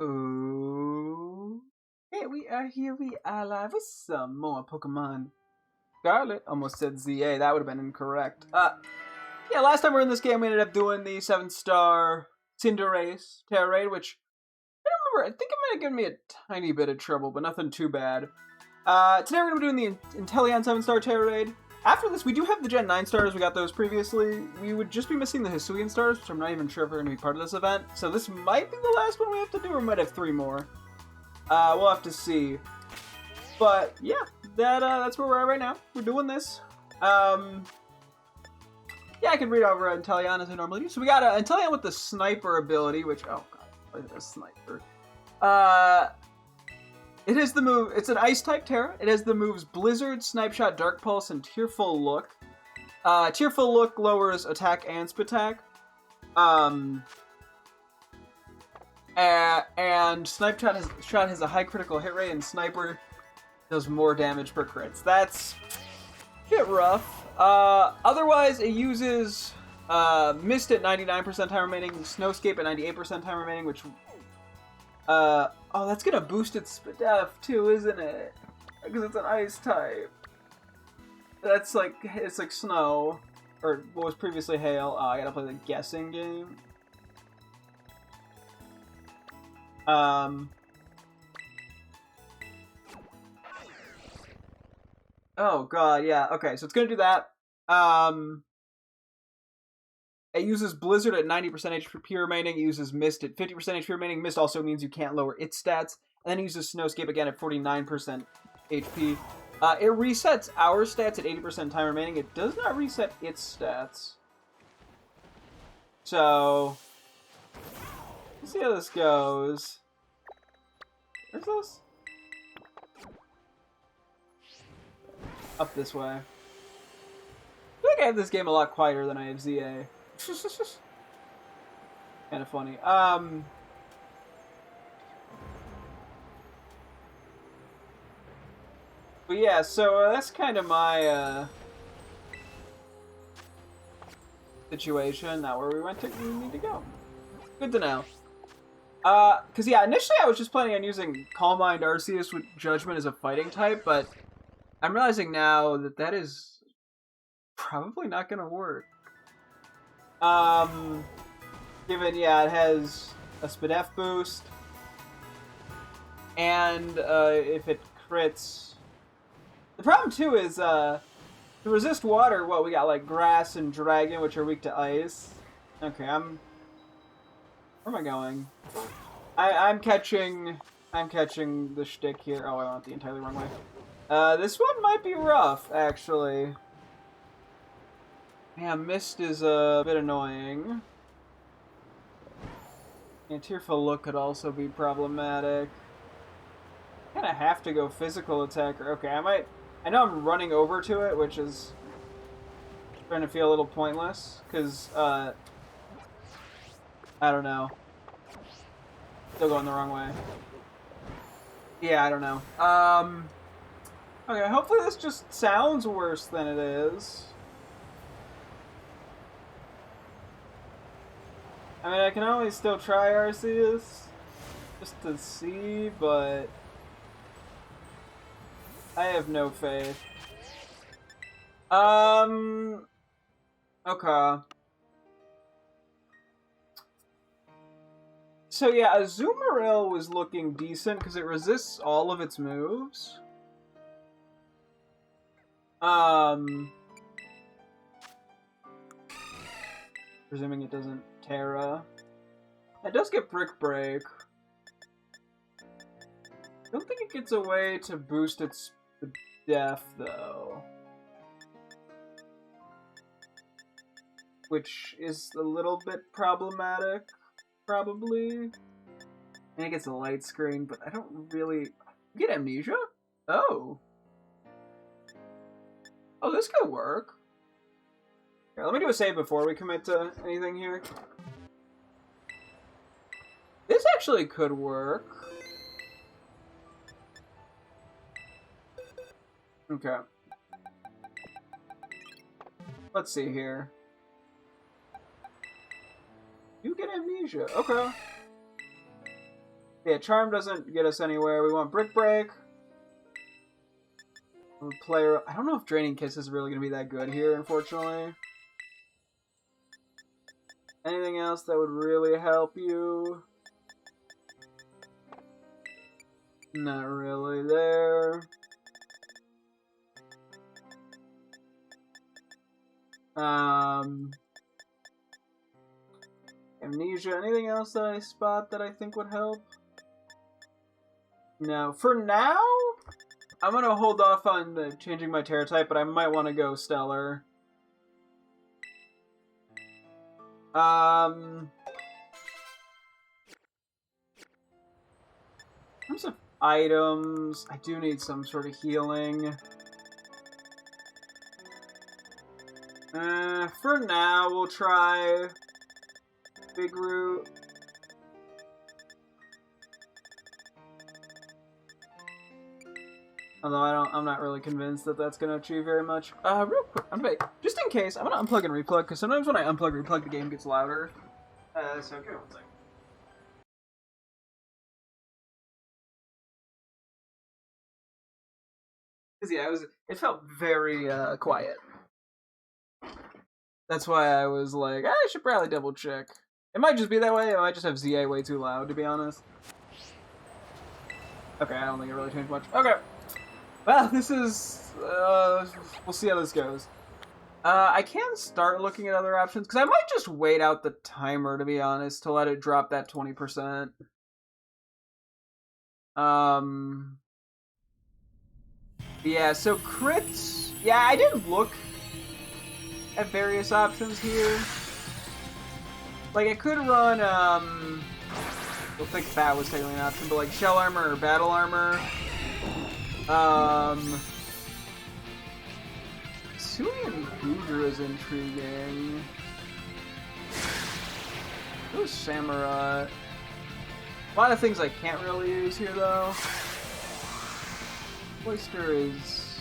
Oh, hey, we are here. We are live with some more Pokemon Scarlet. Almost said ZA. That would have been incorrect. Yeah, last time we were in this game, we ended up doing the 7-star Cinderace Terra Raid, which I don't remember. I think it might have given me a tiny bit of trouble, but nothing too bad. Today we're going to be doing the Inteleon 7-star Terra Raid. After this, we do have the Gen 9 stars. We got those previously. We would just be missing the Hisuian stars, which I'm not even sure if they're going to be part of this event. So this might be the last one we have to do, or we might have 3 more. We'll have to see. But yeah, that's where we're at right now. We're doing this. Yeah, I can read over Inteleon as I normally do. So we got Inteleon with the Sniper ability, which, oh god, what is a Sniper? It is the move, it's an Ice-type Terra. It has the moves Blizzard, Snipe Shot, Dark Pulse, and Tearful Look. Tearful Look lowers attack and Spatak. And Snipe Shot has a high critical hit rate, and Sniper does more damage per crits. That's a bit rough. Otherwise, it uses Mist at 99% time remaining, Snowscape at 98% time remaining, which... oh, that's gonna boost its Spadef too, isn't it? Because it's an Ice type. That's like, it's like Snow, or what was previously Hail. Oh, I gotta play the guessing game. Oh god, yeah. Okay, so it's gonna do that. It uses Blizzard at 90% HP remaining. It uses Mist at 50% HP remaining. Mist also means you can't lower its stats. And then it uses Snowscape again at 49% HP. It resets our stats at 80% time remaining. It does not reset its stats. So, let's see how this goes. Where's this? Up this way. I feel like I have this game a lot quieter than I have ZA. Kind of funny. But yeah, so that's kind of my situation. Not where we need to go. Good to know. Cause yeah, initially I was just planning on using Calm Mind Arceus with Judgment as a fighting type, but I'm realizing now that that is probably not gonna work. Given, yeah, it has a Spadef boost, and if it crits... The problem, too, is, to resist water, what, we got, like, Grass and Dragon, which are weak to Ice. Okay, where am I going? I'm catching the shtick here. Oh, I went the entirely wrong way. This one might be rough, actually. Yeah, Mist is a bit annoying. And Tearful Look could also be problematic. I kind of have to go physical attacker. Okay, I know I'm running over to it, which is starting to feel a little pointless, because, I don't know. Still going the wrong way. Yeah, I don't know. Okay, hopefully this just sounds worse than it is. I mean, I can always still try Arceus, just to see, but I have no faith. Okay. So yeah, Azumarill was looking decent, because it resists all of its moves. Presuming it doesn't Terra. It does get Brick Break. I don't think it gets a way to boost its Def, though. Which is a little bit problematic, probably. And it gets a light screen, but I don't really... Get Amnesia? Oh. Oh, this could work. Here, let me do a save before we commit to anything here. This actually could work. Okay. Let's see here. You get Amnesia. Okay. Yeah, Charm doesn't get us anywhere. We want Brick Break. Player. I don't know if Draining Kiss is really going to be that good here, unfortunately. Anything else that would really help you? Not really there. Amnesia. Anything else that I spot that I think would help? No. For now, I'm gonna hold off on changing my Terra type, but I might want to go Stellar. In terms of items, I do need some sort of healing. For now, we'll try Big Root. Although I'm not really convinced that that's going to achieve very much. Real quick, just in case, I'm going to unplug and replug, because sometimes when I unplug and replug, the game gets louder. So give me 1 second. Because yeah, it felt very quiet. That's why I was like, I should probably double check. It might just be that way. I might just have ZA way too loud, to be honest. Okay, I don't think it really changed much. Okay. Well, this is... we'll see how this goes. I can start looking at other options, because I might just wait out the timer, to be honest, to let it drop that 20%. Yeah, so crits... Yeah, I did look at various options here. Like, I could run, I don't think Bat was technically an option, but like Shell Armor or Battle Armor. Suian Goudra is intriguing. Who's Samurai? A lot of things I can't really use here, though. Oyster is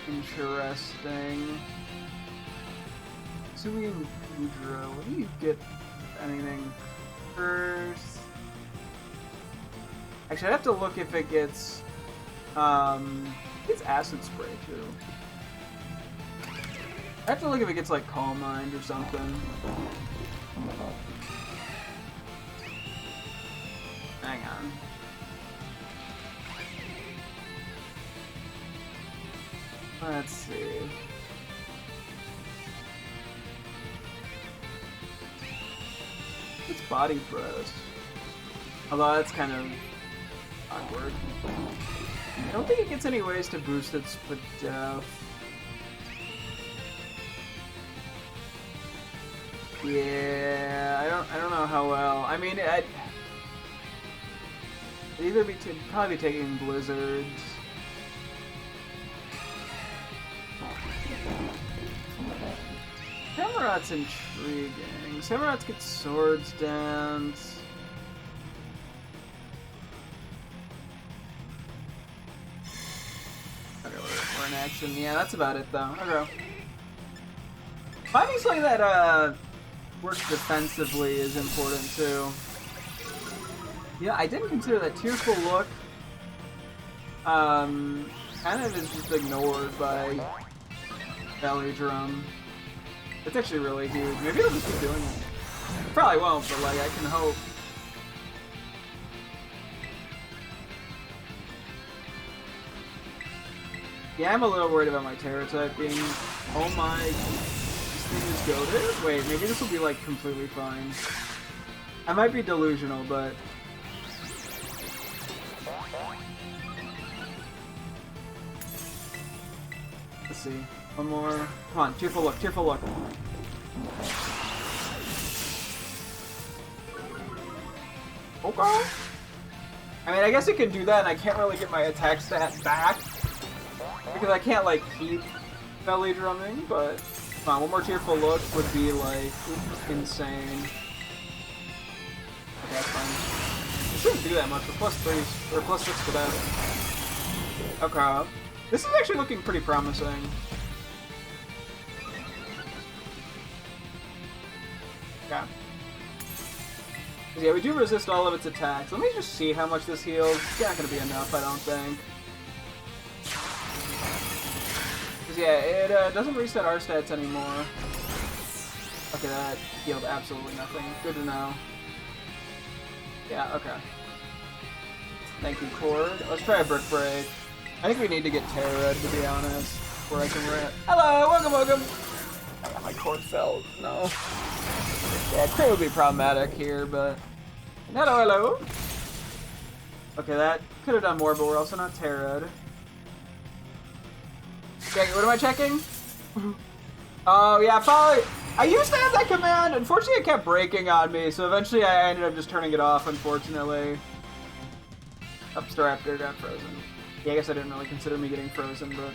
interesting. Suian Goudra, what do you get, if anything, first? Actually, I'd have to look if it gets, it's Acid Spray, too. I have to look if it gets, like, Calm Mind or something. Hang on. Let's see. It's Body Press. Although that's kind of awkward. I don't think it gets any ways to boost its def. Yeah, I don't know how well. I mean, I'd either probably be taking Blizzards. Samurot's intriguing. Samurot's get Swords Dance. Okay, we're in action. Yeah, that's about it though. Okay. Finding something that works defensively is important too. Yeah, I didn't consider that Tearful Look. Kind of is just ignored by Belly Drum. It's actually really huge. Maybe it'll just keep doing it. Probably won't, but like I can hope. Yeah, I'm a little worried about my Terra type being. Oh my, this thing is goated? Wait, maybe this will be like completely fine. I might be delusional, but. Let's see. One more. Come on, Tearful Look, Tearful Look. Okay. I mean, I guess it can do that, and I can't really get my attack stat back. Because I can't, like, keep belly drumming, but... Come on, one more Tearful Look would be, like, insane. Okay, that's fine. It shouldn't do that much. We're +3, or +6 for that. Okay. This is actually looking pretty promising. Yeah. Yeah, we do resist all of its attacks. Let me just see how much this heals. It's not going to be enough, I don't think. Because, yeah, it doesn't reset our stats anymore. Okay, that healed absolutely nothing. Good to know. Yeah, okay. Thank you, Cord. Let's try a Brick Break. I think we need to get Terra, to be honest, before I can rip. Hello, welcome! Oh, my Cord fell. No. Yeah, crit would be problematic here, but... Hello! Okay, that could have done more, but we're also not Terra'd. Okay, what am I checking? Oh, yeah, probably... I used to have that command! Unfortunately, it kept breaking on me, so eventually I ended up just turning it off, unfortunately. Oh, Staraptor got frozen. Yeah, I guess I didn't really consider me getting frozen, but...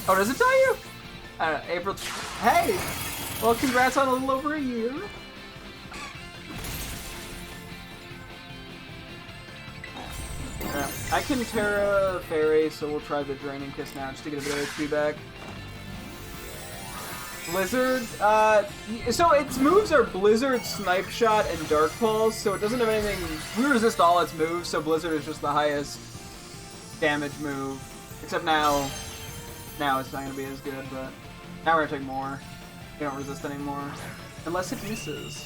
Oh, does it tell you? April... Hey! Well, congrats on a little over a year. I can Terra Fairy, so we'll try the Draining Kiss now, just to get a bit of HP back. Blizzard, so its moves are Blizzard, Snipe Shot, and Dark Pulse, so it doesn't have anything... We resist all its moves, so Blizzard is just the highest damage move. Except now it's not going to be as good, but now we're going to take more. We don't resist anymore. Unless it misses.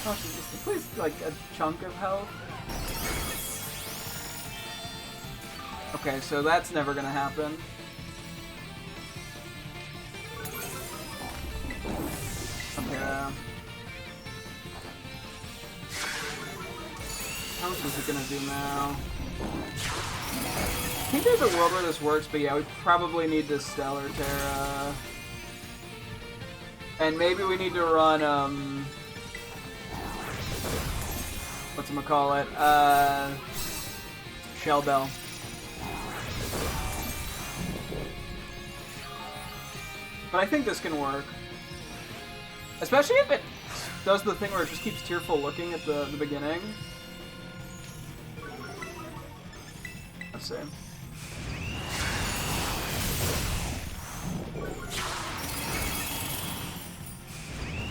Oh, please, like, a chunk of health. Okay, so that's never going to happen. Okay, how much is it gonna do now? I think there's a world where this works, but yeah, we probably need this Stellar Terra. And maybe we need to run, whatchamacallit, Shell Bell. But I think this can work. Especially if it does the thing where it just keeps Tearful looking at the beginning. Let's see.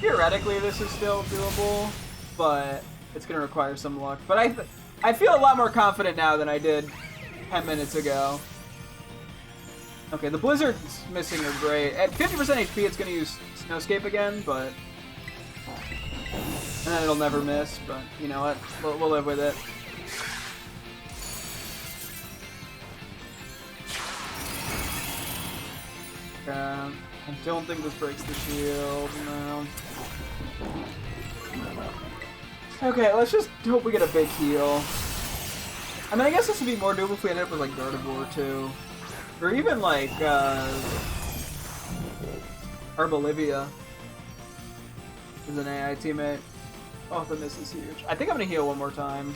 Theoretically, this is still doable, but it's going to require some luck. But I feel a lot more confident now than I did 10 minutes ago. Okay, the Blizzard's missing are great. At 50% HP, it's going to use Snowscape again, but... And then it'll never miss, but you know what? We'll live with it. I don't think this breaks the shield, no. Okay, let's just hope we get a big heal. I mean, I guess this would be more doable if we ended up with, like, Gardevoir, too. Or even, like, Arbolivia is an AI teammate. Oh, the miss is huge. I think I'm gonna heal one more time.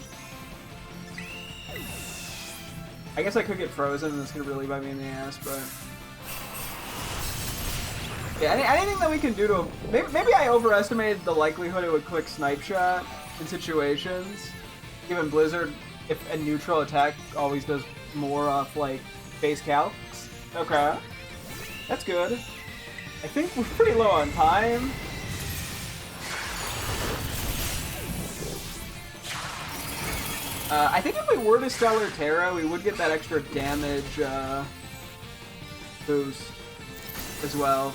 I guess I could get frozen and it's gonna really bite me in the ass, but... Yeah, anything that we can do to... Maybe I overestimated the likelihood it would quick Snipe Shot in situations. Even Blizzard, if a neutral attack always does more off, like, base calcs. Okay. That's good. I think we're pretty low on time. I think if we were to Stellar Terra, we would get that extra damage boost as well.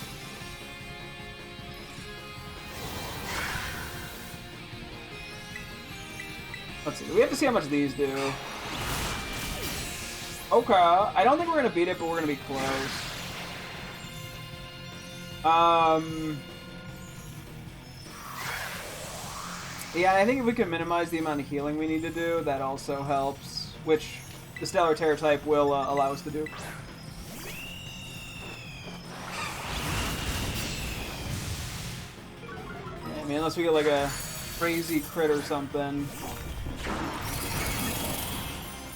Let's see. We have to see how much these do. Okay. I don't think we're going to beat it, but we're going to be close. Yeah, I think if we can minimize the amount of healing we need to do, that also helps, which the Stellar Terra type will allow us to do. Yeah, I mean, unless we get like a crazy crit or something.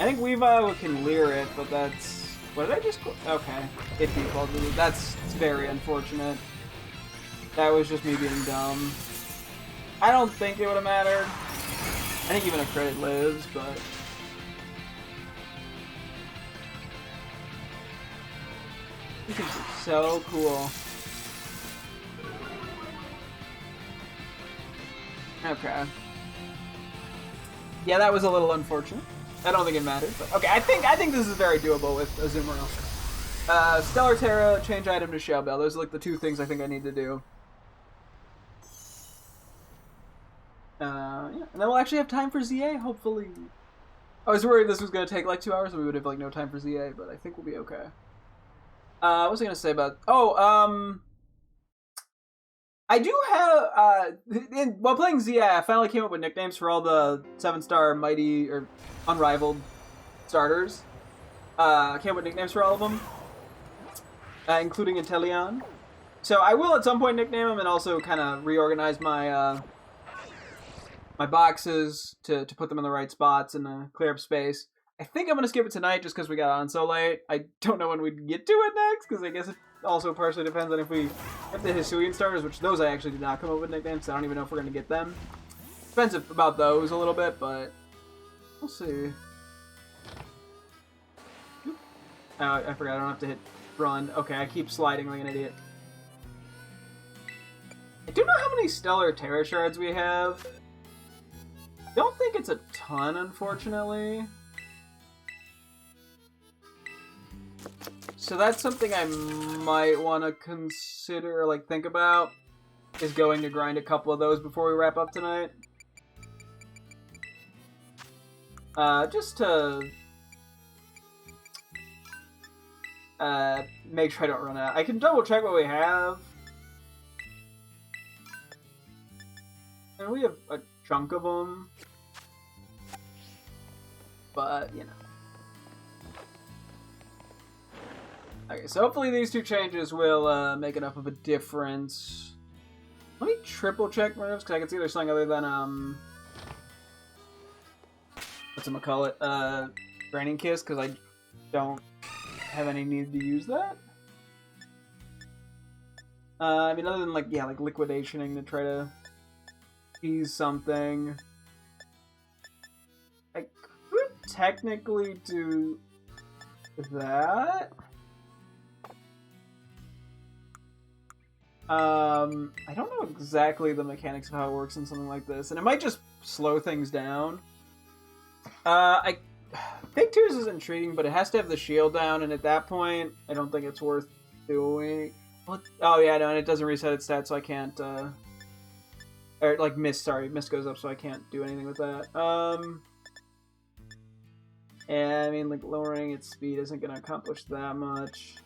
I think Weavile can Leer it, but that's... What did I just... Okay. It defaulted. That's very unfortunate. That was just me being dumb. I don't think it would have mattered. I think even a crit lives, but... This is so cool. Okay. Yeah, that was a little unfortunate. I don't think it mattered, but okay. I think this is very doable with Azumarill. Stellar Terra, change item to Shell Bell. Those are like the two things I think I need to do. Yeah, and then we'll actually have time for ZA, hopefully. I was worried this was going to take like 2 hours and we would have like no time for ZA, but I think we'll be okay. What was I going to say about... I do have... while playing ZA, I finally came up with nicknames for all the 7-star mighty or unrivaled starters. I came up with nicknames for all of them, including Inteleon. So I will at some point nickname them and also kind of reorganize my... my boxes to put them in the right spots and clear up space. I think I'm going to skip it tonight just because we got on so late. I don't know when we'd get to it next, because I guess it also partially depends on if we have the Hisuian starters, which those I actually did not come up with nicknames, so I don't even know if we're going to get them. Depends about those a little bit, but we'll see. Oh, I forgot, I don't have to hit run. Okay, I keep sliding like an idiot. I don't know how many Stellar Terra Shards we have. Don't think it's a ton, unfortunately. So that's something I might want to consider, like, think about, is going to grind a couple of those before we wrap up tonight. Just to make sure I don't run out. I can double check what we have. And we have a chunk of them. But, you know. Okay, so hopefully these two changes will make enough of a difference. Let me triple check moves, because I can see there's something other than, whatchamacallit, Branding Kiss, because I don't have any need to use that. I mean, other than, like, yeah, like liquidationing to try to ease something. I could technically do that. I don't know exactly the mechanics of how it works in something like this, and it might just slow things down. Fake Tears is intriguing, but it has to have the shield down, and at that point, I don't think it's worth doing. What? Oh yeah, no, and it doesn't reset its stats, so I can't, or, like, Mist goes up, so I can't do anything with that. Yeah, I mean, like, lowering its speed isn't gonna accomplish that much.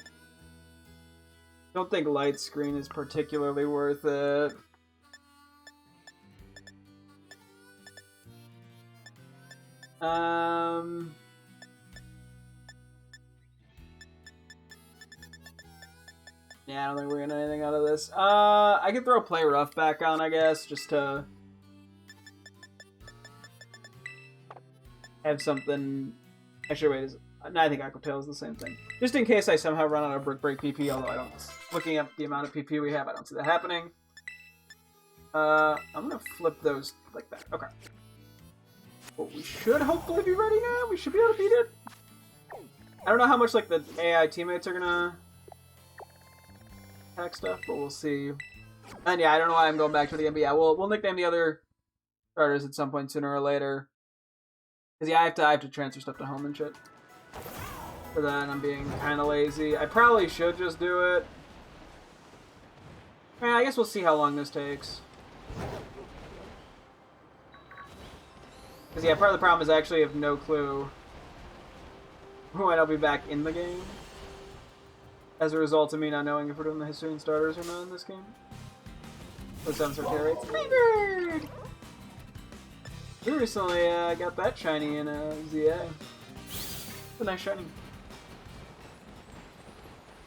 Don't think Light Screen is particularly worth it. Yeah, I don't think we're getting anything out of this. I could throw Play Rough back on, I guess, just to have something. Actually, wait, no, I think Aqua Tail is the same thing. Just in case I somehow run out of Brick Break PP, although I don't. Looking at the amount of PP we have, I don't see that happening. I'm gonna flip those like that. Okay. Well, we should hopefully be ready now. We should be able to beat it. I don't know how much like the AI teammates are gonna hack stuff, but we'll see. And yeah, I don't know why I'm going back to the NBA. We'll nickname the other starters at some point sooner or later. Cause yeah, I have to transfer stuff to home and shit. For that, I'm being kind of lazy. I probably should just do it. Yeah, I guess we'll see how long this takes. Because yeah, part of the problem is I actually have no clue when I'll be back in the game. As a result of me not knowing if we're doing the Hisuian starters or not in this game. Those sounds are carried. Bird! We recently got that shiny in ZA. It's a nice shiny.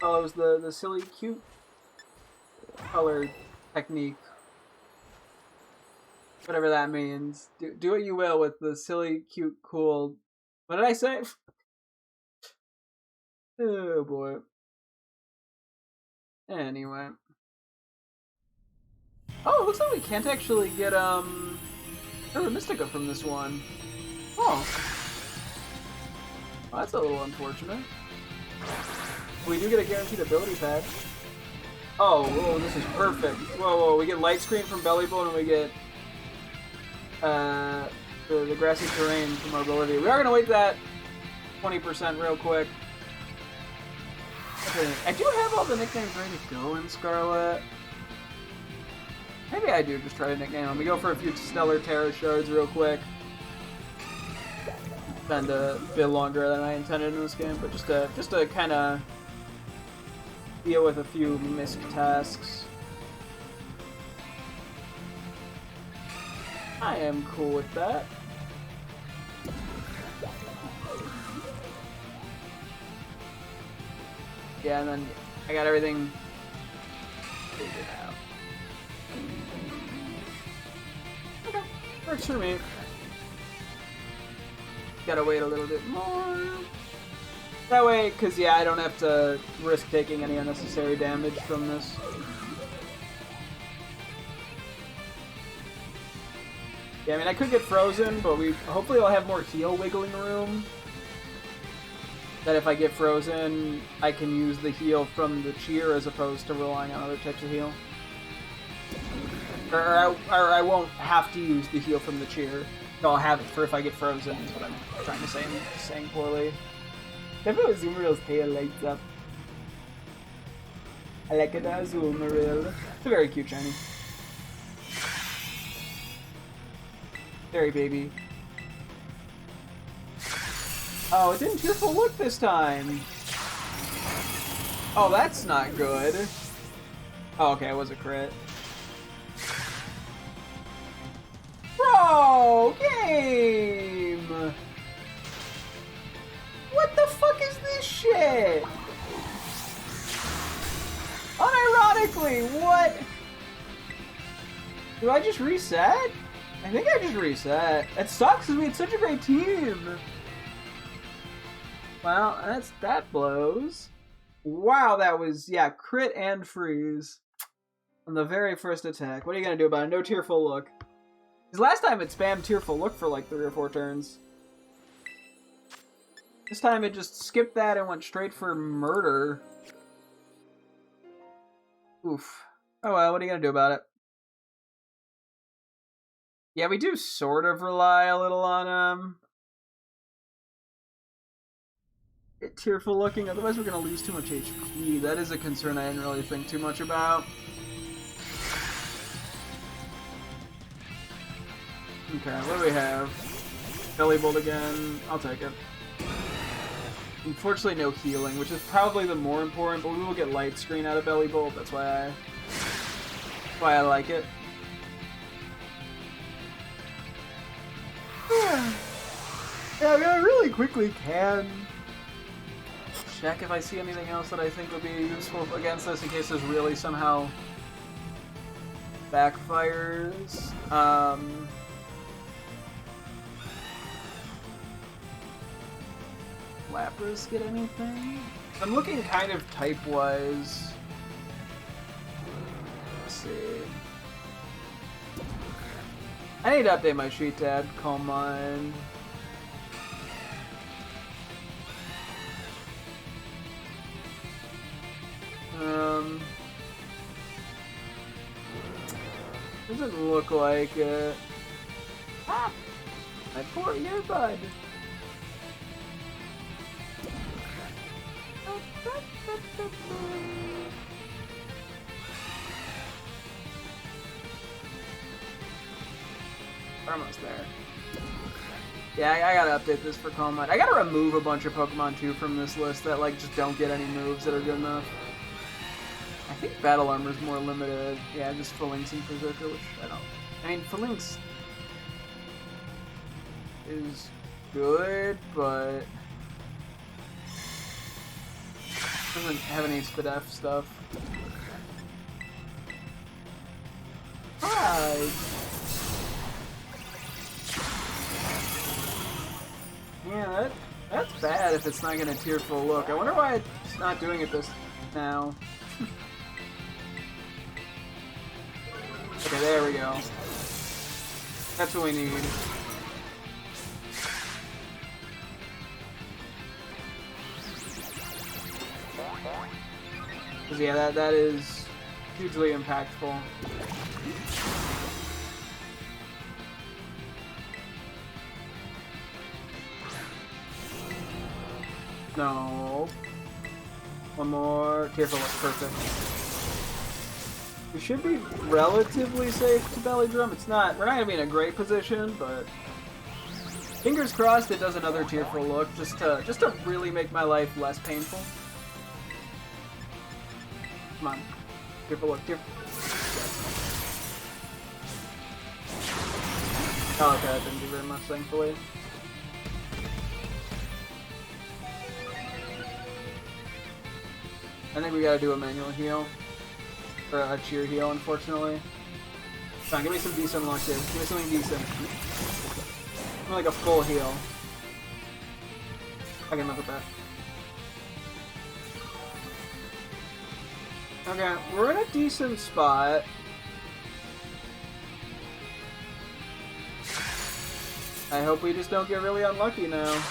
Oh, it was the silly cute color technique. Whatever that means. Do what you will with the silly, cute, cool... What did I say? Oh boy. Anyway. Oh, it looks like we can't actually get, Mystica from this one. Oh. Well, that's a little unfortunate. We do get a guaranteed ability patch. Oh, whoa, this is perfect. Whoa, we get Light Screen from Belly Button and we get the grassy terrain for mobility. We are gonna wait that 20% real quick. Okay, I do have all the nicknames ready to go in Scarlet. Maybe I do just try to nickname them. We go for a few Stellar Terra shards real quick. Spend a bit longer than I intended in this game, but just to kind of deal with a few missed tasks. I am cool with that. Yeah, and then I got everything figured out. Okay, works for me. Gotta wait a little bit more. That way, because yeah, I don't have to risk taking any unnecessary damage from this. Yeah, I mean, I could get frozen, but hopefully I'll have more heal wiggling room. That if I get frozen, I can use the heal from the cheer as opposed to relying on other types of heal. Or I won't have to use the heal from the cheer. I'll have it for if I get frozen, is what I'm trying to say. I'm saying poorly. If it was Zumaril's tail lights up. I like it as Zumaril. It's a very cute shiny. Very baby. Oh, it didn't cheerful look this time. Oh, that's not good. Oh, okay, it was a crit. Bro, game! What the fuck is this shit? Unironically, what? Do I just reset? I think I just reset. It sucks because we had such a great team. Well, that blows. Wow, that was, yeah, crit and freeze on the very first attack. What are you going to do about it? No tearful look. Because last time it spammed tearful look for like 3 or 4 turns. This time it just skipped that and went straight for murder. Oof. Oh well, what are you going to do about it? Yeah, we do sort of rely a little on it tearful looking, otherwise we're going to lose too much HP. That is a concern I didn't really think too much about. Okay, what do we have? Belly Bolt again. I'll take it. Unfortunately, no healing, which is probably the more important, but we will get Light Screen out of Belly Bolt. That's why I like it. Yeah, I mean, I really quickly can check if I see anything else that I think would be useful against this in case this really somehow backfires. Lapras get anything? I'm looking kind of type-wise. Let's see. I need to update my sheet to add Calm Mind. Doesn't look like it. Ah! My poor earbud! We're almost there. Yeah, I gotta update this for Calm Mind. I gotta remove a bunch of Pokemon too from this list that like just don't get any moves that are good enough. I think Battle Armor is more limited. Yeah, just Phalanx and Berserker, which I don't. I mean, Phalanx is good, but doesn't have any Spit F stuff. Hi. Yeah, that's bad if it's not gonna tearful look. I wonder why it's not doing it this now. Okay, there we go. That's what we need. Cause yeah, that is hugely impactful. No. One more. Tearful Look, perfect. We should be relatively safe to belly drum. It's not. We're not gonna be in a great position, but fingers crossed it does another Tearful Look just to really make my life less painful. Come on, Tearful Look. Oh, okay, that didn't do very much, thankfully. I think we gotta do a manual heal. Or a cheer heal, unfortunately. Come on, give me some decent luck here. Give me something decent. Give me like a full heal. I can live with that. Okay, we're in a decent spot. I hope we just don't get really unlucky now.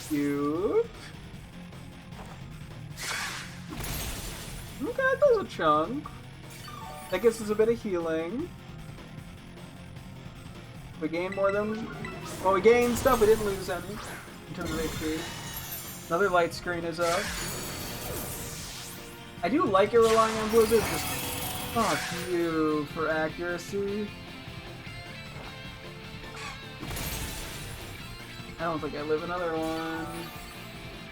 Cute. Okay, that does a chunk. That gives us a bit of healing. We gained more than... Well, we gained stuff, we didn't lose any in terms of HP. Another light screen is up. I do like it relying on Blizzard, just fuck you for accuracy. I don't think I live another one.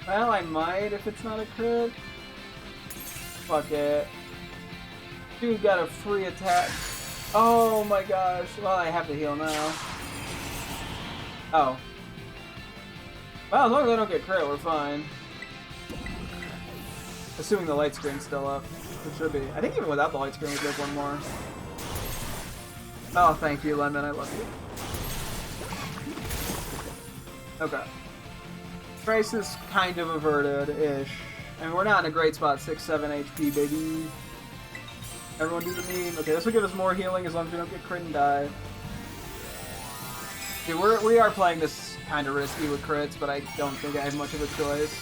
Well, I might if it's not a crit. Fuck it. Dude got a free attack. Oh my gosh. Well, I have to heal now. Oh. Well, as long as I don't get crit, we're fine. Assuming the light screen's still up. It should be. I think even without the light screen, we could have one more. Oh, thank you, Lemon. I love you. Okay. Price is kind of averted-ish. I mean, we're not in a great spot. 6-7 HP, baby. Everyone do the meme. Okay, this will give us more healing as long as we don't get crit and die. Dude, we are playing this kind of risky with crits, but I don't think I have much of a choice.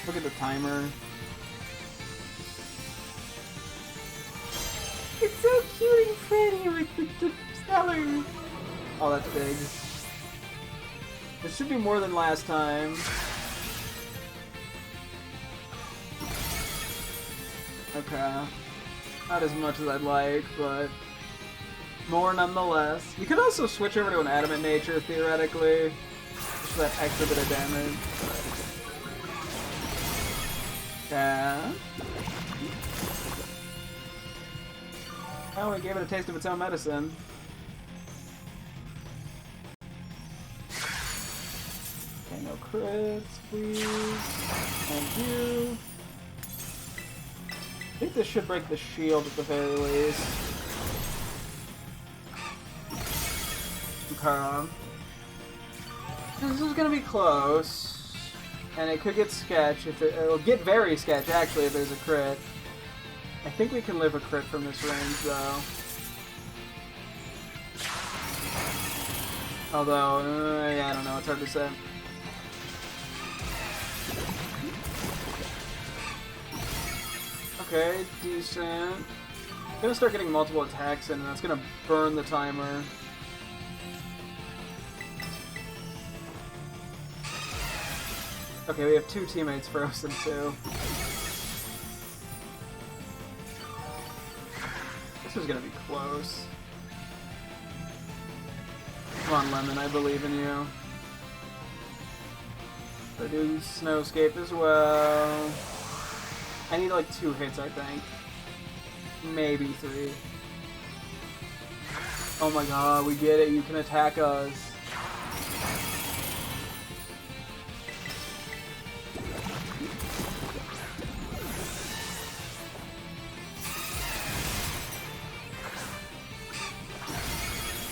Look at the timer. It's so cute and pretty with the stellar. Oh, that's big. This should be more than last time. Okay. Not as much as I'd like, but more nonetheless. You could also switch over to an Adamant Nature, theoretically. Just for that extra bit of damage. Yeah. Oh, we gave it a taste of its own medicine. Okay, no crits, please. Thank you. I think this should break the shield at the very least. Okay. This is gonna be close. And it could get sketch if it'll get very sketch actually if there's a crit. I think we can live a crit from this range though. Although, yeah, I don't know, it's hard to say. Okay, decent. I'm gonna start getting multiple attacks in and that's gonna burn the timer. Okay, we have two teammates frozen too. This is gonna be close. Come on, Lemon, I believe in you. I do Snowscape as well. I need like 2 hits, I think. Maybe 3. Oh my god, we get it, you can attack us.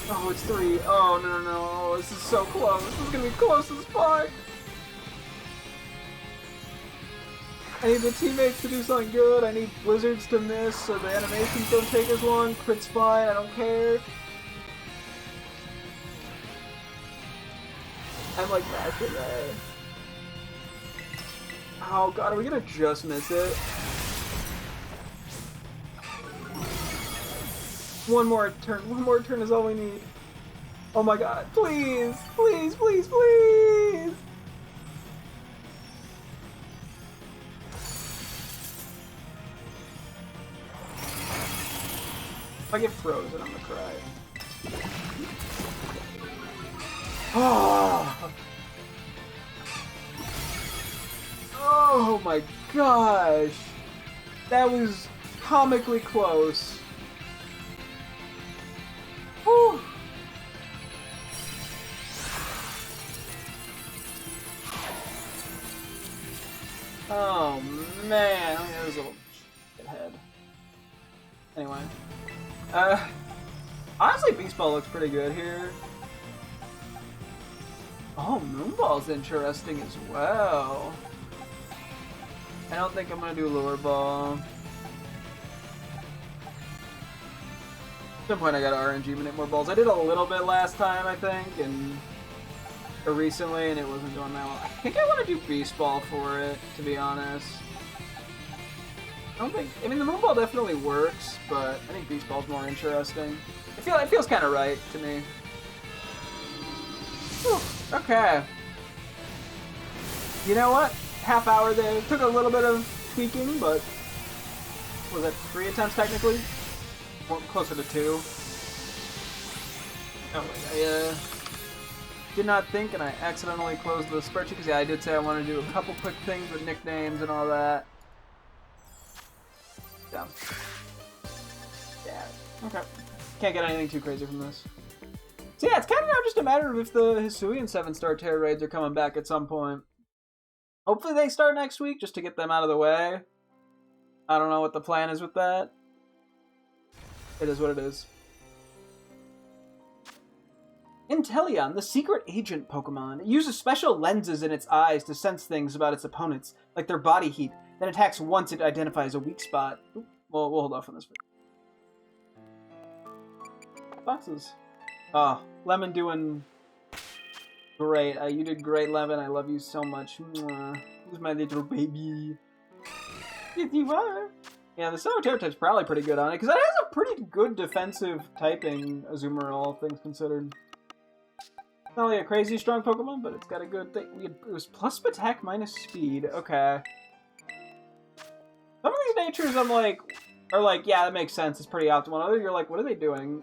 Oh, it's 3. Oh, no, no, no. This is so close. This is gonna be close as fuck. I need the teammates to do something good. I need blizzards to miss so the animations don't take as long. Crit's fine. I don't care. I'm like back in there. Oh god, are we gonna just miss it? One more turn is all we need. Oh my god, please, please, please, please! If I get frozen, I'm gonna cry. Oh! Oh my gosh! That was comically close. Whew. Oh man, that was a little head. Anyway. Honestly, Beast Ball looks pretty good here. Oh, Moonball's interesting as well. I don't think I'm gonna do Lure Ball. At some point I gotta RNG minute more balls. I did a little bit last time, I think, or recently, and it wasn't going that well. I think I want to do Beast Ball for it, to be honest. I mean, the Moonball definitely works, but I think Beast Ball's more interesting. It feels kind of right to me. Whew, okay. You know what? Half hour there. Took a little bit of tweaking, but was that 3 attempts technically? Well, closer to 2. Oh wait, I did not think, and I accidentally closed the spreadsheet because yeah, I did say I wanted to do a couple quick things with nicknames and all that. Dumb. Yeah. Okay. Can't get anything too crazy from this. So yeah, it's kind of now just a matter of if the Hisuian 7-star Terror Raids are coming back at some point. Hopefully they start next week, just to get them out of the way. I don't know what the plan is with that. It is what it is. Inteleon, the secret agent Pokemon. It uses special lenses in its eyes to sense things about its opponents, like their body heat, then attacks once it identifies a weak spot. Oop, we'll hold off on this. Boxes. Oh, Lemon doing great. You did great, Lemon. I love you so much. Mwah. Who's my little baby? Yes, you are. Yeah, the Sinnoh type's probably pretty good on it, because that has a pretty good defensive typing, Azumarill, all things considered. Not like a crazy strong Pokemon, but it's got a good thing. It was plus attack minus speed. Okay. Some of these natures I'm like, are like, yeah, that makes sense. It's pretty optimal. Others you're like, what are they doing?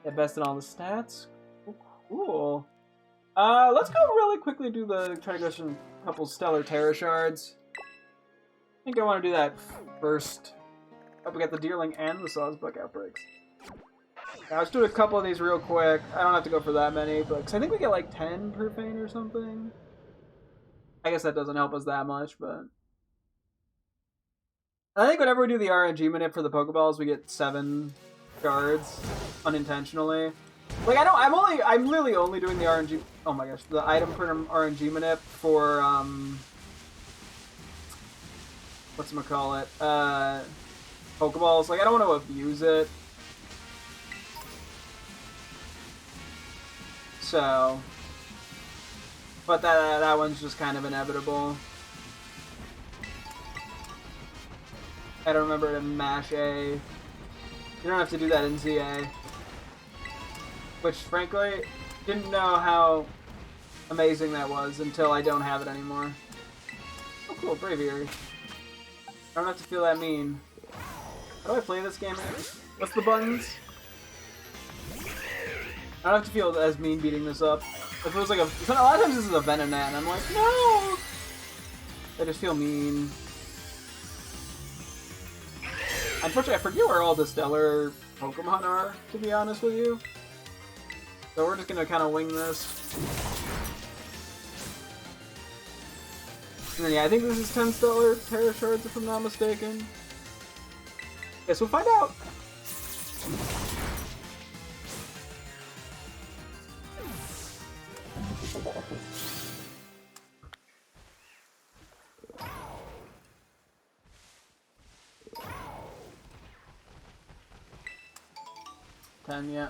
At best in all the stats. Oh, cool. Let's go really quickly try to go through a couple Stellar Terra Shards. I think I want to do that first. Oh, we got the Deerling and the Sawsbuck outbreaks. Now, let's do a couple of these real quick. I don't have to go for that many, but cause I think we get like 10 per feint or something. I guess that doesn't help us that much, but I think whenever we do the RNG minute for the Pokeballs, we get 7 shards unintentionally. Like I'm literally only doing the RNG. Oh my gosh, the item per RNG minute for whatchamacallit, Pokeballs. Like I don't want to abuse it. So, but that one's just kind of inevitable. I don't remember to mash A. You don't have to do that in ZA. Which, frankly, didn't know how amazing that was until I don't have it anymore. Oh cool, Braviary. I don't have to feel that mean. How do I play this game? What's the buttons? I don't have to feel as mean beating this up. It feels like a lot of times this is a Venonat, and I'm like, no! I just feel mean. Unfortunately, I forget where all the Stellar Pokemon are, to be honest with you. So we're just gonna kind of wing this. And then yeah, I think this is 10 Stellar Terra Shards if I'm not mistaken. Guess we'll find out. Yeah.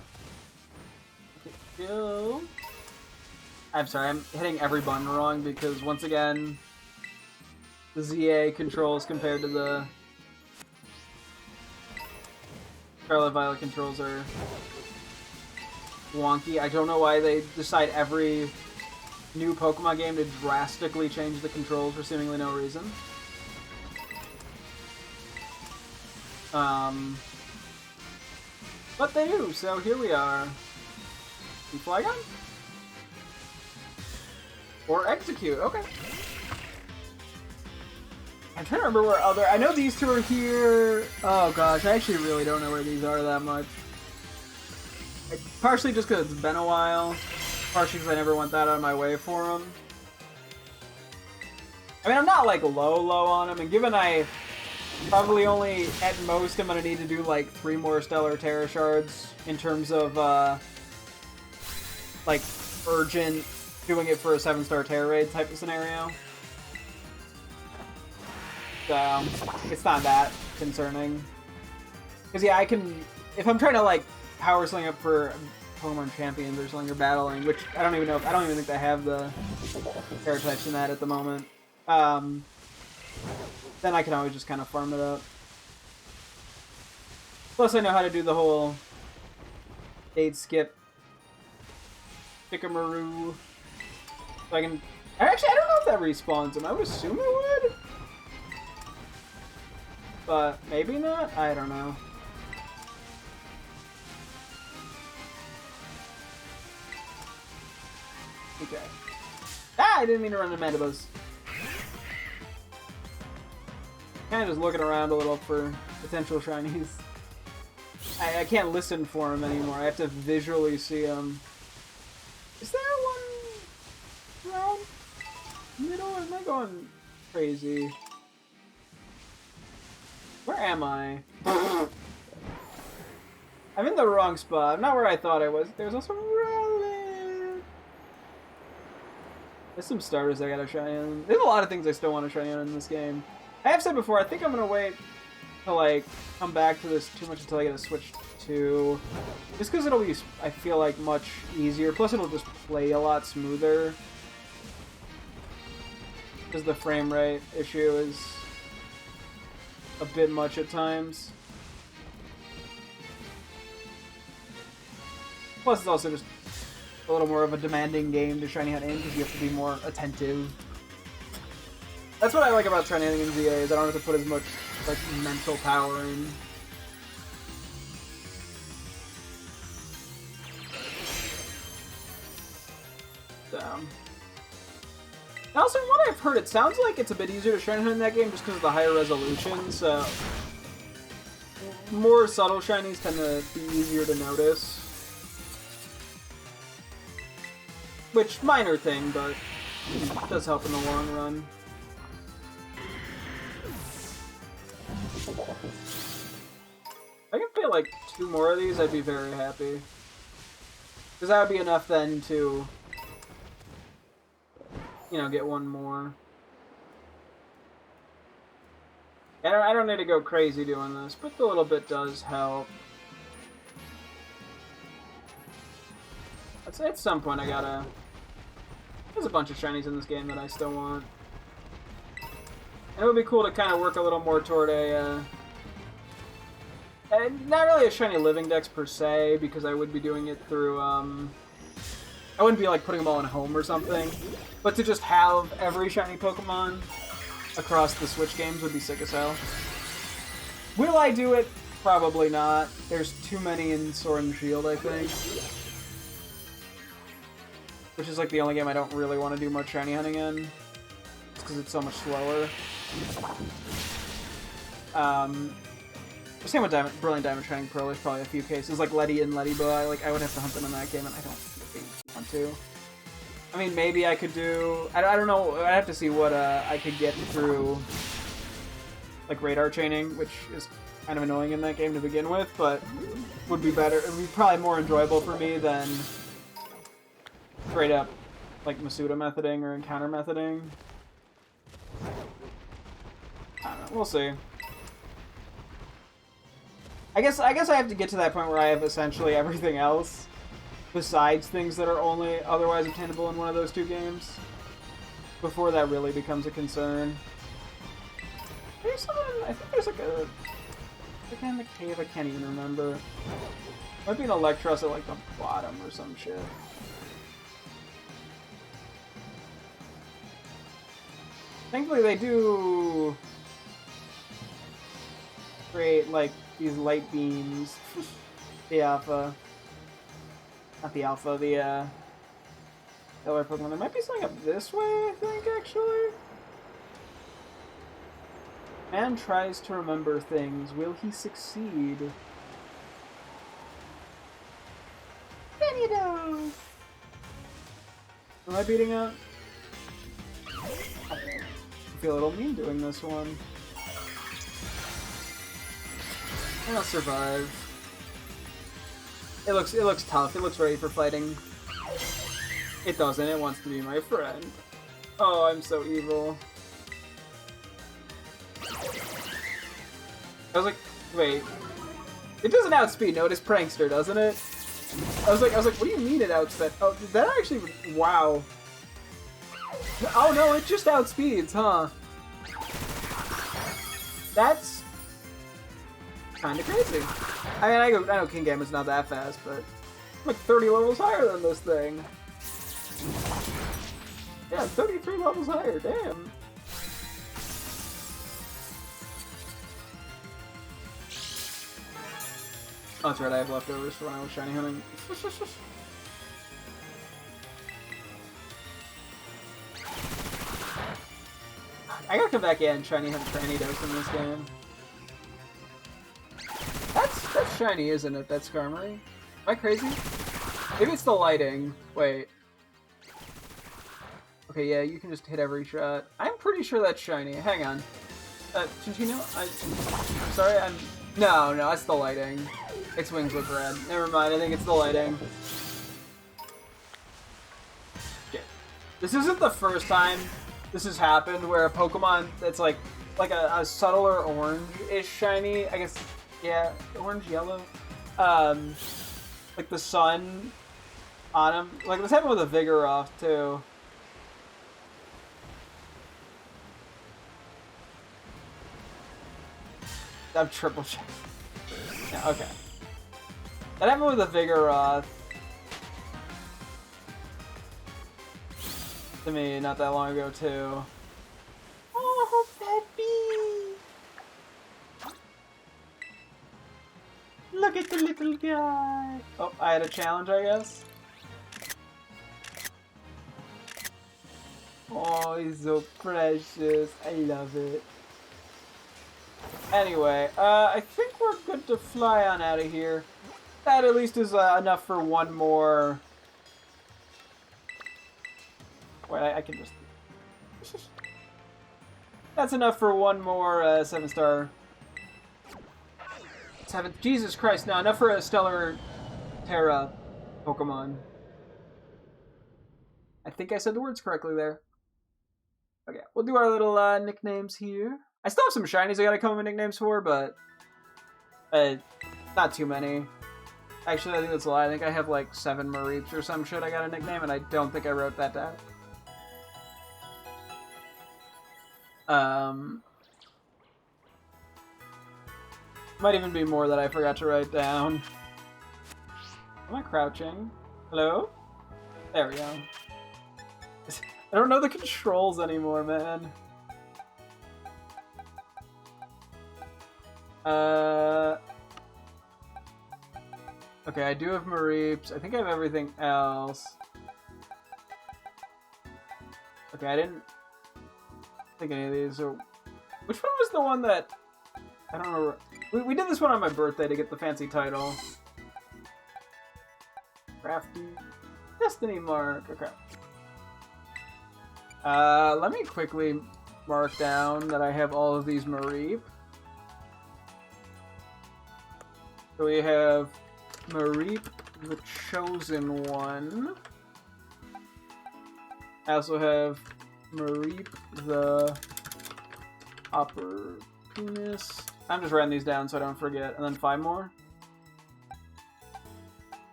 Go. I'm sorry, I'm hitting every button wrong because once again, the ZA controls compared to the Scarlet Violet controls are wonky. I don't know why they decide every new Pokemon game to drastically change the controls for seemingly no reason. But they do, so here we are. Flygon? Or Execute, okay. I'm trying to remember where other... I know these two are here. Oh gosh, I actually really don't know where these are that much. Partially just because it's been a while. Partially because I never went that out of my way for them. I mean, I'm not like low on them, and given I probably only, at most, I'm going to need to do like 3 more Stellar Terra Shards in terms of, like, urgent doing it for a 7-star Terra Raid type of scenario. So, it's not that concerning. Because, yeah, I can, if I'm trying to, like, power sling up for Pokemon Champions or something, or battling, which I don't even know, I don't even think they have the Terra types in that at the moment. Then I can always just kind of farm it up. Plus I know how to do the whole aid skip Pikamaroo. So I can... Actually, I don't know if that respawns him. I would assume it would. But maybe not? I don't know. Okay. Ah, I didn't mean to run the Mandibuzz. Kind of just looking around a little for potential shinies. I can't listen for them anymore. I have to visually see them. Is there one around middle? Or am I going crazy? Where am I? I'm in the wrong spot. I'm not where I thought I was. There's also Rowlet. There's some starters I gotta shine in. There's a lot of things I still want to shine in this game. I have said before, I think I'm gonna wait to like come back to this too much until I get a Switch 2. Just because it'll be, I feel like, much easier. Plus it'll just play a lot smoother. Because the frame rate issue is a bit much at times. Plus it's also just a little more of a demanding game to shiny hunt in because you have to be more attentive. That's what I like about shiny hunting in ZA, is I don't have to put as much like mental power in. So. Also, from what I've heard, it sounds like it's a bit easier to shiny hunt in that game just because of the higher resolution, so more subtle shinies tend to be easier to notice. Which, minor thing, but it does help in the long run. If I can get like 2 more of these, I'd be very happy. Because that would be enough then to, you know, get 1 more. I don't need to go crazy doing this, but the little bit does help. At some point I gotta... There's a bunch of shinies in this game that I still want. And it would be cool to kind of work a little more toward a, not really a shiny living dex per se, because I would be doing it through, I wouldn't be like putting them all in home or something, but to just have every shiny Pokemon across the Switch games would be sick as hell. Will I do it? Probably not. There's too many in Sword and Shield, I think. Which is like the only game I don't really want to do much shiny hunting in. Because it's so much slower. Same with Brilliant Diamond Shining Pearl. There's probably a few cases like Letty and Lettybo. I would have to hunt them in that game, and I don't really want to. I mean, maybe I could do... I don't know. I'd have to see what I could get through like radar chaining, which is kind of annoying in that game to begin with, but would be better. It would be probably more enjoyable for me than straight up like Masuda methoding or encounter methoding. I don't know. We'll see. I guess I have to get to that point where I have essentially everything else besides things that are only otherwise obtainable in one of those 2 games before that really becomes a concern. There's someone, I think there's like a Like in the cave, I can't even remember. Might be an Electros at like the bottom or some shit. Thankfully, they do create like these light beams. The alpha, not the alpha, the other Pokemon. There might be something up this way, I think, actually. Man tries to remember things. Will he succeed? Then you know. Am I beating up? I feel a little mean doing this one. I'll survive. It looks tough. It looks ready for fighting. It doesn't. It wants to be my friend. Oh, I'm so evil. I was like, wait. It doesn't outspeed. No, it is Prankster, doesn't it? I was like, what do you mean it outsped? Oh, did that actually? Wow. Oh no, it just outspeeds, huh? That's kind of crazy. I mean, I know Kingamon's not that fast, but I'm like 30 levels higher than this thing. Yeah, 33 levels higher. Damn. Oh, that's right. I have leftovers for when I was shiny hunting. I gotta come back in shiny hunt Tranidos in this game. That's shiny, isn't it? That's Skarmory. Am I crazy? Maybe it's the lighting. Wait. Okay, yeah, you can just hit every shot. I'm pretty sure that's shiny. Hang on. Chinchino? I'm sorry, No, it's the lighting. Its wings look red. Never mind, I think it's the lighting. Shit. This isn't the first time this has happened where a Pokemon that's like a subtler orange-ish shiny, I guess, yeah, orange, yellow, like the sun on him. Like, this happened with a Vigoroth, too. I'm triple check. Yeah, okay. That happened with a Vigoroth. To me, not that long ago, too. Oh, Peppy! Look at the little guy! Oh, I had a challenge, I guess? Oh, he's so precious. I love it. Anyway, I think we're good to fly on out of here. That at least is enough for one more... Wait, I can just... That's enough for one more 7-star... Jesus Christ, no, enough for a Stellar Terra Pokemon. I think I said the words correctly there. Okay, we'll do our little nicknames here. I still have some shinies I gotta come up with nicknames for, but not too many. Actually, I think that's a lie. I think I have like 7 Mareeps or some shit I got a nickname, and I don't think I wrote that down. Might even be more that I forgot to write down. Am I crouching? Hello? There we go. I don't know the controls anymore, man. Okay, I do have Mareeps. I think I have everything else. Okay, I didn't think any of these. So, which one was the one that... I don't remember. We did this one on my birthday to get the fancy title. Crafty. Destiny Mark. Okay. Let me quickly mark down that I have all of these Mareep. So we have Mareep, the Chosen One. I also have Mareep, the Opportunist. I'm just writing these down so I don't forget. And then 5 more.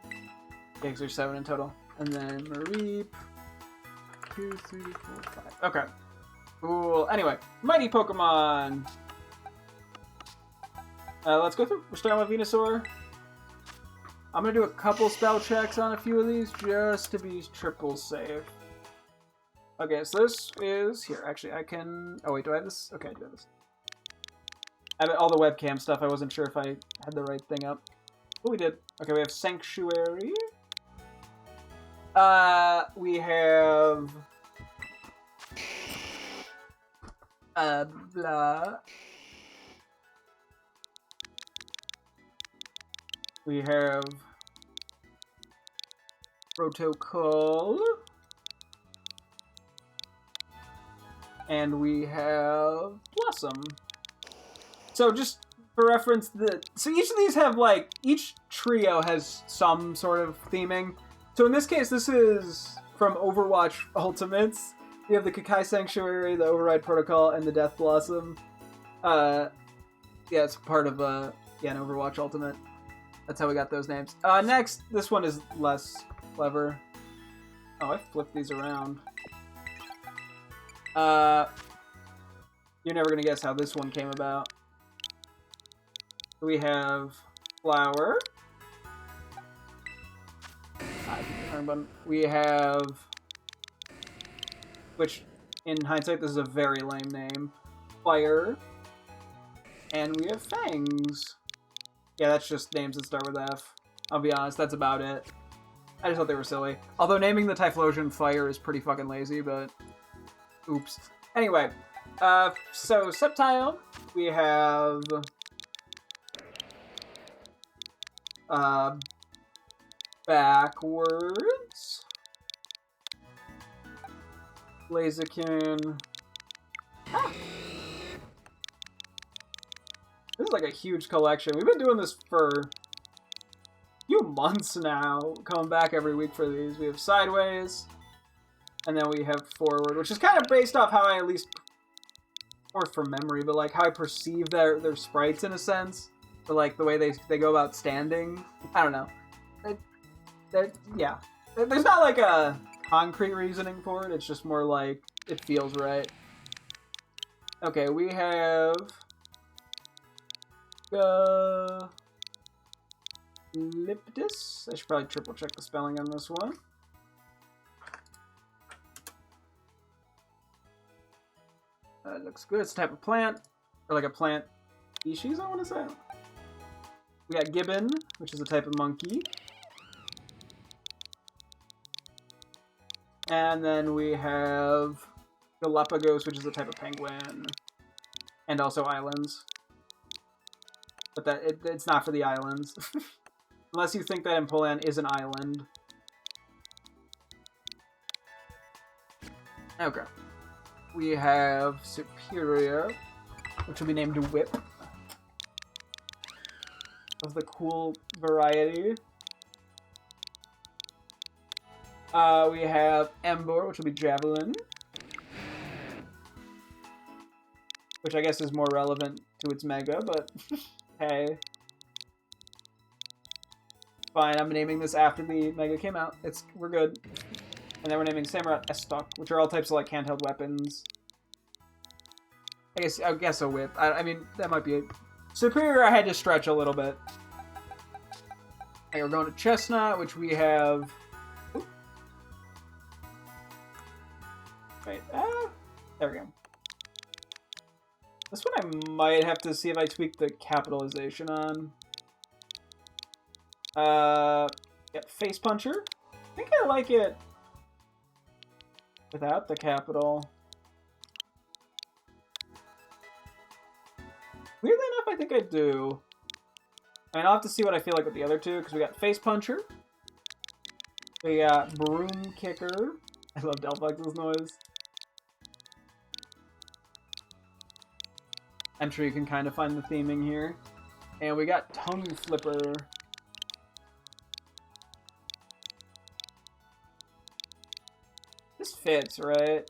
Okay, because there's 7 in total. And then Mareep. 2, 3, 4, 5. Okay. Cool. Anyway, Mighty Pokemon. Let's go through. We're starting with Venusaur. I'm gonna do a couple spell checks on a few of these just to be triple safe. Okay, so this is here. Actually, I can. Oh wait, do I have this? Okay, I do have this. I have all the webcam stuff. I wasn't sure if I had the right thing up. Oh, we did. Okay, we have Sanctuary. We have blah. We have Protocol. And we have Blossom. So just for reference, so each of these have like, each trio has some sort of theming. So in this case, this is from Overwatch Ultimates. We have the Kakai Sanctuary, the Override Protocol, and the Death Blossom. Yeah, it's part of an Overwatch Ultimate. That's how we got those names. Next, this one is less clever. Oh, I flipped these around. You're never gonna guess how this one came about. We have Flower. We have, which in hindsight this is a very lame name, Fire. And we have Fangs. Yeah, that's just names that start with F. I'll be honest, that's about it. I just thought they were silly. Although naming the Typhlosion Fire is pretty fucking lazy, but oops. Anyway, so Sceptile, we have Backwards, Blaziken. Ah. This is like a huge collection. We've been doing this for a few months now, coming back every week for these. We have Sideways, and then we have Forward, which is kind of based off how I at least, or from memory, but like how I perceive their sprites in a sense, but like the way they go about standing. I don't know. Yeah. There's not like a concrete reasoning for it. It's just more like it feels right. Okay, we have Liptis. I should probably triple check the spelling on this one. It looks good. It's a type of plant, or like a plant species, I want to say. We got Gibbon, which is a type of monkey. And then we have Galapagos, which is a type of penguin. And also islands. But it's not for the islands. Unless you think that Empoleon is an island. Okay. We have Superior, which will be named Whip. Of the cool variety. We have Ember, which will be Javelin. Which I guess is more relevant to its Mega, but hey. Fine, I'm naming this after the Mega came out. We're good. And then we're naming Samurott Estoc, which are all types of like handheld weapons. I guess a whip. I mean, that might be it. Superior, I had to stretch a little bit. Okay, we're going to Chestnut, which we have. Oop. Wait, there we go. This one I might have to see if I tweak the capitalization on. Yeah, Face Puncher. I think I like it without the capital. Weirdly enough, I think I do. I mean, I'll have to see what I feel like with the other two, because we got Face Puncher. We got Broom Kicker. I love Delphox's noise. I'm sure you can kind of find the theming here. And we got Tongue Flipper. This fits, right?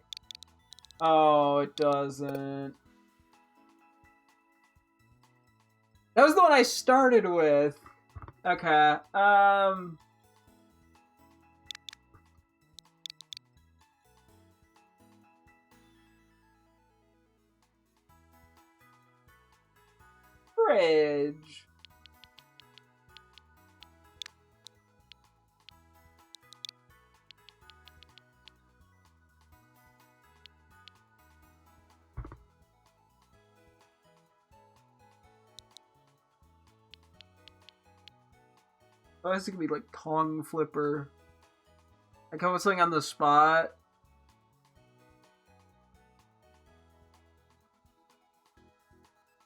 Oh, it doesn't. That was the one I started with. Okay. fridge. Oh, this could be like tongue flipper. I come with something on the spot.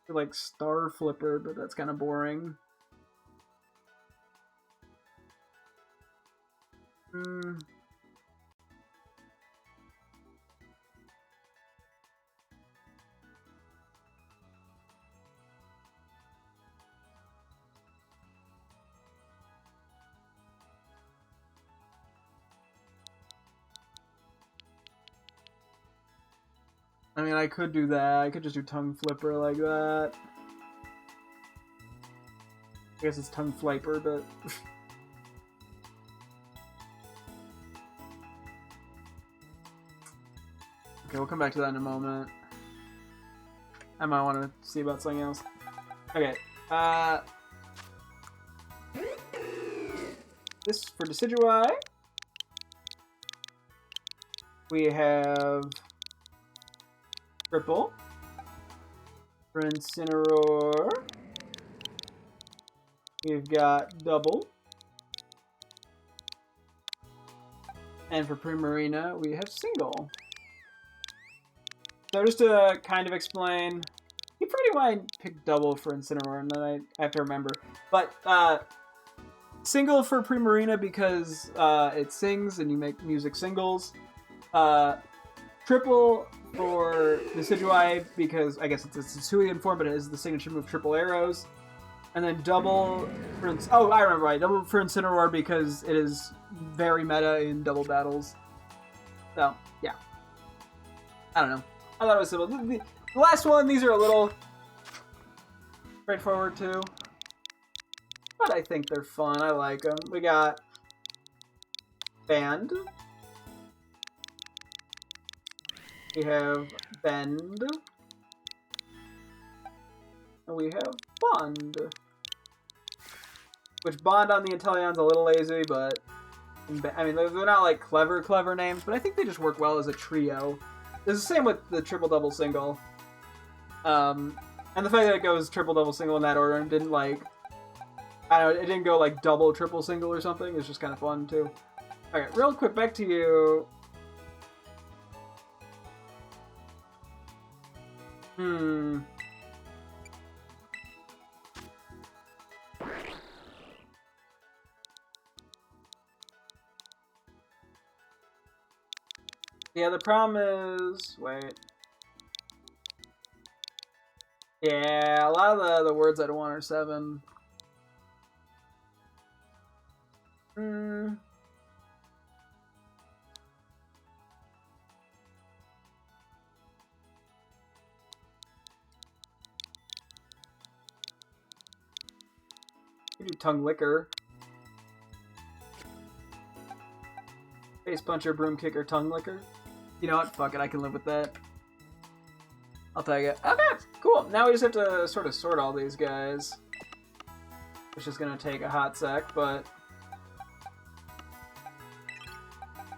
Like star flipper, but that's kind of boring. I mean, I could do that. I could just do tongue flipper like that. I guess it's tongue flipper, but... Okay, we'll come back to that in a moment. I might want to see about something else. Okay, this for Decidui. We have Triple for Incineroar. We've got Double. And for Primarina, we have Single. So just to kind of explain, you pretty might pick Double for Incineroar, and then I have to remember. But Single for Primarina because it sings and you make music singles. Triple for Decidui because I guess it's a Hisuian form, but it has the signature move Triple Arrows. And then Double for... Oh, I remember right. Double for Incineroar because it is very meta in double battles. So, yeah. I don't know. I thought it was simple. The last one, these are a little straightforward too. But I think they're fun. I like them. We got Band. We have Bend. And we have Bond. Which Bond on the Intellion's a little lazy, but... I mean, they're not like clever names, but I think they just work well as a trio. It's the same with the triple-double single. And the fact that it goes triple-double single in that order and didn't like... I don't know, it didn't go like double triple single or something. It's just kind of fun too. Okay, real quick, back to you. Yeah, the problem is... Wait. Yeah, a lot of the words I don't want are 7. You do tongue licker. Face puncher, broom kicker, tongue licker. You know what? Fuck it, I can live with that. I'll take it. Okay, cool. Now we just have to sort of sort all these guys. It's just gonna take a hot sec, but...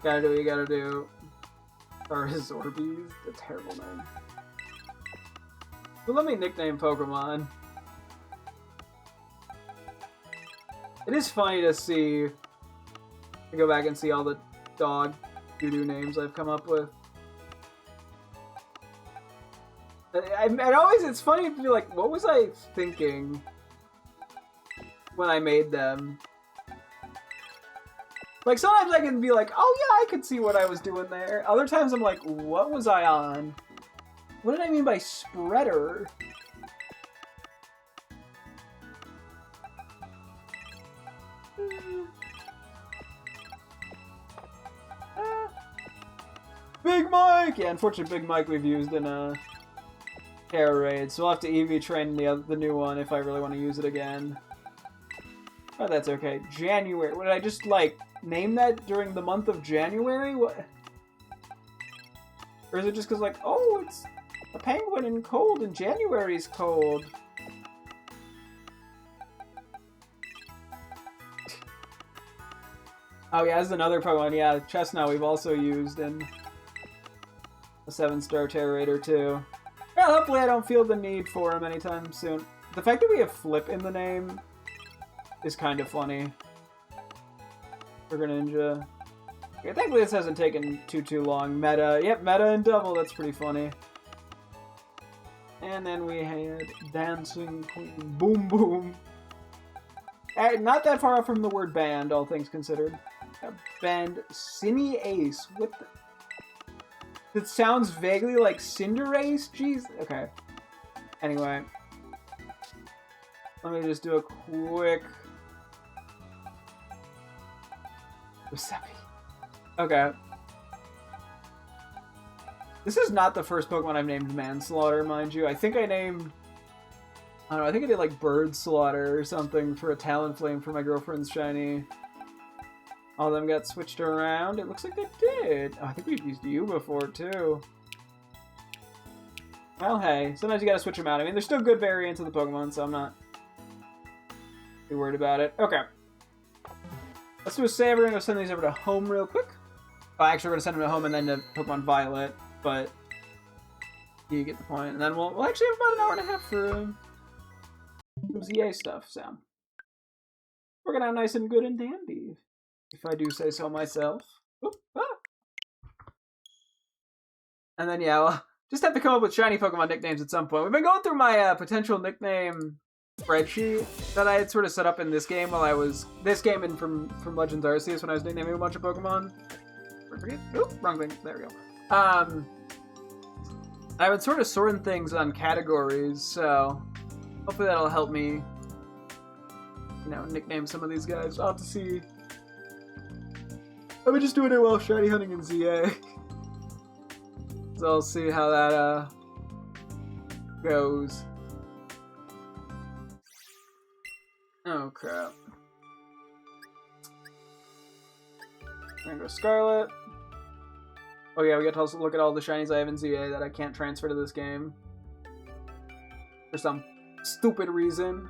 Gotta do what you gotta do. Or his Orbeez. A terrible name. But let me nickname Pokemon. It is funny to see... To go back and see all the dog doo-doo names I've come up with. It's funny to be like, what was I thinking when I made them? Like, sometimes I can be like, oh yeah, I could see what I was doing there. Other times I'm like, what was I on? What did I mean by spreader? Big Mike! Yeah, unfortunately Big Mike we've used in a Terra Raid, so I'll have to EV train the new one if I really want to use it again. But that's okay. January. What, did I just, like, name that during the month of January? What? Or is it just because, like, oh, it's a penguin and cold and January's cold? Oh yeah, this is another Pokemon. Yeah, Chestnut we've also used in a 7-star Terrarator too. Well, hopefully I don't feel the need for him anytime soon. The fact that we have Flip in the name is kind of funny. Sugar Ninja. Okay, thankfully this hasn't taken too long. Meta. Yep, Meta and Double. That's pretty funny. And then we had Dancing Queen. Boom Boom. Not that far off from the word band, all things considered. Band Cine Ace. What the... It sounds vaguely like Cinderace? Jeez. Okay. Anyway. Let me just do a quick... Giuseppe. Okay. This is not the first Pokemon I've named Manslaughter, mind you. I think I named... I don't know, I think I did like Bird Slaughter or something for a Talonflame for my girlfriend's shiny. All of them got switched around. It looks like they did. Oh, I think we've used you before, too. Well, hey. Sometimes you gotta switch them out. I mean, there's still good variants of the Pokemon, so I'm not too worried about it. Okay. Let's do a save. We're gonna send these over to home real quick. Oh, actually, we're gonna send them to home and then to Pokemon Violet, but you get the point. And then we'll actually have about an hour and a half for some ZA stuff, so. Working out nice and good and dandy, if I do say so myself. Oop, ah. And then, yeah, we'll just have to come up with shiny Pokemon nicknames at some point. We've been going through my potential nickname spreadsheet that I had sort of set up in this game while I was... This game and from Legends Arceus when I was nicknaming a bunch of Pokemon. Oop, wrong thing. There we go. I would sort of sort things on categories, so hopefully that'll help me, you know, nickname some of these guys. I'll have to see. I've been just doing it while shiny hunting in ZA. So I'll see how that goes. Oh crap. I'm gonna go Scarlet. Oh yeah, we got to also look at all the shinies I have in ZA that I can't transfer to this game. For some stupid reason.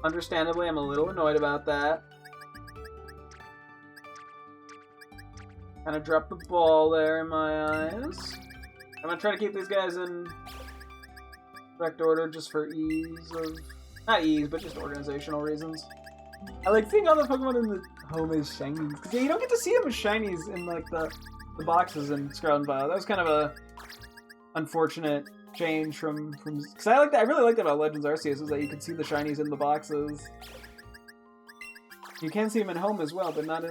Understandably, I'm a little annoyed about that. Kind of dropped the ball there in my eyes. I'm gonna try to keep these guys in correct order just for ease of... Not ease, but just organizational reasons. I like seeing all the Pokemon in the home as shinies. Because yeah, you don't get to see them as shinies in like the boxes in Scarlet and Violet. That was kind of a unfortunate change from because I like that. I really liked that about Legends Arceus is that you can see the shinies in the boxes. You can see them in home as well, but not in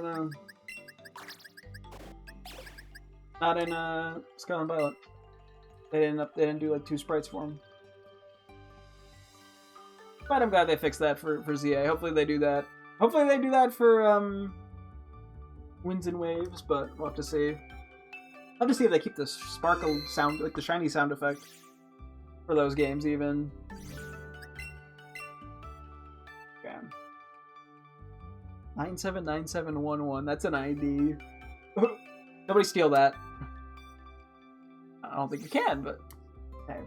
Scarlet and Violet. They didn't do like 2 sprites for them. But I'm glad they fixed that for ZA. Hopefully they do that. Hopefully they do that for Winds and Waves, but we'll have to see. I'll have to see if they keep the sparkle sound, like the shiny sound effect for those games even. Okay. 979711, that's an ID. Nobody steal that. I don't think you can, but hey.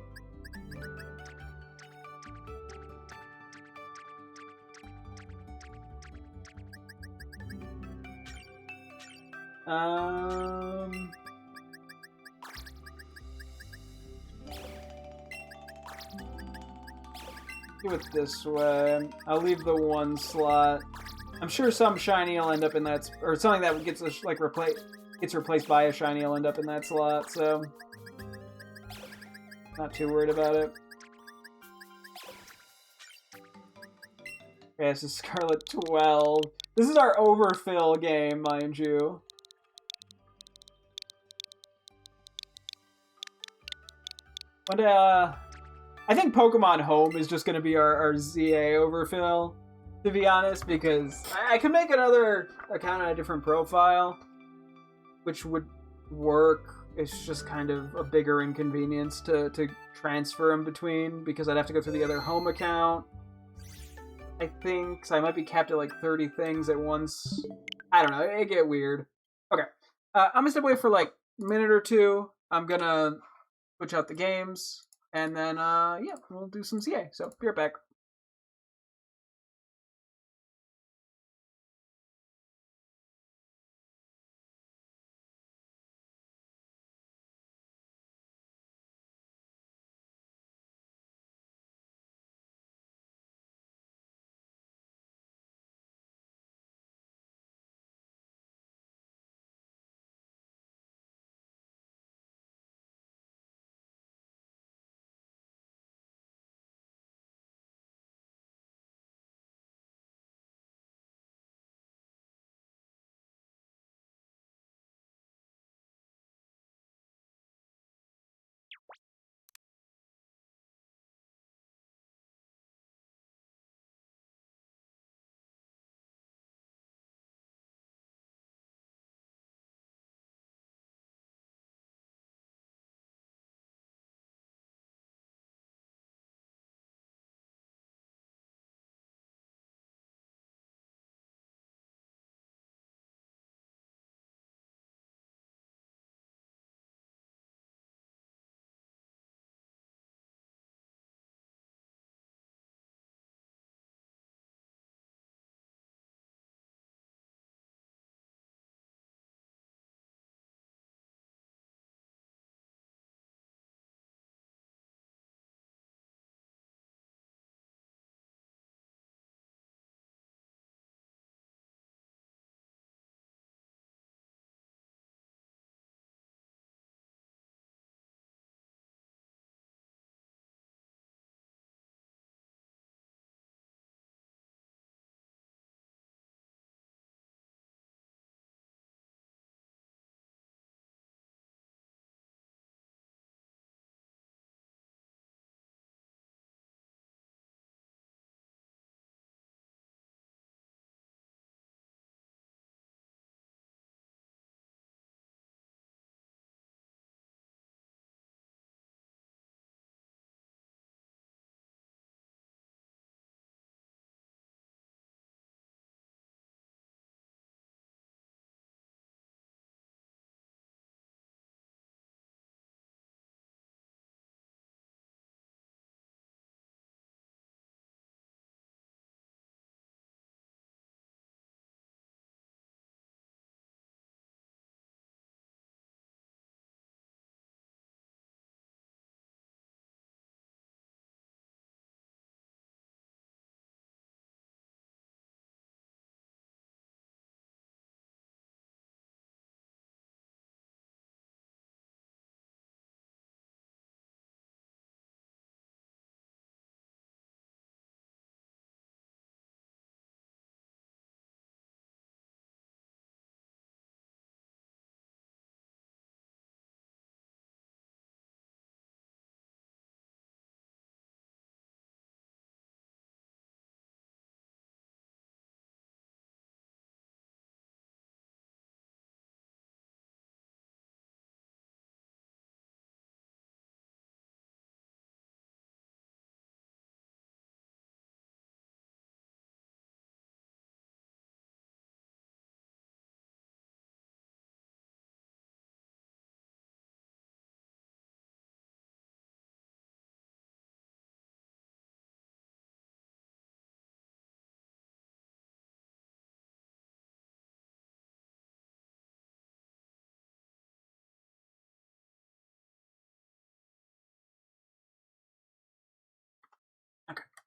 Do it this way. I'll leave the 1 slot. I'm sure some shiny will end up in that, or something that gets like gets replaced by a shiny will end up in that slot. So not too worried about it. Okay, this is Scarlet 12. This is our overfill game, mind you. But, I think Pokemon Home is just going to be our ZA overfill, to be honest, because I could make another account on a different profile, which would work. It's just kind of a bigger inconvenience to transfer them between, because I'd have to go through the other home account. I think, so I might be capped at like 30 things at once. I don't know, it get weird. Okay, I'm gonna step away for like a minute or two. I'm gonna switch out the games, and then, yeah, we'll do some CA. So, be right back.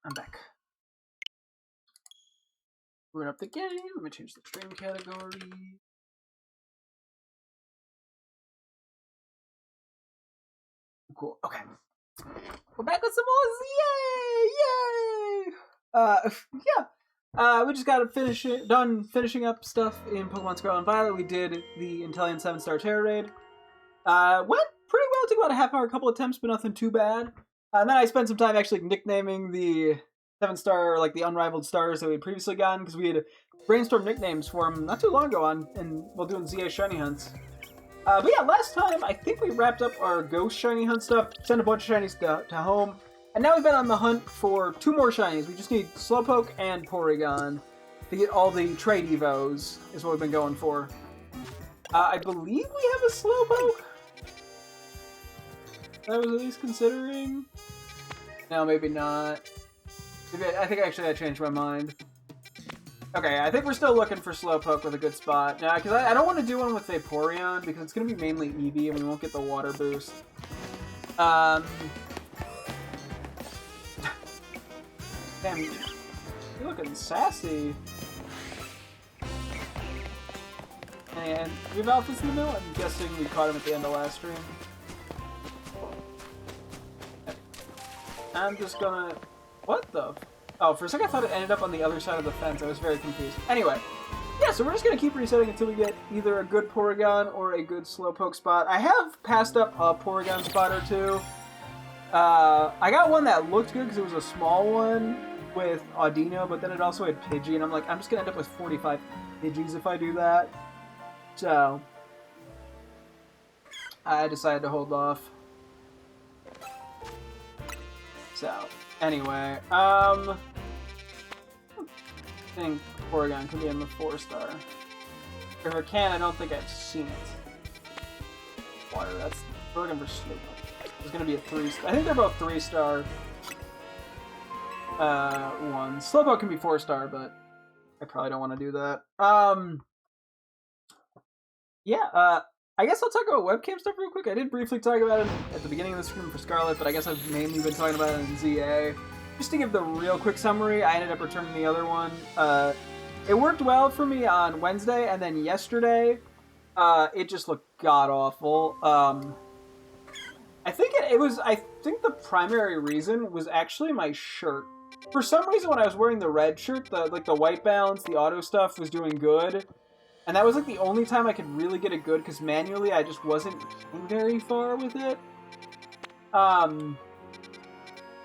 I'm back. Boot up the game. Let me change the stream category. Cool. Okay. We're back with some more. Yay! Yeah. We just got done finishing up stuff in Pokemon Scarlet and Violet. We did the Inteleon 7-star Terror Raid. Went pretty well. It took about a half hour, a couple attempts, but nothing too bad. And then I spent some time actually nicknaming the 7-star, like the unrivaled stars that we had previously gotten, because we had brainstormed nicknames for them not too long ago while doing ZA Shiny Hunts. But yeah, last time, I think we wrapped up our Ghost Shiny Hunt stuff, sent a bunch of Shinies to home, and now we've been on the hunt for 2 more Shinies. We just need Slowpoke and Porygon to get all the trade Evos, is what we've been going for. I believe we have a Slowpoke that I was at least considering. No, maybe not. I think actually I changed my mind. Okay, I think we're still looking for Slowpoke with a good spot. Now, because I don't want to do one with Vaporeon, because it's going to be mainly Eevee, and we won't get the water boost. Damn, you're looking sassy. And we have Alpha Zeno? I'm guessing we caught him at the end of last stream. I'm just gonna... What the... Oh, for a second I thought it ended up on the other side of the fence. I was very confused. Anyway, yeah, so we're just going to keep resetting until we get either a good Porygon or a good Slowpoke spot. I have passed up a Porygon spot or 2. I got one that looked good because it was a small one with Audino, but then it also had Pidgey, and I'm like, I'm just going to end up with 45 Pidgeys if I do that. So, I decided to hold off. So... Anyway, I think Porygon could be in the 4-star. If it can, I don't think I've seen it. Water, we're looking for Slowpoke. There's gonna be a 3-star. I think they're both 3-star ones. Slowpoke can be 4-star, but I probably don't want to do that. I guess I'll talk about webcam stuff real quick. I did briefly talk about it at the beginning of the stream for Scarlet, but I guess I've mainly been talking about it in ZA. Just to give the real quick summary, I ended up returning the other one. It worked well for me on Wednesday, and then yesterday, it just looked god-awful. I think I think the primary reason was actually my shirt. For some reason, when I was wearing the red shirt, the white balance, the auto stuff was doing good. And that was like the only time I could really get it good, because manually I just wasn't getting very far with it.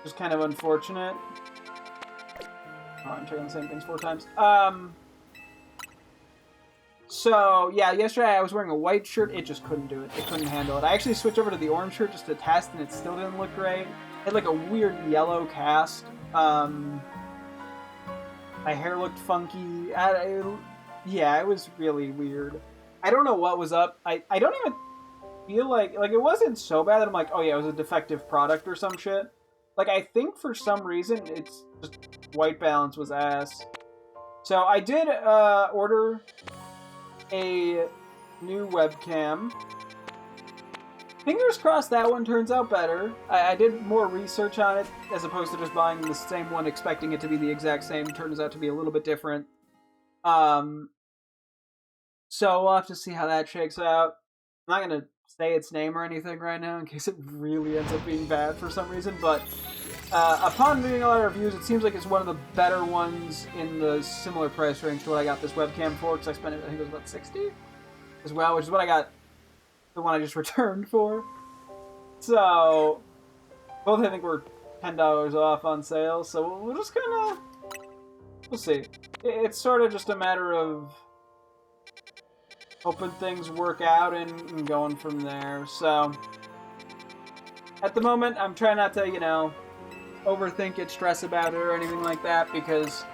Just kind of unfortunate. Oh, I'm checking the same things 4 times. So, yeah, yesterday I was wearing a white shirt. It just couldn't do it. It couldn't handle it. I actually switched over to the orange shirt just to test, and it still didn't look great. It had like a weird yellow cast. My hair looked funky. Yeah, it was really weird. I don't know what was up. I don't even feel like it wasn't so bad that I'm like, oh yeah, it was a defective product or some shit. Like, I think for some reason it's just white balance was ass. So I did order a new webcam. Fingers crossed that one turns out better. I did more research on it as opposed to just buying the same one expecting it to be the exact same. It turns out to be a little bit different. So we'll have to see how that shakes out. I'm not going to say its name or anything right now in case it really ends up being bad for some reason, but upon reading a lot of reviews, it seems like it's one of the better ones in the similar price range to what I got this webcam for, because I spent it, I think it was about $60 as well, which is what I got the one I just returned for. So, both I think were $10 off on sale, so we're just kind of, we'll see. It's sort of just a matter of hoping things work out and going from there. So, at the moment, I'm trying not to, overthink it, stress about it, or anything like that, because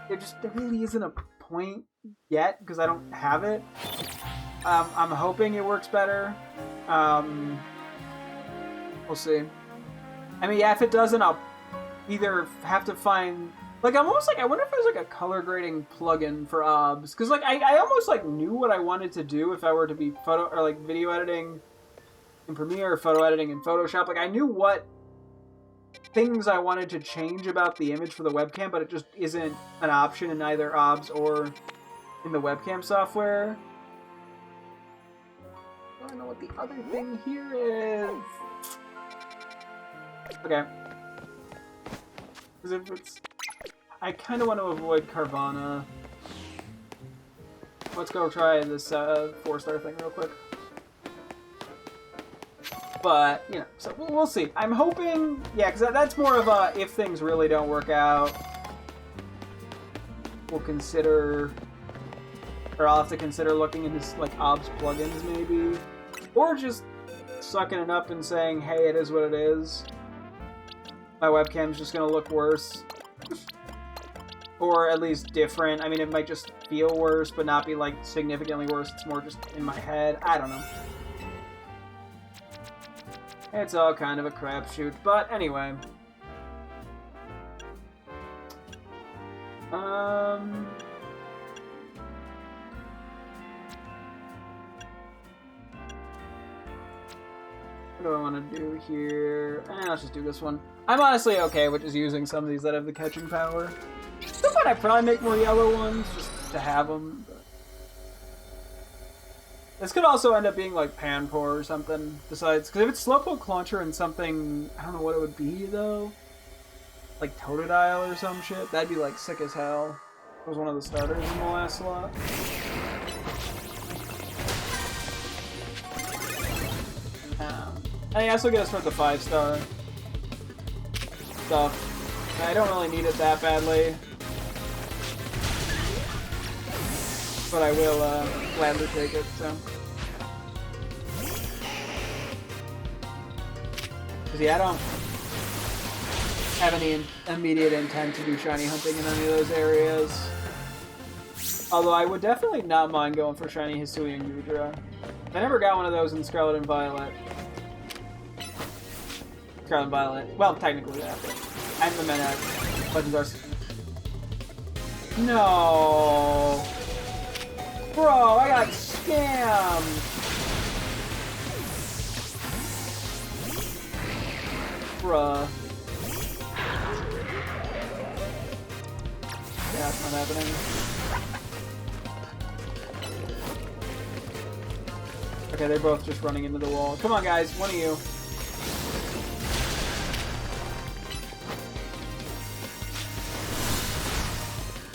there really isn't a point yet, because I don't have it. I'm hoping it works better. We'll see. I mean, yeah, if it doesn't, I'll either have to find... Like, I'm almost like, I wonder if there's, like, a color grading plugin for OBS. Because, like, I almost, like, knew what I wanted to do if I were to be video editing in Premiere or photo editing in Photoshop. Like, I knew what things I wanted to change about the image for the webcam, but it just isn't an option in either OBS or in the webcam software. I don't know what the other thing here is. Okay. Because if it's... I kind of want to avoid Carvana. Let's go try this 4-star thing real quick. But, you know, so we'll see. I'm hoping... Yeah, because that's more of a, if things really don't work out, we'll consider... Or I'll have to consider looking into, like, OBS plugins, maybe. Or just sucking it up and saying, hey, it is what it is. My webcam's just gonna look worse. Or at least different. I mean, it might just feel worse, but not be, like, significantly worse. It's more just in my head. I don't know. It's all kind of a crapshoot. But anyway. What do I want to do here? Let's just do this one. I'm honestly okay with just using some of these that have the catching power. Still might I probably make more yellow ones just to have them. But... This could also end up being like Panpour or something. Besides, because if it's Slowpoke Launcher and something, I don't know what it would be though. Like Totodile or some shit. That'd be like sick as hell. It was one of the starters in the last slot. And I also get us for the 5-star stuff. I don't really need it that badly. But I will gladly take it, so. Because yeah, I don't have any immediate intent to do shiny hunting in any of those areas. Although I would definitely not mind going for shiny Hisui and Gudra. I never got one of those in Scarlet and Violet. Scarlet and Violet. Well, technically that, but I'm the Menac. Legends are... No! Bro, I got scammed! Bruh. Yeah, that's not happening. Okay, they're both just running into the wall. Come on, guys, one of you.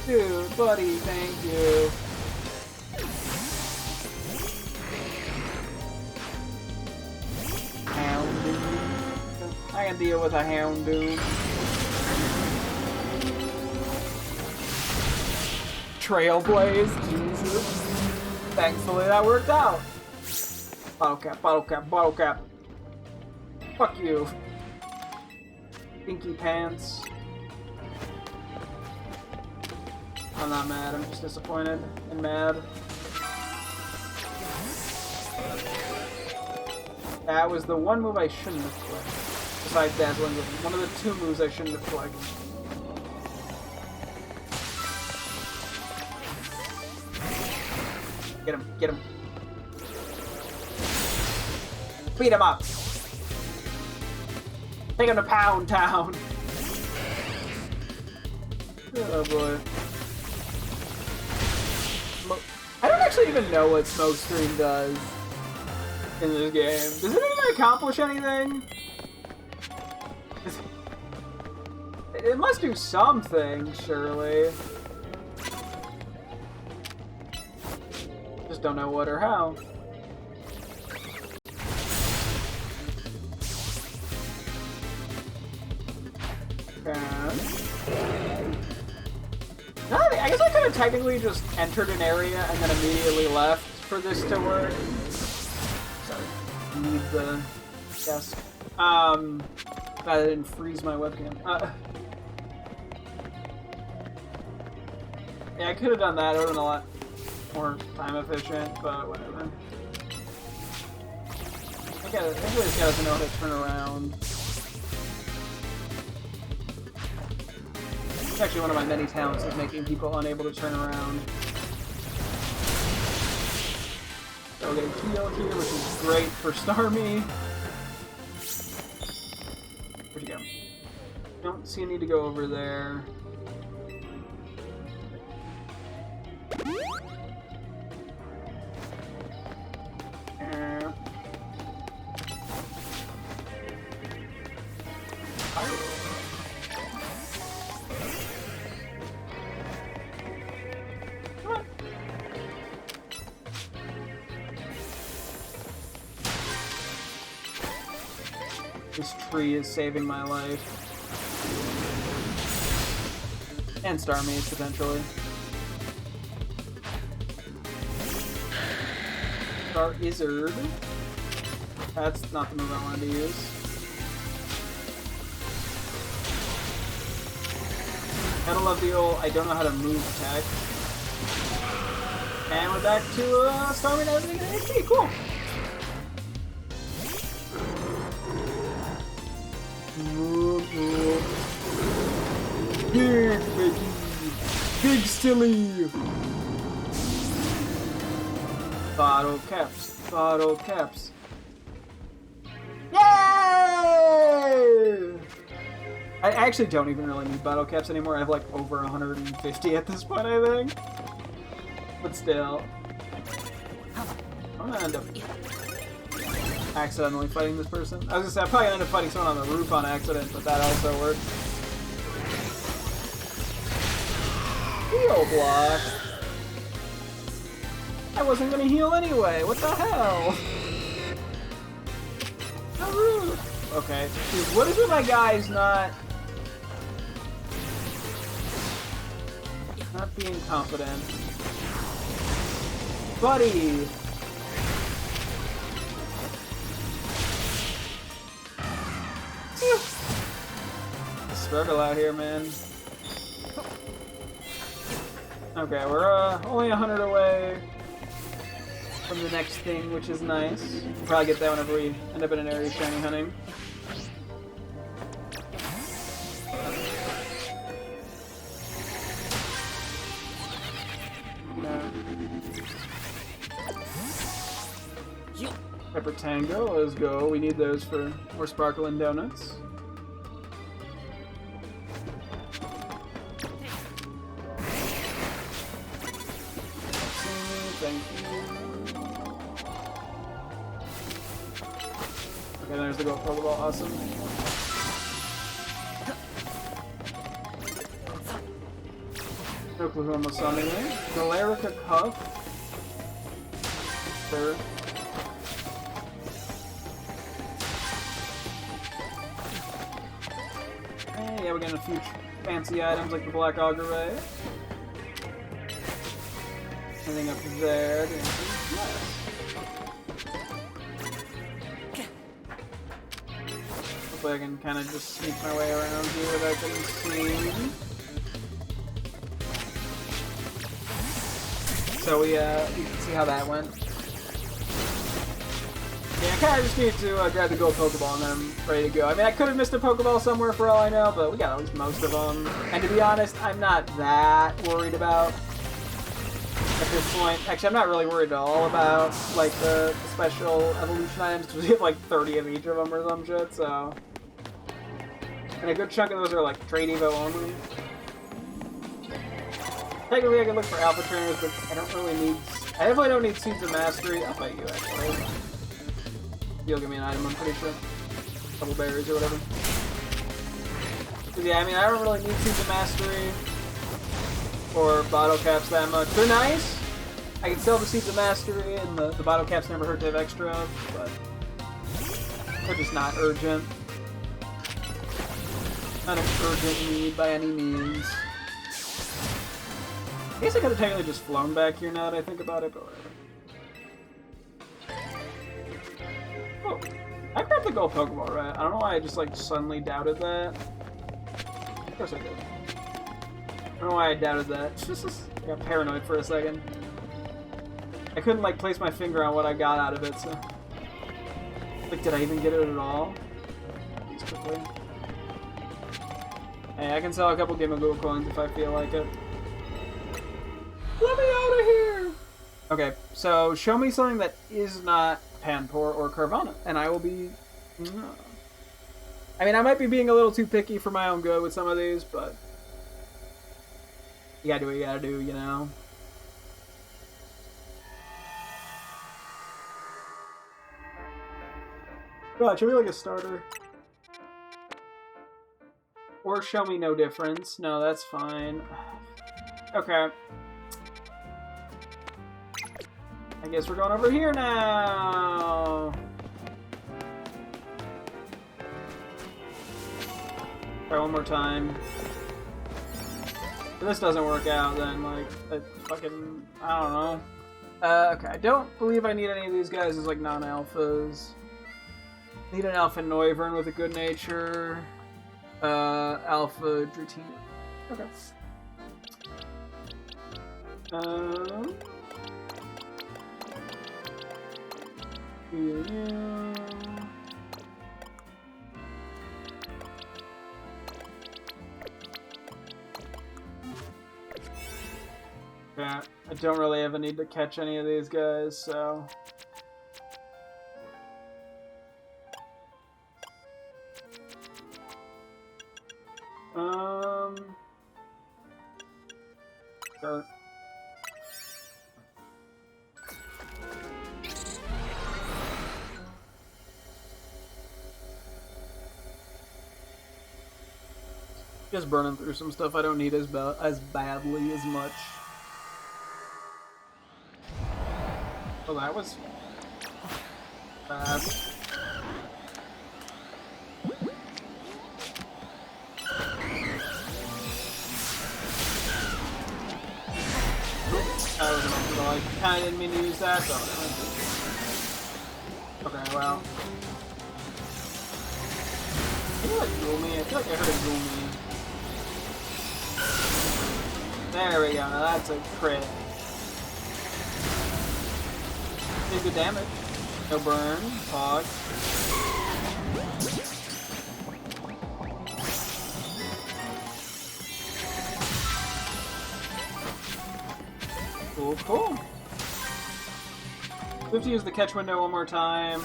Dude, buddy, thank you. Houndoom. I can deal with a Houndoom. Trailblaze, Jesus. Thankfully that worked out. Bottle cap, bottle cap, bottle cap. Fuck you. Pinky pants. I'm not mad, I'm just disappointed and mad. That was the one move I shouldn't have clicked. Besides Dazzling, one of the 2 moves I shouldn't have clicked. Get him, get him. Beat him up! Take him to Pound Town! Oh boy. I don't actually even know what Smokescreen does in this game. Does it even accomplish anything? It must do something, surely. Just don't know what or how. I guess I could have technically just entered an area and then immediately left for this to work. Sorry. Need the desk. That didn't freeze my webcam. Yeah, I could have done that. It would have been a lot more time efficient, but whatever. I think this guy doesn't know how to turn around. Actually, one of my many talents is making people unable to turn around. So we'll get a Keel here, which is great for Starmie. Where'd you go? So you need to go over there. This tree is saving my life. And Star Meat, potentially. Star Izzard. That's not the move I wanted to use. Gotta love the old I don't know how to move tech. And we're back to Star Meat having an HP. Cool. Big baby, big silly. Bottle caps, bottle caps. Yay! I actually don't even really need bottle caps anymore. I have like over 150 at this point, I think. But still, I'm gonna end up accidentally fighting this person. I was gonna say, I'm probably gonna end up fighting someone on the roof on accident, but that also works. Heal block? I wasn't gonna heal anyway, what the hell? How rude. Okay, dude, what is with my guys not being confident? Buddy! Struggle out here, man. Okay, we're only 100 away from the next thing, which is nice. We'll probably get that whenever we end up in an area shiny hunting. Pepper Tango, let's go. We need those for more sparkling donuts. Thank you. Okay, there's the gold Pokeball. Awesome. Oklahoma Sunny. Galarica Cuff. Sure. Hey, yeah, we're getting a few fancy items like the Black Auger Ray. Anything up there? Yes. Hopefully I can kind of just sneak my way around here without getting seen. So you can see how that went. Yeah, I kind of just need to grab the gold Pokeball and then I'm ready to go. I mean, I could have missed a Pokeball somewhere for all I know, but we got at least most of them. And to be honest, I'm not that worried about at this point. Actually, I'm not really worried at all about like the special evolution items because we have like 30 of each of them or some shit. So, and a good chunk of those are like Trade Evo only. Technically, I could look for Alpha Trainers, but I don't really need. I definitely don't need Seeds of Mastery. I'll fight you actually. You'll give me an item, I'm pretty sure. A couple berries or whatever. But yeah, I mean, I don't really need Seeds of Mastery or bottle caps that much. They're nice. I can sell the Seeds of Mastery, and the bottle caps never hurt to have extra of, but they're just not urgent. Not an urgent need by any means. I guess I could have technically just flown back here now that I think about it, but whatever. Oh, I grabbed the gold Pokeball, right? I don't know why I just like suddenly doubted that. Of course I did. I don't know why I doubted that. I got paranoid for a second. I couldn't like place my finger on what I got out of it, so. Like, did I even get it at all? Just quickly. Hey, I can sell a couple Game of Gold coins if I feel like it. Let me out of here! Okay, so show me something that is not Panpour or Carvana, and I will be... I mean, I might be being a little too picky for my own good with some of these, but you gotta do what you gotta do, you know? God, should we like a starter? Or show me no difference. No, that's fine. Okay. I guess we're going over here now. Try one more time. If this doesn't work out, then, like, I don't know. Okay, I don't believe I need any of these guys as, like, non-alphas. Need an Alpha Noivern with a good nature. Alpha Dratini. Okay. Yeah. Yeah, I don't really ever need to catch any of these guys, so... Sure. Just burning through some stuff I don't need as badly as much. Oh, that was bad. I kinda didn't mean to use that, so okay, well. Can you like ghoul me? I feel like I heard a ghoul me. There we go, that's a crit. Did good damage. No burn, fog. Cool, cool. We have to use the catch window one more time.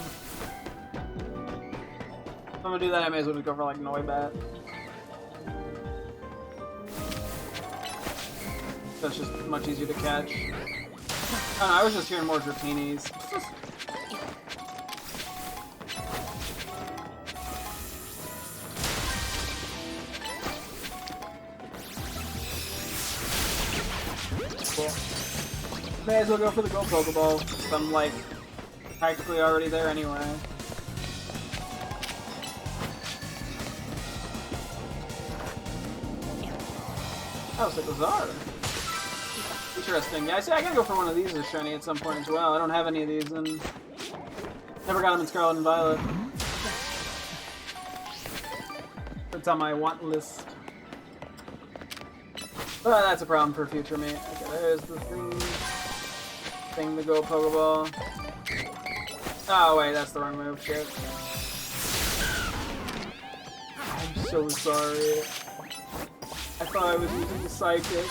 If I'm gonna do that, I may as well just go for like Noibat. That's just much easier to catch. Oh no, I was just hearing more Dratinis. Cool. May as well go for the gold Pokeball, since I'm like practically already there anyway. Oh, it's a Bizarre. Interesting. Yeah, I see. I gotta go for one of these as shiny at some point as well. I don't have any of these, and never got them in Scarlet and Violet. It's on my want list. But that's a problem for future me. Okay, there's the thing to go Pokeball. Oh wait, that's the wrong move. Shit. I'm so sorry. I thought I was using the Psychic.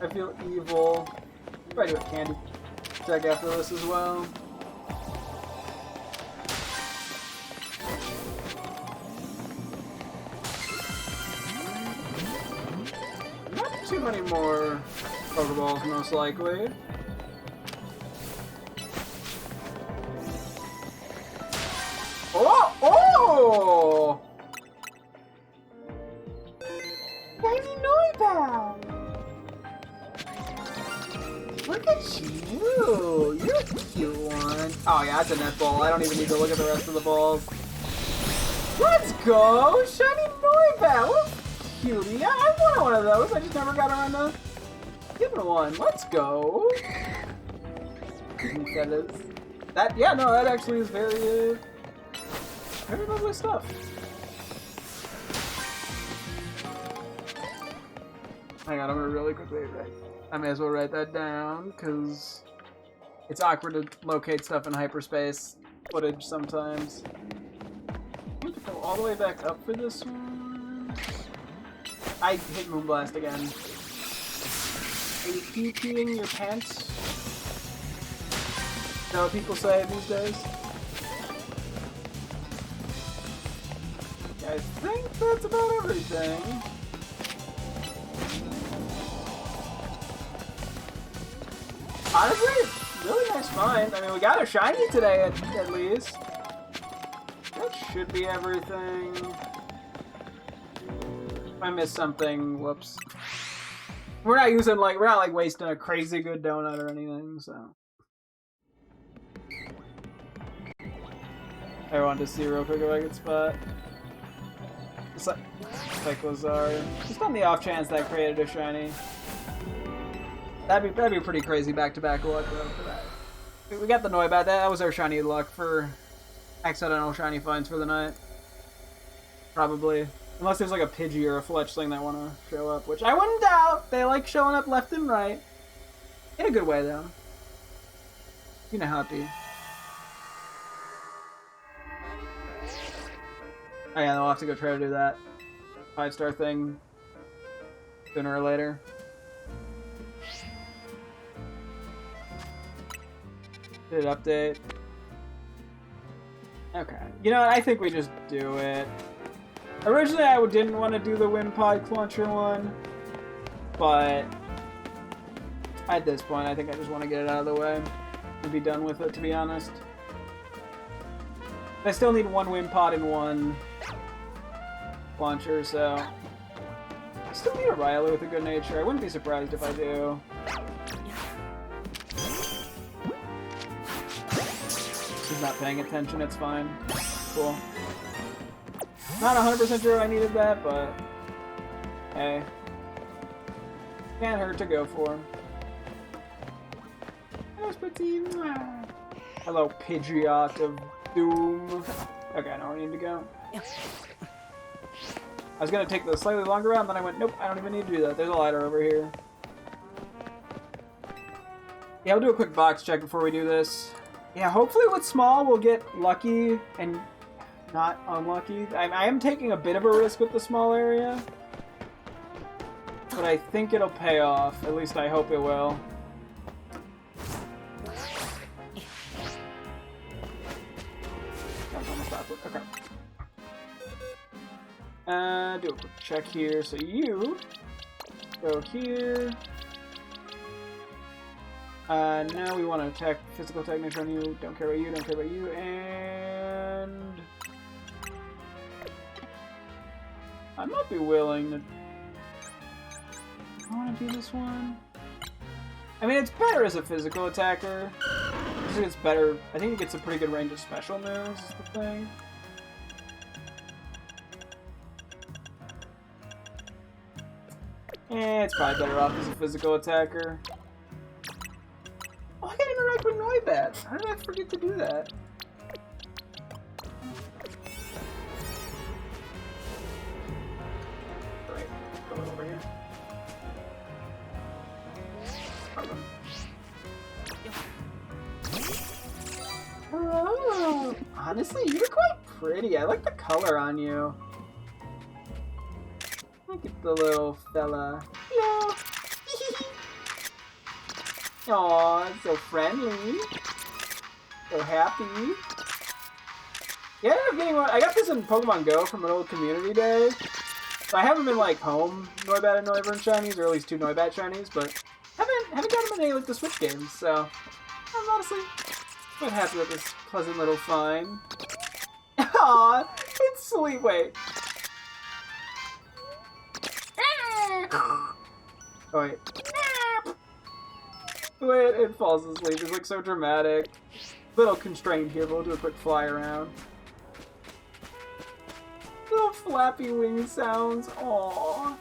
I feel evil. Probably do a candy check after this as well. Not too many more Pokeballs, most likely. Oh! Oh! Tiny Noibat! Look at you! You're a cute one. Oh yeah, that's a net ball. I don't even need to look at the rest of the balls. Let's go! Shiny Noibat! What a cutie! I wanted one of those. I just never got around to giving one. Let's go! That, yeah, no, that actually is very, very lovely stuff. Hang on, I'm gonna really quickly write. I may as well write that down, because it's awkward to locate stuff in hyperspace footage sometimes. I have to go all the way back up for this one. I hit Moonblast again. Are you peeing your pants? Is that what people say these days? I think that's about everything. Honestly, really nice find. I mean, we got a shiny today at least. That should be everything. If I missed something, whoops. We're not using we're not wasting a crazy good donut or anything, so. I wanted to see real quick if I could spot. It's like Lazar. Just on the off chance that created a shiny. That'd be pretty crazy back-to-back luck though for that. We got the Noibat. That was our shiny luck for accidental shiny finds for the night. Probably. Unless there's like a Pidgey or a Fletchling that want to show up, which I wouldn't doubt. They like showing up left and right. In a good way though. You know how it be. Oh yeah, I'll have to go try to do that 5-star thing sooner or later. Did it update? Okay. You know what? I think we just do it. Originally, I didn't want to do the Wimpod Cluncher one, but at this point, I think I just want to get it out of the way and be done with it, to be honest. I still need one Wimpod and one launcher, so I still need a Rylo with a good nature. I wouldn't be surprised if I do. She's not paying attention, it's fine. Cool. Not 100% sure I needed that, but hey. Can't hurt to go for. Hello, Pidgeot of Doom. Okay, I know where I need to go. I was gonna take the slightly longer route, and then I went, nope, I don't even need to do that. There's a ladder over here. Yeah, we'll do a quick box check before we do this. Yeah, hopefully with small we'll get lucky and not unlucky. I am taking a bit of a risk with the small area, but I think it'll pay off. At least I hope it will. Okay. Do a quick check here. So you go here. Now we want to attack physical attack nature on you. Don't care about you, don't care about you, and I might be willing to. I want to do this one. I mean, it's better as a physical attacker. I think it's better. I think it gets a pretty good range of special moves, is the thing. It's probably better off as a physical attacker. Oh, I can interact with Noibat. How did I forget to do that? Right, go over here. Oh, honestly, you're quite pretty. I like the color on you. Look at the little fella. Hello. Aw, so friendly. So happy. Yeah, I ended up getting one. I got this in Pokemon Go from an old community day. So I haven't been like home Noibat and Noivern shinies, or at least 2 Noibat shinies, but haven't got them in any like the Switch games. So I'm honestly quite happy with this pleasant little find. Aw, it's sweet. Wait. Oh wait. Wait, it falls asleep. It's like so dramatic. A little constrained here, but we'll do a quick fly around. Little flappy wing sounds. Aww.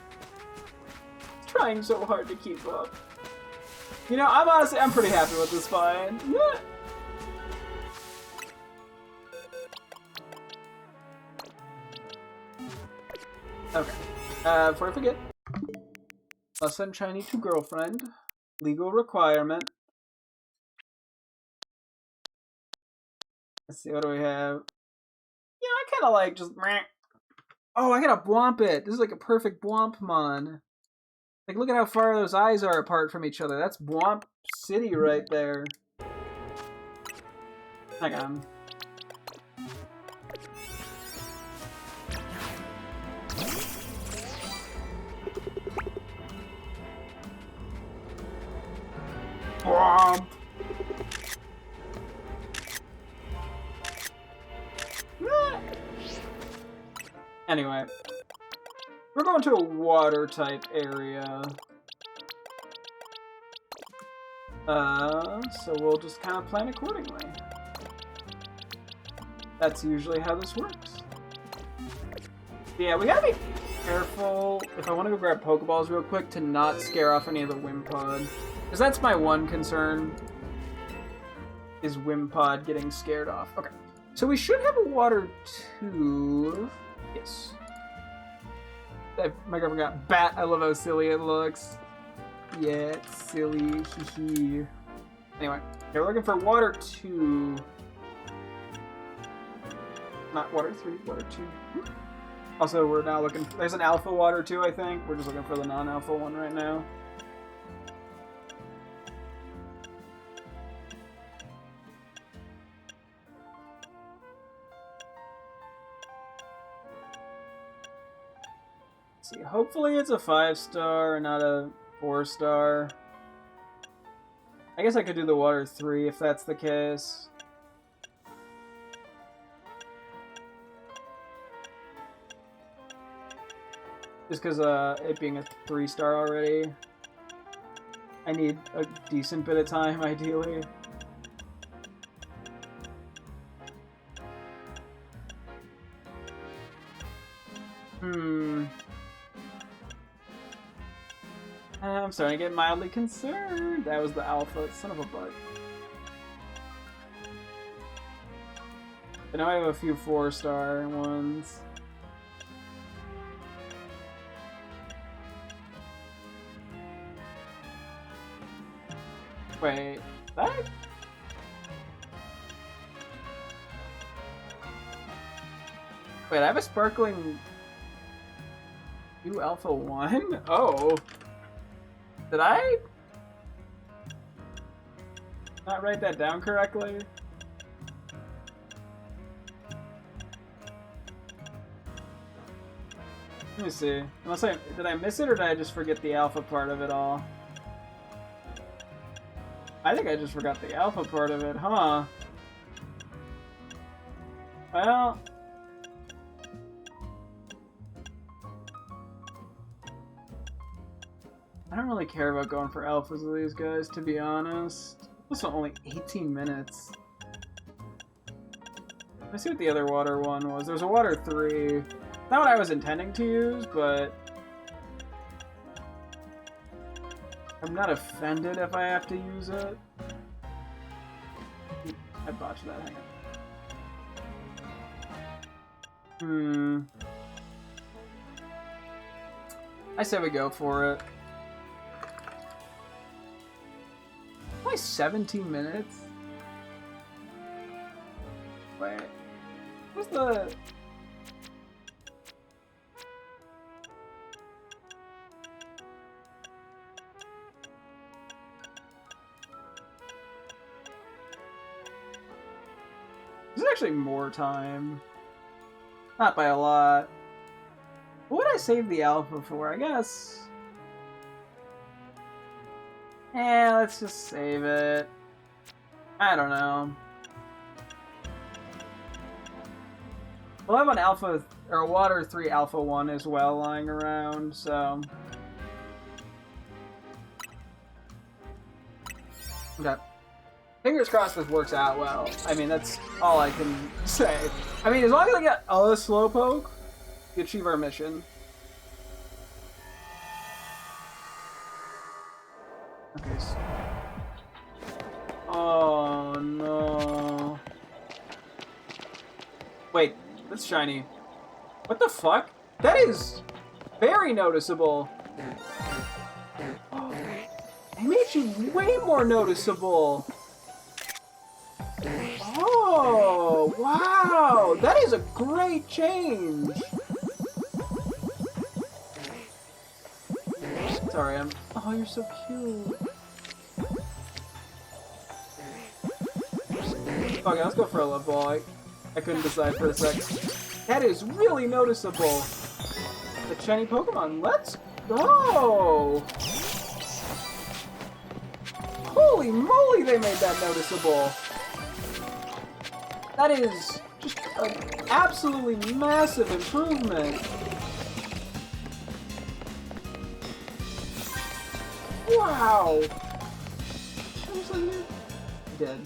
Trying so hard to keep up. You know, I'm pretty happy with this find. Okay. Before I forget, I'll send shiny to girlfriend. Legal requirement. Let's see, what do we have? Yeah, I kind of like just... Oh, I gotta Bwomp it. This is like a perfect Bwompmon. Like, look at how far those eyes are apart from each other. That's Bwomp City right there. Hang on. Womp. Anyway, we're going to a water type area. So we'll just kind of plan accordingly. That's usually how this works. Yeah, we gotta be careful if I want to go grab Pokeballs real quick to not scare off any of the Wimpod. Because that's my one concern, is Wimpod getting scared off. Okay, so we should have a water tube. Yes. My girlfriend got bat. I love how silly it looks. Yeah, it's silly. Hee. Anyway, okay, we're looking for water 2. Not water 3, water 2. Also, we're now looking. There's an alpha water 2, I think. We're just looking for the non-alpha one right now. Let's see, hopefully it's a 5-star, not a 4-star. I guess I could do the water 3 if that's the case. Just because it being a 3-star already, I need a decent bit of time, ideally. I'm starting to get mildly concerned. That was the alpha, son of a butt. But now I have a few 4-star ones. Wait, that? Wait, I have a sparkling 2 alpha 1? Oh. Did I not write that down correctly? Let me see. Did I miss it or did I just forget the alpha part of it all? I think I just forgot the alpha part of it, huh? Well... I don't really care about going for alphas with these guys, to be honest. Also, only 18 minutes. Let's see what the other water one was. There's a water 3. Not what I was intending to use, but... I'm not offended if I have to use it. I botched that, hang on. I say we go for it. Only 17 minutes? Wait. What's the... This is actually more time. Not by a lot. What would I save the alpha for? I guess... let's just save it. I don't know. We'll have an alpha, or a water 3 alpha 1 as well lying around, so... Okay. Fingers crossed this works out well. I mean, that's all I can say. I mean, as long as I get a Slowpoke, we achieve our mission. Okay. Oh no. Wait, that's shiny. What the fuck? That is very noticeable. They made you way more noticeable. Oh, wow. That is a great change. Sorry, oh, you're so cute. Okay, let's go for a love ball. I couldn't decide for a sec. That is really noticeable. The shiny Pokemon. Let's go. Holy Holy moly, they made that noticeable. That is just an absolutely massive improvement. Wow. Dead.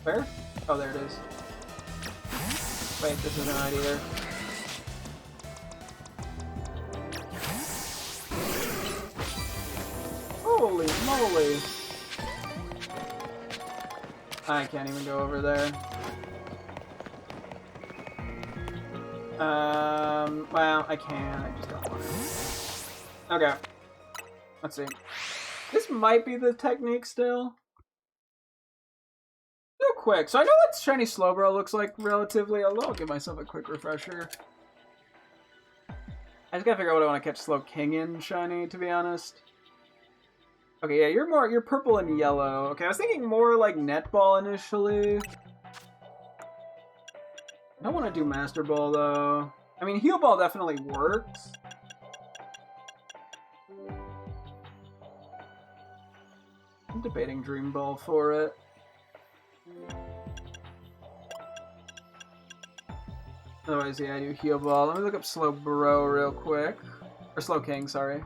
Where? Oh, there it is. Wait, this isn't right either. Holy moly. I can't even go over there. Well, I can. I just don't want to. Okay. Let's see. This might be the technique still. Real quick. So I know what shiny Slowbro looks like relatively, although I'll give myself a quick refresher. I just gotta figure out what I want to catch Slow King in shiny, to be honest. Okay, yeah, you're purple and yellow. Okay, I was thinking more like Netball initially. I don't want to do Master Ball, though. I mean, Heal Ball definitely works. I'm debating Dream Ball for it. Otherwise, yeah, I do Heal Ball. Let me look up Slow Bro real quick. Or Slow King, sorry.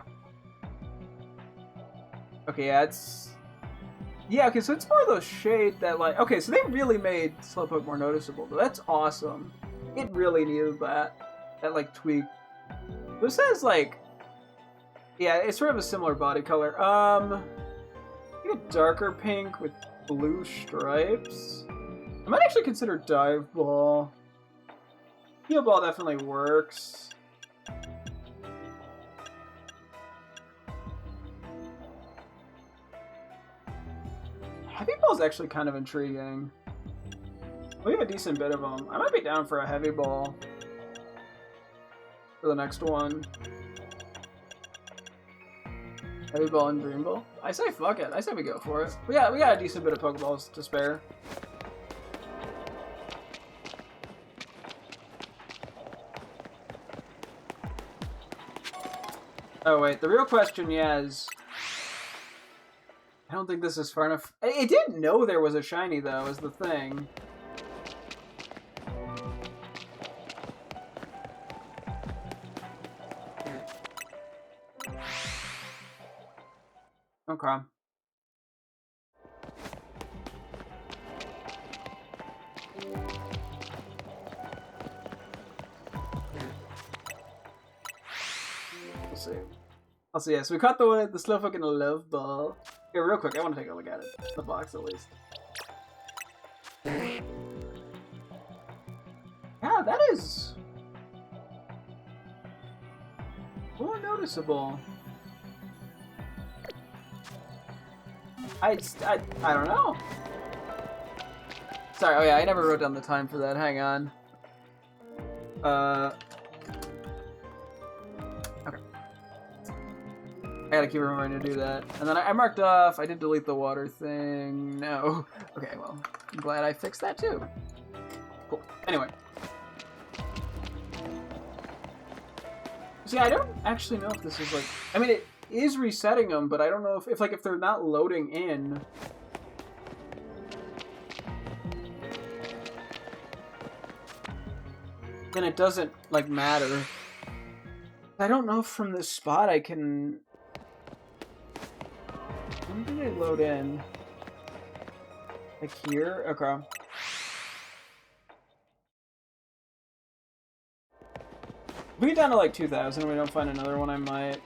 Okay, yeah, it's... Yeah, okay, so it's more of those shade that, like... Okay, so they really made Slowpoke more noticeable, but that's awesome. It really needed that like, tweak. This has, like... Yeah, it's sort of a similar body color. A darker pink with blue stripes. I might actually consider Dive Ball. Heal Ball definitely works. Heavy Ball's actually kind of intriguing. We have a decent bit of them. I might be down for a Heavy Ball for the next one. Heavy Ball and Dream Ball. I say fuck it. I say we go for it. We got a decent bit of Pokeballs to spare. Oh wait, the real question, yeah, is... I don't think this is far enough. It didn't know there was a shiny, though, is the thing. Okay. We'll see. I'll see. Yeah, so we caught the Slowpoke in a Love Ball. Here, real quick, I want to take a look at it. The box, at least. Yeah, that is... more noticeable. I don't know. Sorry, oh yeah, I never wrote down the time for that. Hang on. Okay. I gotta keep remembering to do that. And then I marked off, I did delete the water thing. No. Okay, well, I'm glad I fixed that too. Cool. Anyway. See, I don't actually know if this is like... I mean, it is resetting them, but I don't know if they're not loading in... then it doesn't, like, matter. I don't know if from this spot I can... When do they load in? Like here? Okay. If we get down to like 2,000 and we don't find another one, I might.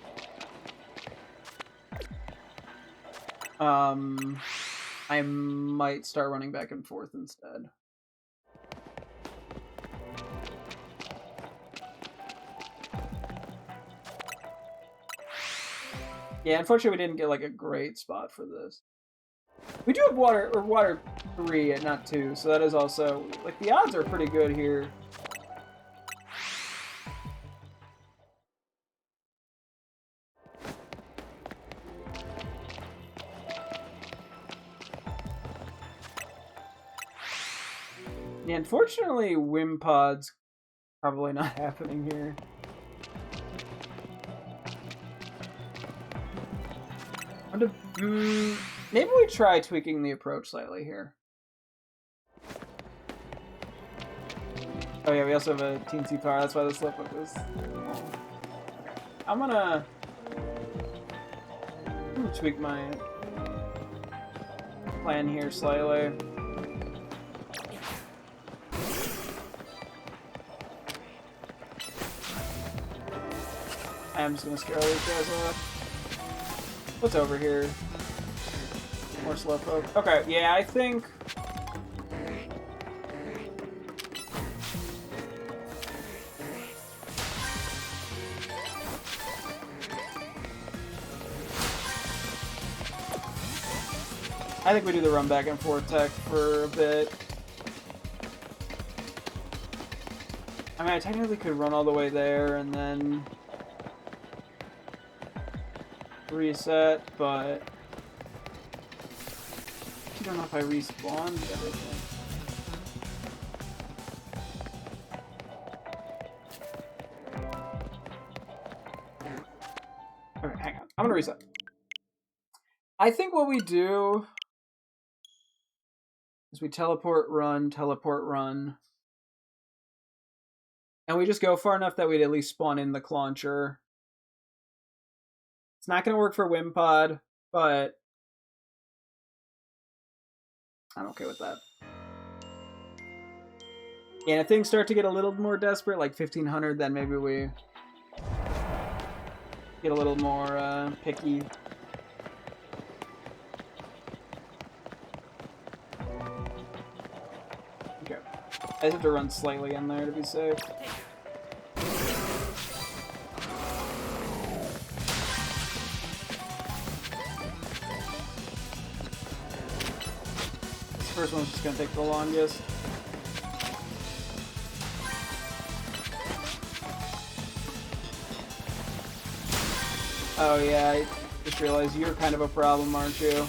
I might start running back and forth instead. Yeah, unfortunately we didn't get like a great spot for this. We do have water 3 and not 2, so that is also like the odds are pretty good here. Yeah, unfortunately Wimpod's probably not happening here. Maybe we try tweaking the approach slightly here. Oh yeah, we also have a teensy power. That's why the slowpoke was. Okay. I'm gonna tweak my plan here slightly. I'm just gonna scare all these guys off. What's over here? More slowpoke. Okay, yeah, I think. I think we do the run back and forth tech for a bit. I mean, I technically could run all the way there and then reset, but I don't know if I respawned everything. Okay, hang on. I'm gonna reset. I think what we do is we teleport, run, and we just go far enough that we'd at least spawn in the Clauncher. It's not going to work for Wimpod, but I'm okay with that. And if things start to get a little more desperate, like 1500, then maybe we get a little more picky. Okay. I just have to run slightly in there to be safe. First one's just gonna take the longest. Oh yeah, I just realized you're kind of a problem, aren't you?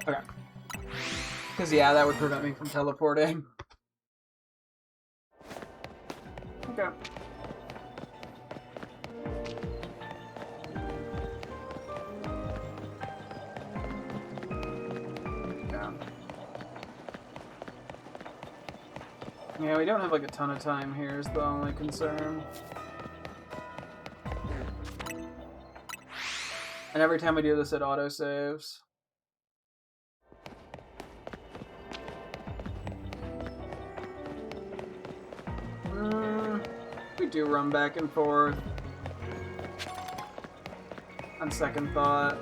Okay. Because yeah, that would prevent me from teleporting. Okay. Yeah, we don't have like a ton of time here is the only concern. And every time we do this, it autosaves. We do run back and forth. On second thought.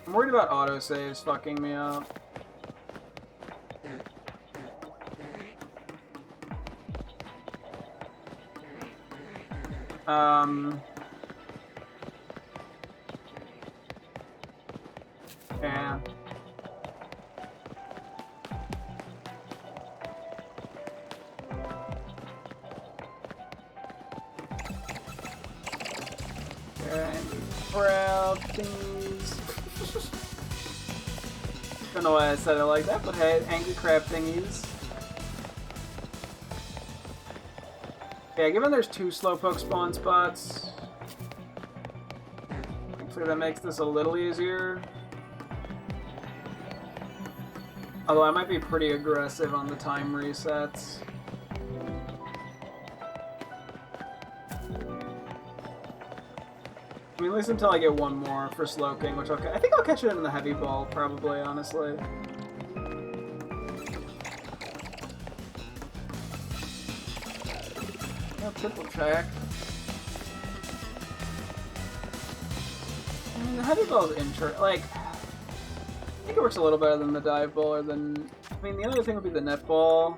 I'm worried about autosaves fucking me up. Yeah. Okay, crab thingies. Don't know why I said it like that, but hey, angry crab thingies. Yeah, given there's 2 slowpoke spawn spots, hopefully that makes this a little easier. Although I might be pretty aggressive on the time resets. I mean, at least until I get one more for Slowking, which I think I'll catch it in the heavy ball, probably, honestly. Oh, triple check. I mean, the heavy ball's like, I think it works a little better than the dive ball, or than, I mean, the other thing would be the net ball.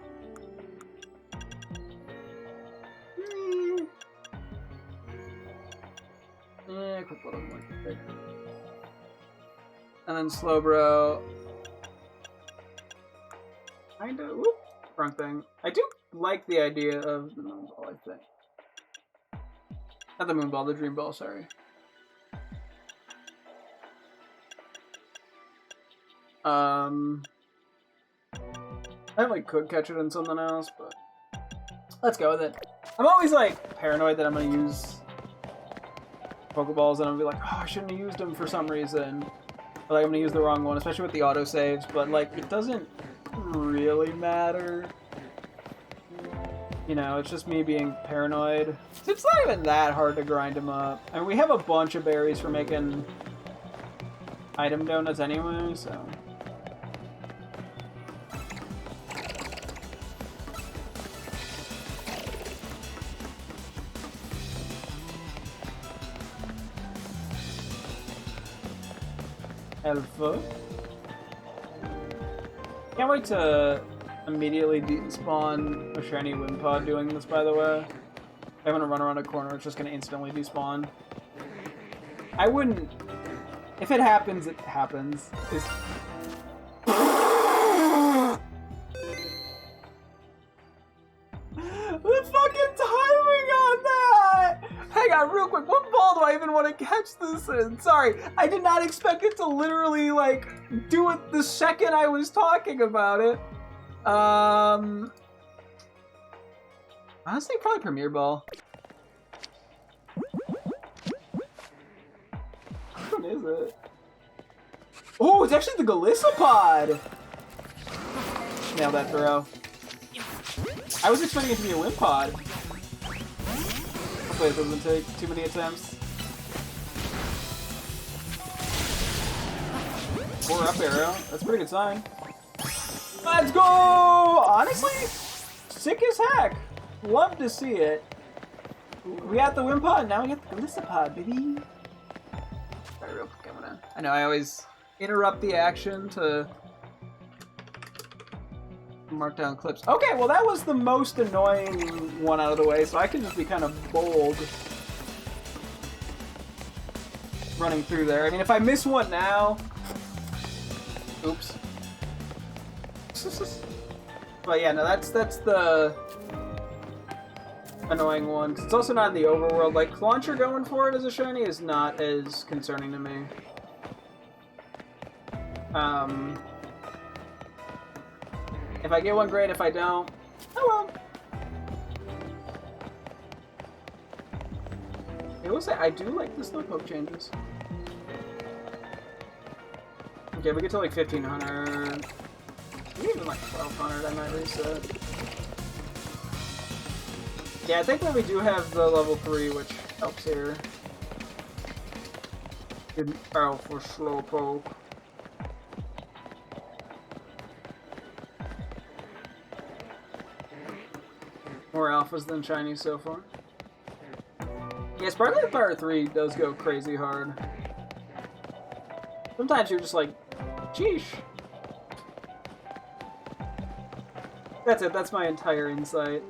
Yeah, quick ball doesn't work big. And then Slowbro. Kinda, whoop, wrong thing. I do like the idea of the Moonball, I think. Not the Moonball, the Dream Ball, sorry. I like could catch it in something else, but let's go with it. I'm always like paranoid that I'm gonna use Pokeballs and I'm gonna be like, oh, I shouldn't have used them for some reason. Or like I'm gonna use the wrong one, especially with the autosaves, but like it doesn't really matter. You know, it's just me being paranoid. It's not even that hard to grind them up. I mean, we have a bunch of berries for making item donuts anyway, so. Alpha. Can't wait to immediately despawn a shiny Wimpod doing this, by the way. I'm gonna run around a corner, it's just gonna instantly despawn. I wouldn't... If it happens, it happens. It's... The fucking timing on that! Hang on, real quick, what ball do I even want to catch this in? Sorry, I did not expect it to literally, like, do it the second I was talking about it. Honestly, probably Premier Ball. Which one is it? Oh, it's actually the Golisopod! Nailed that throw. I was expecting it to be a Wimpod. Hopefully it doesn't take too many attempts. 4 up arrow. That's a pretty good sign. Let's go! Honestly, sick as heck. Love to see it. We got the Wimpod, now we got the Golisopod, baby. Sorry, real quick, I'm gonna... I know I always interrupt the action to mark down clips. Okay, well that was the most annoying one out of the way, so I can just be kind of bold running through there. I mean, if I miss one now... Oops. But yeah, no, that's the annoying one. It's also not in the overworld. Like, Launcher going for it as a shiny is not as concerning to me. If I get one, great. If I don't, oh well. I will say, I do like the Slowpoke changes. Okay, we get to like 1500. Maybe even like 1200, I might reset. Yeah, I think that we do have the level 3, which helps here. Good Alpha Slowpoke. More alphas than shinies so far. Yeah, Sparkly Fire 3 does go crazy hard. Sometimes you're just like, sheesh. That's it, that's my entire insight.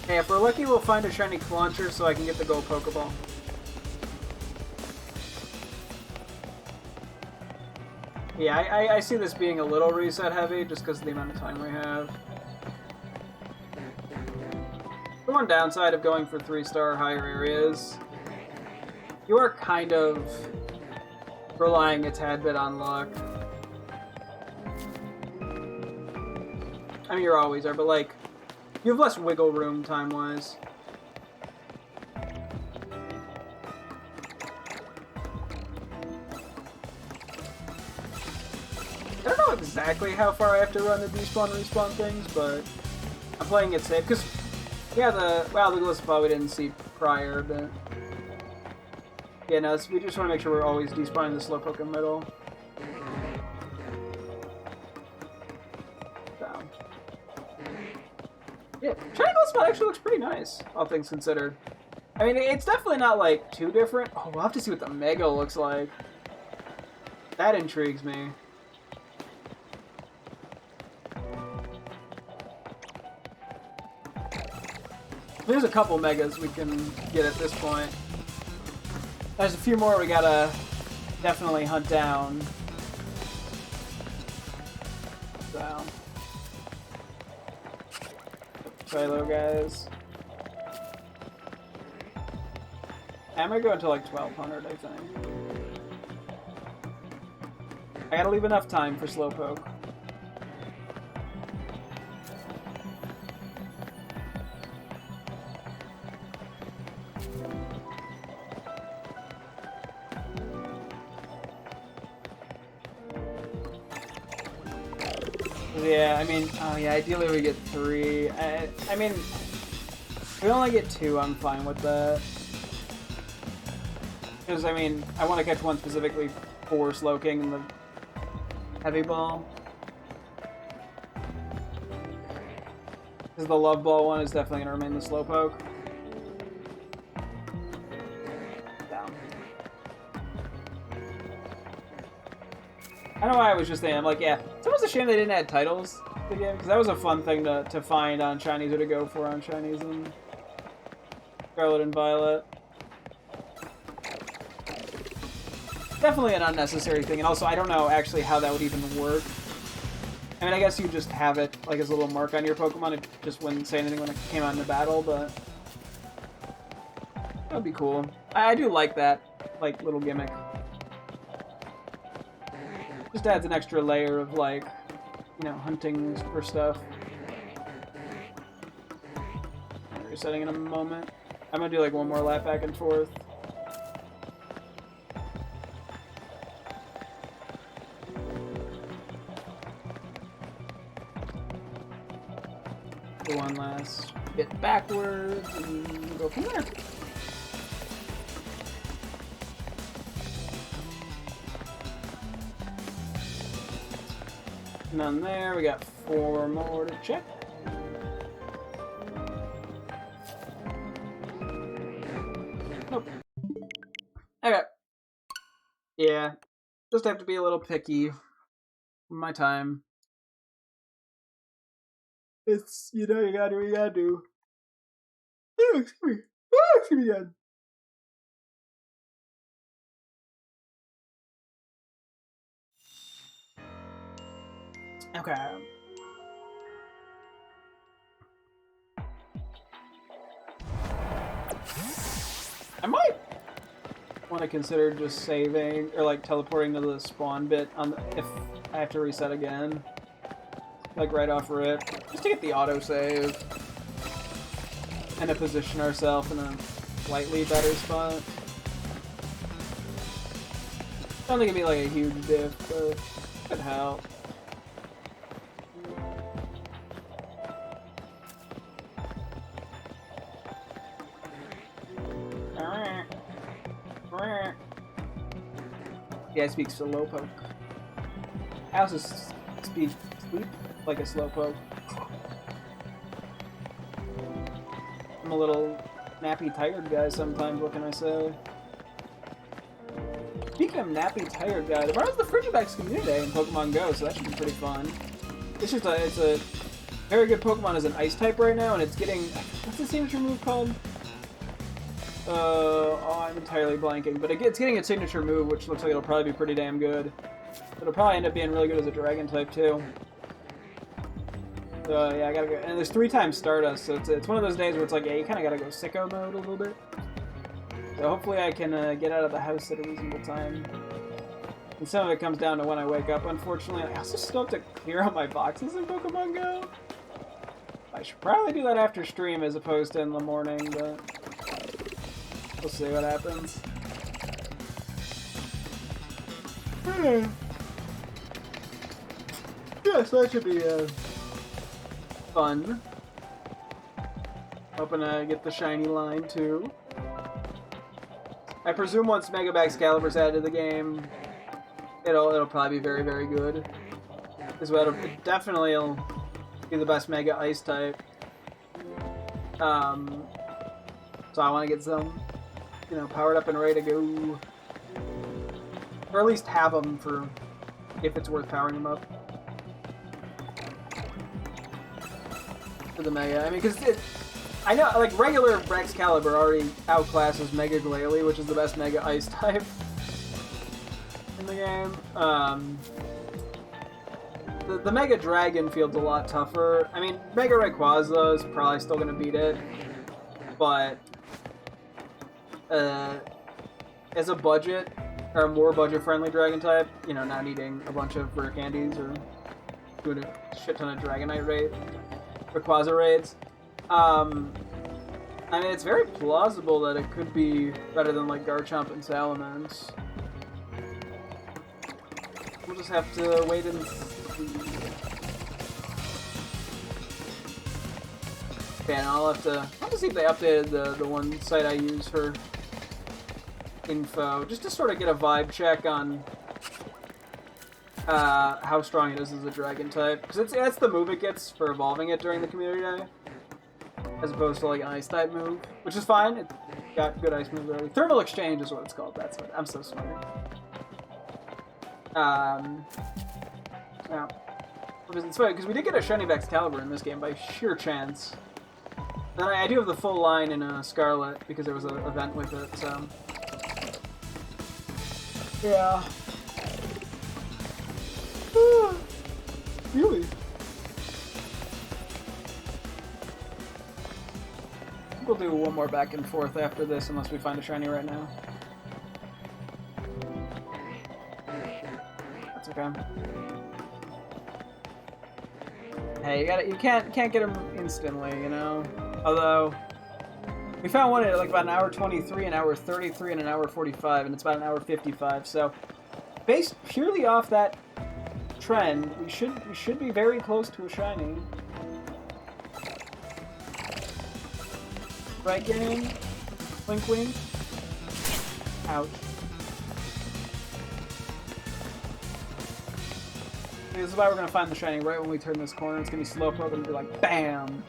Hey, if we're lucky, we'll find a shiny Launcher so I can get the gold Pokeball. Yeah, I see this being a little reset heavy just because of the amount of time we have. The one downside of going for 3-star higher areas, you are kind of relying a tad bit on luck. I mean, you always are, but like, you have less wiggle room time-wise. I don't know exactly how far I have to run the despawn respawn things, but I'm playing it safe because yeah, the Golisopod we didn't see prior, but yeah, no, we just want to make sure we're always despawning the Slowpoke in the middle. So yeah, shiny Golisopod actually looks pretty nice, all things considered. I mean, it's definitely not like too different. Oh, we'll have to see what the Mega looks like. That intrigues me. There's a couple Megas we can get at this point. There's a few more we gotta definitely hunt down. So. Try low, guys. I'm gonna go until like 1200, I think. I gotta leave enough time for Slowpoke. Yeah, I mean, oh yeah, ideally we get 3. I mean, if we only get 2, I'm fine with that. Because, I mean, I want to catch one specifically for Slowking and the Heavy Ball. Because the Love Ball one is definitely going to remain the Slowpoke. Down. I don't know why I was just thinking, I'm like, yeah, it's almost a shame they didn't add titles to the game, because that was a fun thing to find on Shinies or to go for on Shinies and Scarlet and Violet. Definitely an unnecessary thing, and also I don't know actually how that would even work. I mean, I guess you just have it like as a little mark on your Pokemon. It just wouldn't say anything when it came out in the battle, but that would be cool. I do like that, like, little gimmick. Just adds an extra layer of, like, you know, hunting for stuff. Resetting in a moment. I'm gonna do like one more lap back and forth. Do one last bit backwards and go from there. None there. We got 4 more to check. Nope. Okay. Yeah. Just have to be a little picky with my time. It's, you know, you gotta do what you gotta do. Oh, excuse me. Oh, excuse me again. Okay. I might want to consider just saving or like teleporting to the spawn bit on the, if I have to reset again, like right off rip, just to get the autosave and to position ourselves in a slightly better spot. I don't think it'd be like a huge diff, but it could help. Yeah, I speak Slowpoke. I also speak sleep like a Slowpoke. I'm a little nappy tired guy sometimes, what can I say? Speaking of nappy tired guy, tomorrow's the Frigibax Community Day in Pokemon Go, so that should be pretty fun. It's just it's a very good Pokemon as an ice type right now, and it's getting, what's the signature move called? Oh, I'm entirely blanking, but it's getting a signature move, which looks like it'll probably be pretty damn good. It'll probably end up being really good as a dragon type too. So yeah, I gotta go. And there's 3 times Stardust, so it's one of those days where it's like, yeah, you kind of gotta go sicko mode a little bit. So hopefully I can get out of the house at a reasonable time. And some of it comes down to when I wake up, unfortunately. I also still have to clear out my boxes in Pokemon Go. I should probably do that after stream as opposed to in the morning, but we'll see what happens. Yeah, so that should be fun. Hoping to get the shiny line too. I presume once Megabax Excalibur's added to the game, it'll probably be very, very good. As well, it definitely will be the best Mega Ice type. So I want to get some, you know, powered up and ready to go. Or at least have them for if it's worth powering them up. For the Mega. I mean, because I know, like, regular Excalibur already outclasses Mega Glalie, which is the best Mega Ice type in the game. The Mega Dragon field's a lot tougher. I mean, Mega Rayquaza is probably still going to beat it, but as a budget, or a more budget-friendly dragon type, you know, not needing a bunch of rare candies or doing a shit ton of Dragonite raid, Rayquaza raids. I mean, it's very plausible that it could be better than, like, Garchomp and Salamence. We'll just have to wait and see. Okay, and I'll have to see if they updated the one site I use for info, just to sort of get a vibe check on how strong it is as a dragon type. Because that's the move it gets for evolving it during the community day, as opposed to like an ice type move, which is fine. It got good ice moves already. Thermal exchange is what it's called. That's what I'm so smart. Yeah. It's funny because we did get a shiny of Excalibur in this game by sheer chance. And I do have the full line in Scarlet because there was an event with it. So yeah. Really? We'll do one more back and forth after this, unless we find a shiny right now. That's okay. Hey, you can't get them instantly, you know. Although we found one at like about an hour 23, an hour 33, and an hour 45, and it's about an hour 55. So, based purely off that trend, we should be very close to a shiny. Right, game? Wink, wink. Ouch. This is why we're gonna find the shiny right when we turn this corner. It's gonna be Slowpoke and be like, BAM!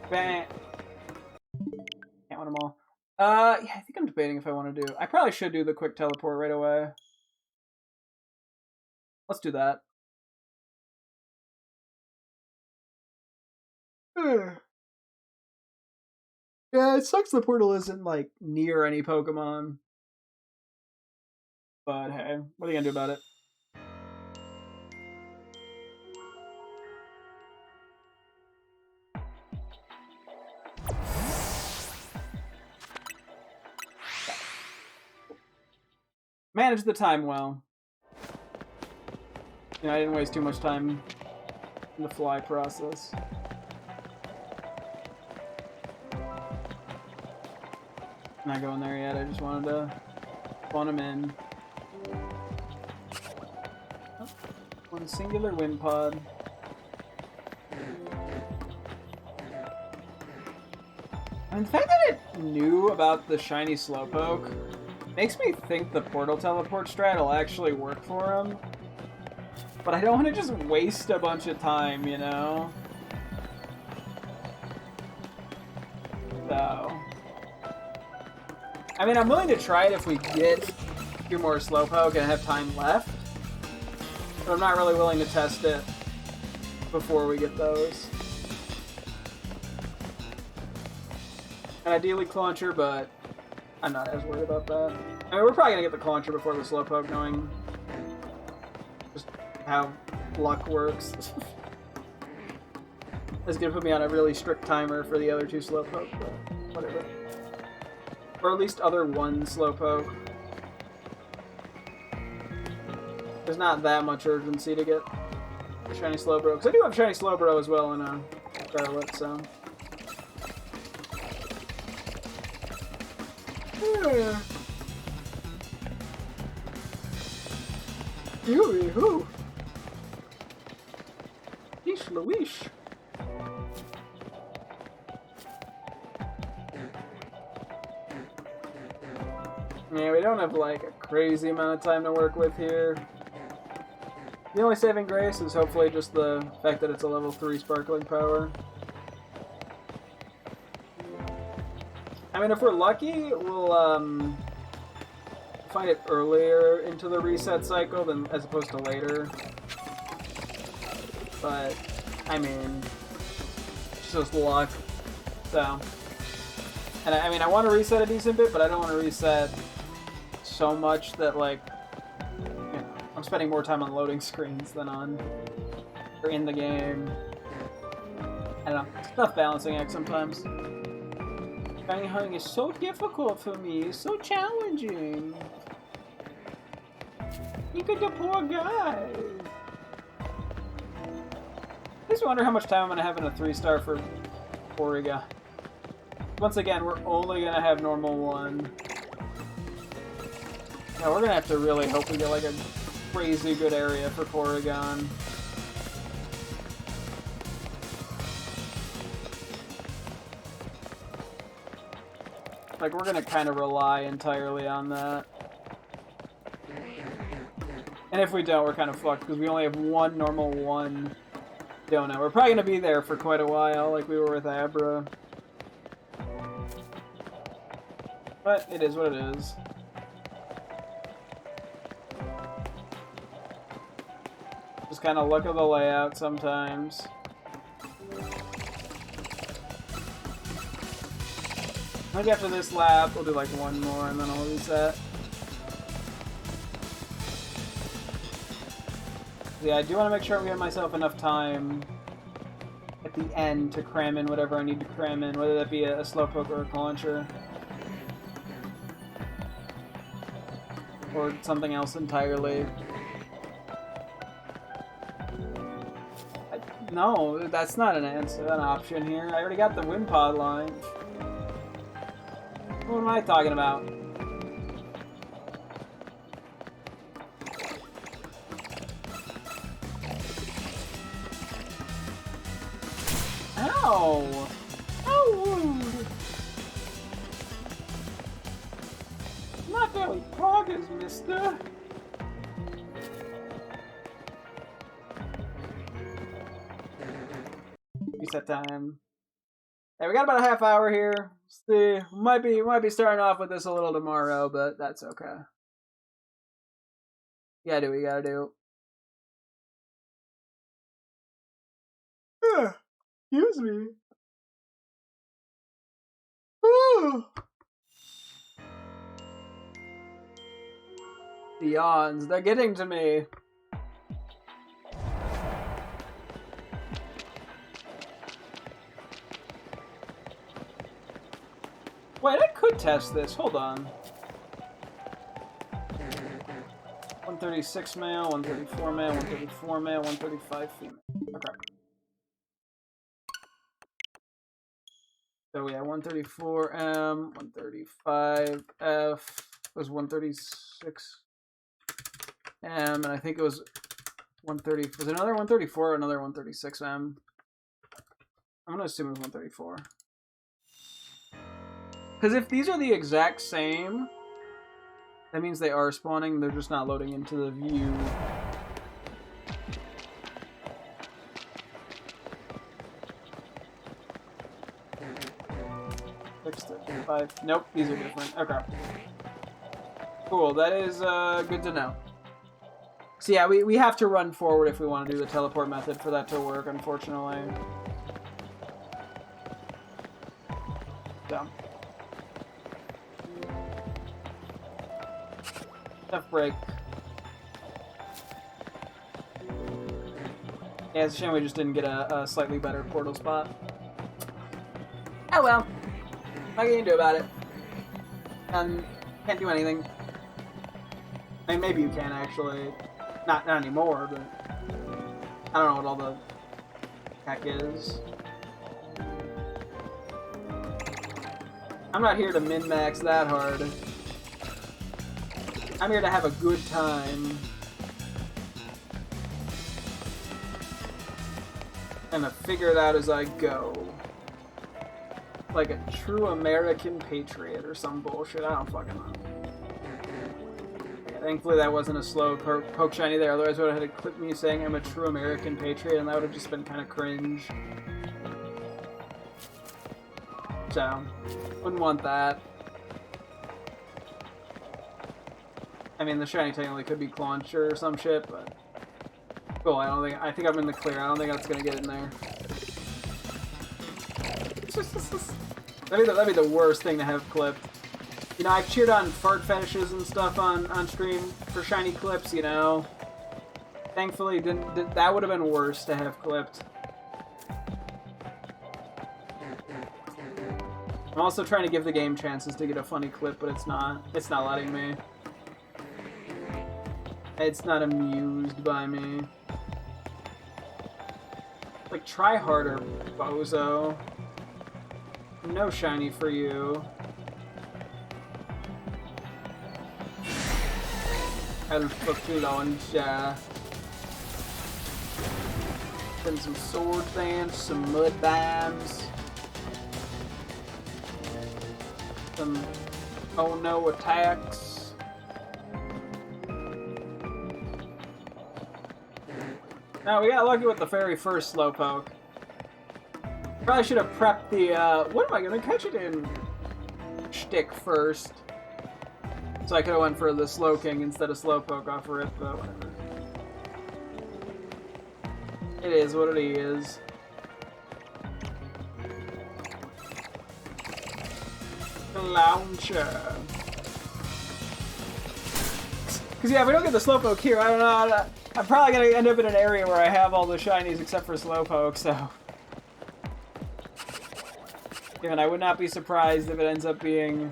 Bam! Can't win them all. Yeah, I think I'm debating if I want to do. I probably should do the quick teleport right away. Let's do that. Yeah, it sucks the portal isn't, like, near any Pokemon. But hey, what are you gonna do about it? Manage the time well. You know, I didn't waste too much time in the fly process. Not going there yet, I just wanted to spawn him in. Oh, one singular wind pod. I mean, the fact that it knew about the shiny Slowpoke makes me think the portal teleport strat will actually work for him. But I don't want to just waste a bunch of time, you know? So I mean, I'm willing to try it if we get a few more Slowpoke and have time left. But I'm not really willing to test it before we get those. And ideally Clauncher, but I'm not as worried about that. I mean, we're probably going to get the Clauncher before the Slowpoke, knowing just how luck works. It's going to put me on a really strict timer for the other two Slowpoke, but whatever. Or at least other one Slowpoke. There's not that much urgency to get shiny Slowbro, because I do have shiny Slowbro as well in Scarlet, so. Yeah. Yoo-hoo! Yeesh Louish! Yeah, we don't have like a crazy amount of time to work with here. The only saving grace is hopefully just the fact that it's a level 3 Sparkling Power. I mean, if we're lucky, we'll find it earlier into the reset cycle than as opposed to later. But I mean, it's just luck. So, and I mean, I want to reset a decent bit, but I don't want to reset so much that like, you know, I'm spending more time on loading screens than on or in the game. I don't know. It's a tough balancing act sometimes. Shiny hunting is so difficult for me. It's so challenging. Look at the poor guy. I just wonder how much time I'm going to have in a 3-star for Porygon. Once again, we're only going to have normal 1. Yeah, we're going to have to really hope we get like a crazy good area for Porygon. Like, we're going to kind of rely entirely on that. And if we don't, we're kind of fucked, because we only have 1 normal 1 donut. We're probably going to be there for quite a while, like we were with Abra. But it is what it is. Just kind of look at the layout sometimes. Maybe after this lap, we'll do like 1 more and then I'll reset. Yeah, I do want to make sure I give myself enough time at the end to cram in whatever I need to cram in, whether that be a Slowpoke or a Clauncher. Or something else entirely. No, that's not an answer, an option here. I already got the Wimpod line. What am I talking about? Ow! How rude! Not very progress, mister. Reset time. Hey, we got about a half hour here. See, might be starting off with this a little tomorrow, but that's okay. You gotta do what you gotta do. Excuse me. The yawns, they're getting to me. Wait, I could test this. Hold on. 136 male, 134 male, 134 male, 135 female. Okay. So we have 134M, 135F, was 136M, and I think it was 130. Was it another 134 or another 136M? I'm gonna assume it was 134. Because if these are the exact same, that means they are spawning, they're just not loading into the view. Nope, these are different. Okay. Cool, that is good to know. So yeah, we have to run forward if we want to do the teleport method for that to work, unfortunately. So. Tough break. Yeah, it's a shame we just didn't get a slightly better portal spot. Oh well. What can you do about it? Can't do anything. I mean, maybe you can actually. Not anymore, but I don't know what all the heck is. I'm not here to min-max that hard. I'm here to have a good time. And to figure it out as I go. Like a true American patriot or some bullshit. I don't fucking know. Yeah, thankfully that wasn't a slow poke shiny there. Otherwise I would have had to clip me saying I'm a true American patriot and that would have just been kind of cringe. So, wouldn't want that. I mean, the shiny technically could be Clauncher or some shit, but cool. I think I'm in the clear. I don't think that's gonna get in there. That'd be the worst thing to have clipped. You know, I've cheered on fart fetishes and stuff on stream for shiny clips. You know, thankfully, that would have been worse to have clipped. I'm also trying to give the game chances to get a funny clip, but it's not. It's not letting me. It's not amused by me. Like, try harder, bozo. No shiny for you. Alpha Cloncha. Then some sword dance, some mud bombs. Some oh no attacks. Now we got lucky with the very first Slowpoke. Probably should have prepped the what am I gonna catch it in shtick first. So I could have went for the Slowking instead of Slowpoke off of it, but whatever. It is what it is. Launcher. Because yeah, if we don't get the Slowpoke here, I don't know. I'm probably going to end up in an area where I have all the shinies except for Slowpoke, so... And I would not be surprised if it ends up being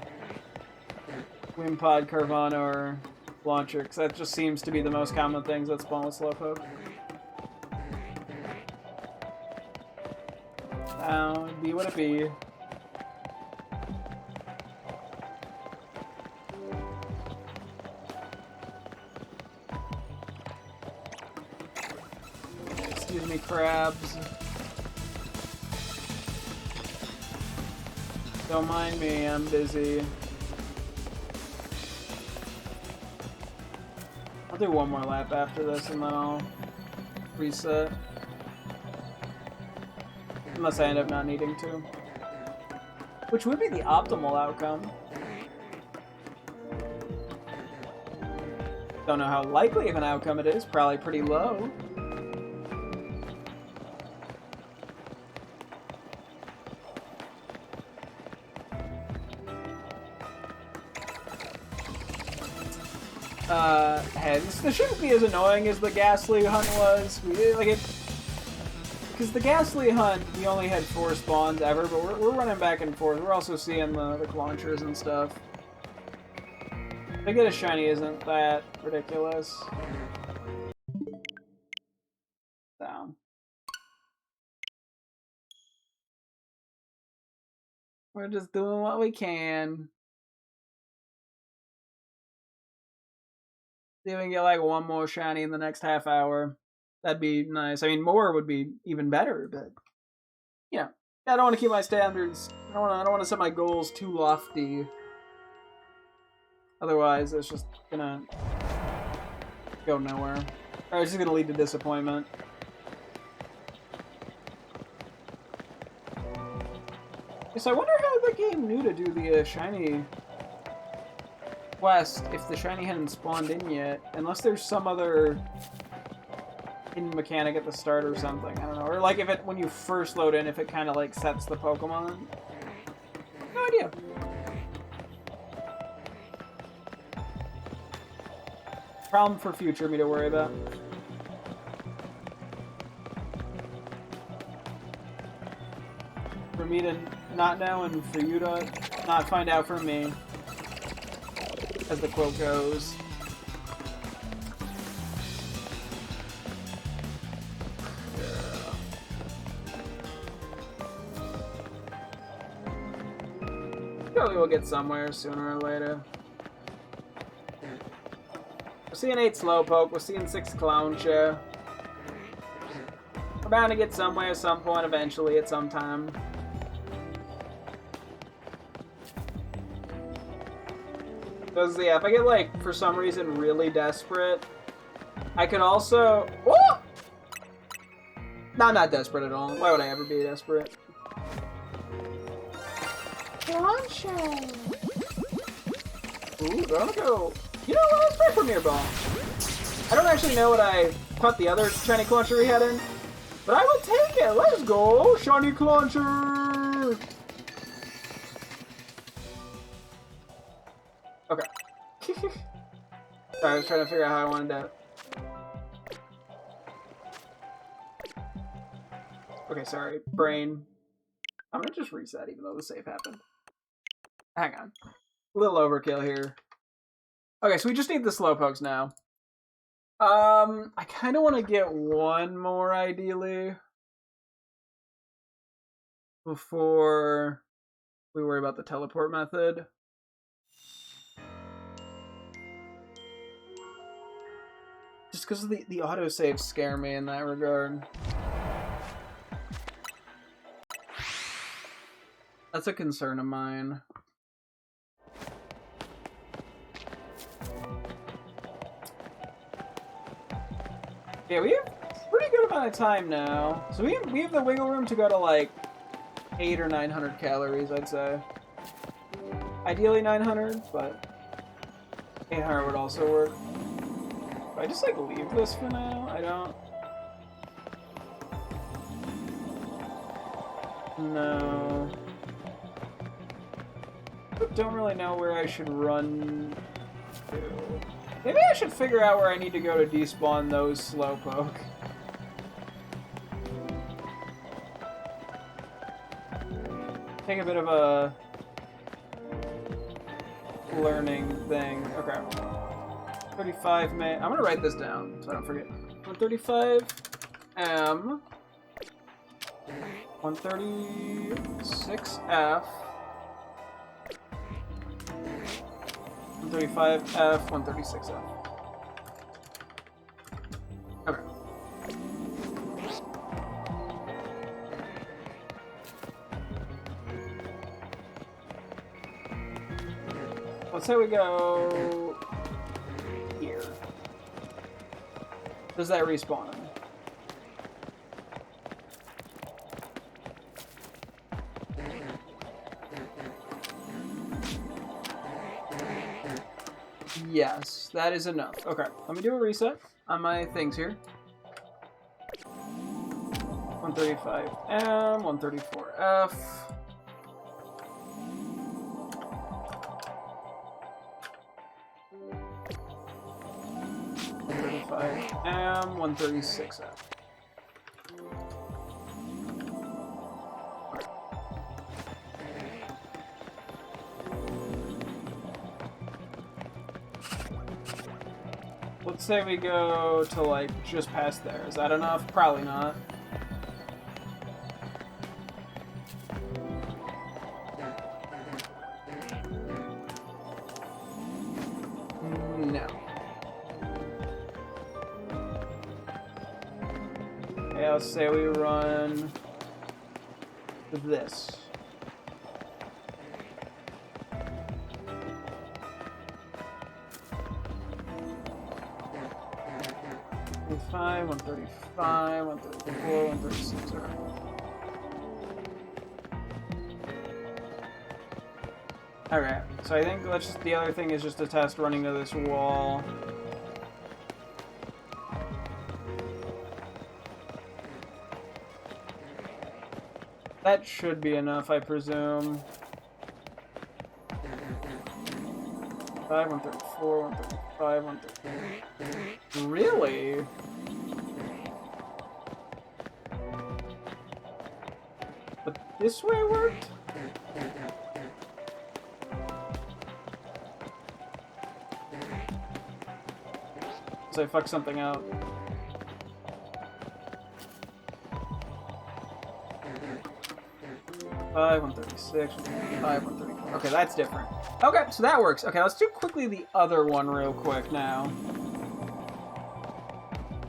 Wimpod, Carvana, or Launcher, because that just seems to be the most common things that spawn with Slowpoke. It'd be what it be. Excuse me, crabs. Don't mind me, I'm busy. I'll do one more lap after this and then I'll reset. Unless I end up not needing to. Which would be the optimal outcome. Don't know how likely of an outcome it is, probably pretty low. This shouldn't be as annoying as the Ghastly hunt was. Because the Ghastly hunt, we only had 4 spawns ever, but we're running back and forth. We're also seeing the launchers and stuff. To get a shiny isn't that ridiculous. Down. We're just doing what we can. See if we can get like one more shiny in the next half hour. That'd be nice. I mean, more would be even better, but yeah, I don't want to keep my standards. I don't want to set my goals too lofty. Otherwise, it's just gonna go nowhere. Or it's just gonna lead to disappointment. Yes, I wonder how the game knew to do the shiny quest if the shiny hadn't spawned in yet. Unless there's some other hidden mechanic at the start or something. I don't know. Or like if it, when you first load in, if it kind of like sets the Pokemon. No idea. Problem for future me to worry about. For me to not know and for you to not find out from me. As the quote goes. Surely we'll get somewhere sooner or later. We're seeing 8 Slowpoke, we're seeing 6 Clowncha. We're bound to get somewhere at some point eventually at some time. Because, yeah, if I get, like, for some reason really desperate, I could also... Whoa! No, I'm not desperate at all. Why would I ever be desperate? Launcher! Ooh, do I want to go... You know what? Let's try Premier Ball. I don't actually know what I put the other shiny Clauncher we had in, but I will take it! Let's go! Shiny Clauncher! Okay. Sorry, I was trying to figure out how I wanted to... Okay, sorry. Brain. I'm gonna just reset even though the save happened. Hang on. A little overkill here. Okay, so we just need the slowpokes now. I kind of want to get one more, ideally, before we worry about the teleport method. Just because the autosaves scare me in that regard. That's a concern of mine. Yeah, we have a pretty good amount of time now. So we have the wiggle room to go to like 800 or 900 calories, I'd say. Ideally 900, but 800 would also work. Do I just like leave this for now? I don't. No. I don't really know where I should run to. Maybe I should figure out where I need to go to despawn those slowpoke. Take a bit of a learning thing. Okay. 35 May. I'm gonna write this down so I don't forget. 135 M. 136 F. 135 F. 136 F. Okay. Let's say we go here. Does that respawn him? Yes, that is enough. Okay, let me do a reset on my things here. 135M, 134F. 135M, 136F. Let's say we go to like just past there. Is that enough? Probably not. No. Okay, let's say we run this. 135, 134, 136. Alright. Alright, so I think the other thing is just to test running to this wall. That should be enough, I presume. 134, 135, 134. Really? But this way worked? So I fucked something up. Five, 136, 135, 134. Okay, that's different. Okay, so that works. Okay, let's do quickly the other one real quick now.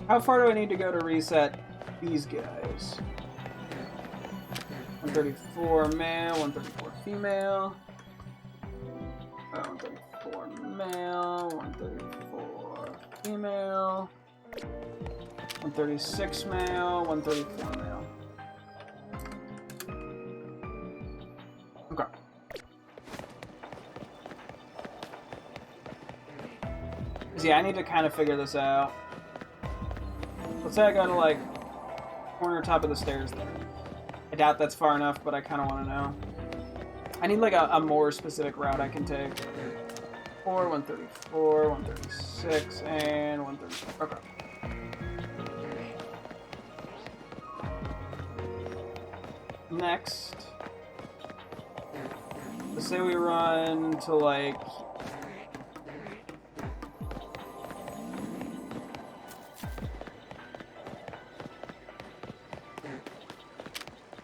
How far do I need to go to reset these guys? 134 male, 134 female. 134 male, 134 female. 136 male, 134 male. Okay. So yeah, I need to kind of figure this out. Let's say I go to like corner top of the stairs there. I doubt that's far enough, but I kind of want to know. I need like a more specific route I can take. 134, 136, and 134. Okay. Next. This say we run to like...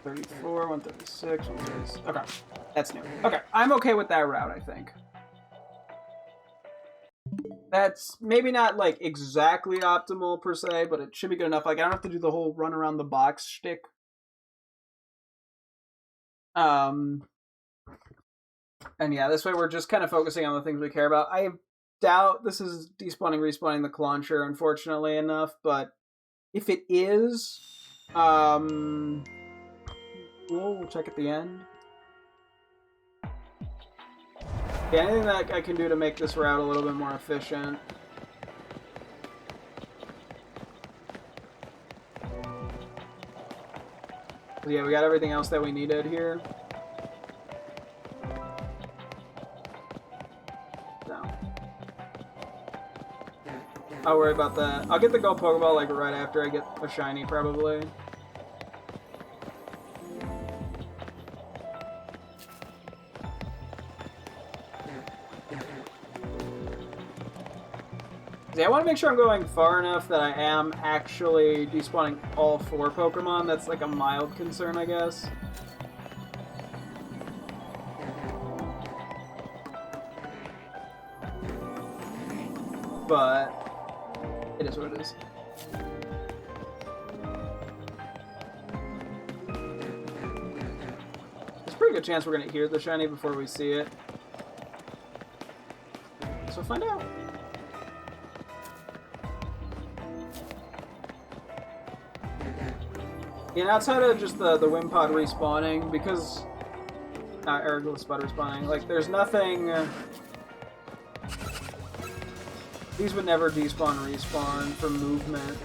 $34, 136, 136. Okay, that's new. Okay, I'm okay with that route, I think. That's maybe not like exactly optimal per se, but it should be good enough. Like I don't have to do the whole run around the box shtick. And yeah, this way we're just kind of focusing on the things we care about. I doubt this is despawning, respawning the Clauncher, unfortunately enough, but if it is, we'll check at the end. Yeah, anything that I can do to make this route a little bit more efficient. So yeah, we got everything else that we needed here. So. I'll worry about that. I'll get the gold Pokeball like right after I get a shiny, probably. Yeah, I want to make sure I'm going far enough that I am actually despawning all 4 Pokemon. That's like a mild concern, I guess. But it is what it is. There's a pretty good chance we're going to hear the shiny before we see it. So we'll find out. And outside of just the Wimpod respawning, because... Ergo Spud respawning, like, there's nothing... these would never despawn respawn from movement.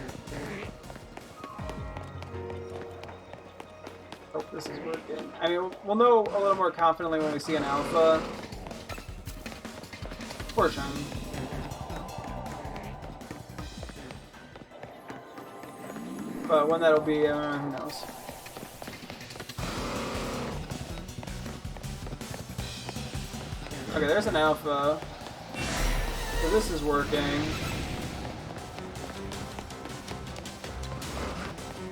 Oh, this is working. I mean, we'll know a little more confidently when we see an alpha. Or shiny. But when that'll be, who knows. Okay, there's an alpha. So this is working.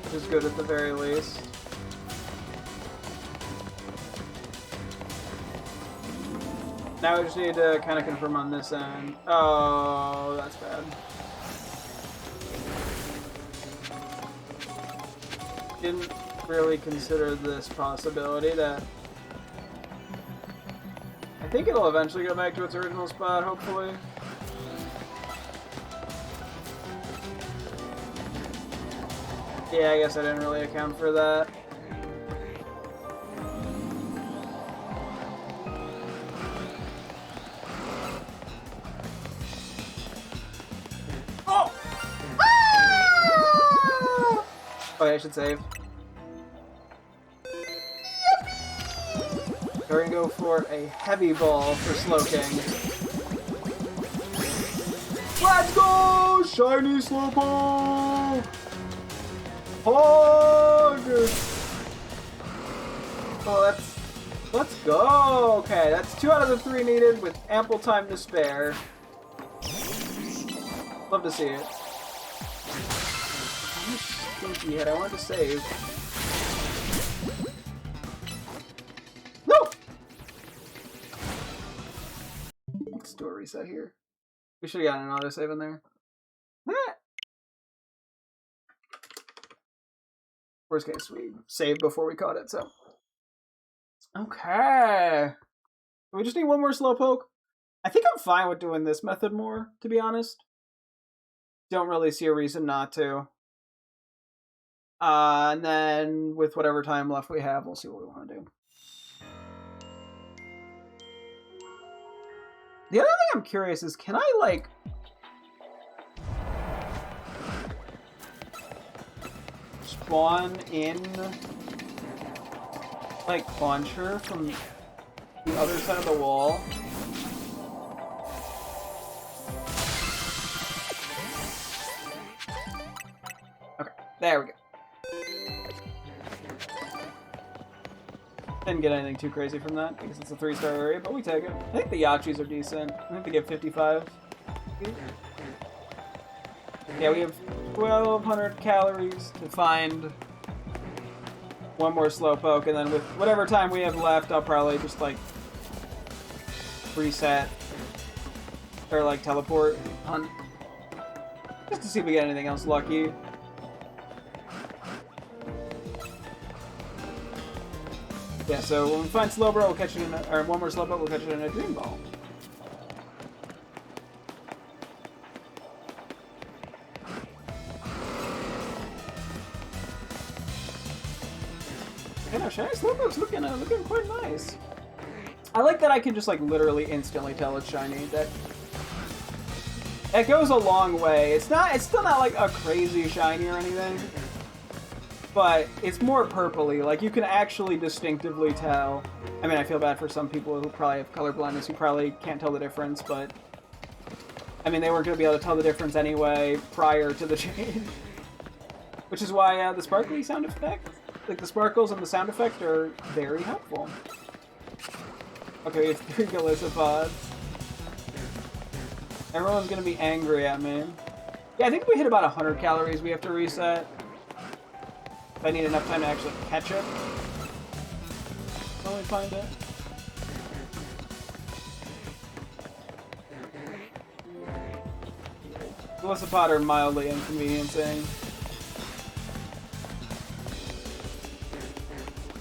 Which is good at the very least. Now we just need to kind of confirm on this end. Oh, that's bad. Didn't really consider this possibility that I think it'll eventually go back to its original spot, hopefully. Yeah, I guess I didn't really account for that. Oh! Ah! Okay, I should save. We're gonna go for a heavy ball for Slowking. Let's go! Shiny Slowpoke! Hug! Oh, let's go! Okay, that's 2 out of the 3 needed with ample time to spare. Love to see it. I'm a stinky head, I wanted to save. Let's do a reset here. We should have gotten an autosave in there. Worst case, we saved before we caught it, so. Okay. We just need one more Slowpoke. I think I'm fine with doing this method more, to be honest. Don't really see a reason not to. And then, with whatever time left we have, we'll see what we want to do. The other thing I'm curious is, can I, like... spawn in... like, Clauncher from the other side of the wall? Okay, there we go. Didn't get anything too crazy from that because it's a 3-star area, but we take it. I think the Yachis are decent. I think they get 55. Yeah, we have 1,200 calories to find one more Slowpoke, and then with whatever time we have left, I'll probably just, like, reset or, like, teleport hunt just to see if we get anything else lucky. Yeah, so when we find Slowbro, we'll catch it in a, or one more Slowpoke, we'll catch it in a Dream Ball. You know, shiny Slowpoke's looking quite nice. I like that I can just, like, literally instantly tell it's shiny. That goes a long way. It's still not like a crazy shiny or anything, but it's more purpley. Like, you can actually distinctively tell. I mean, I feel bad for some people who probably have color blindness who probably can't tell the difference, but I mean, they weren't going to be able to tell the difference anyway prior to the change. Which is why the sparkly sound effect, like the sparkles and the sound effect, are very helpful. Okay, we have 3 Galicipods. Everyone's gonna be angry at me. Yeah, I think if we hit about 100 calories, we have to reset. If I need enough time to actually catch it. When we find it. Galicipod are mildly inconveniencing.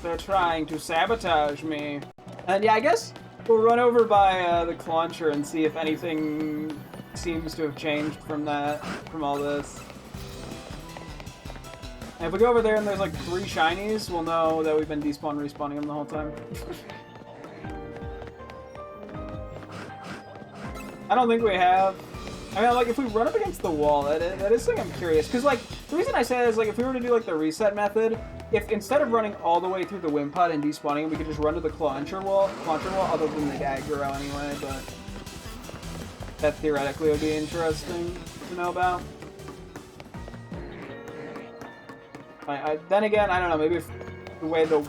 They're trying to sabotage me. And yeah, I guess we'll run over by the Clauncher and see if anything seems to have changed from all this. And if we go over there and there's like 3 shinies, we'll know that we've been respawning them the whole time. I don't think we have. I mean, like, if we run up against the wall, that is something I'm curious. Because, like, the reason I say that is, like, if we were to do, like, the reset method, if instead of running all the way through the Wimpod and despawning, we could just run to the Clauncher wall, other than the Gaggaro anyway, but that theoretically would be interesting to know about. Then again, I don't know, maybe if the way the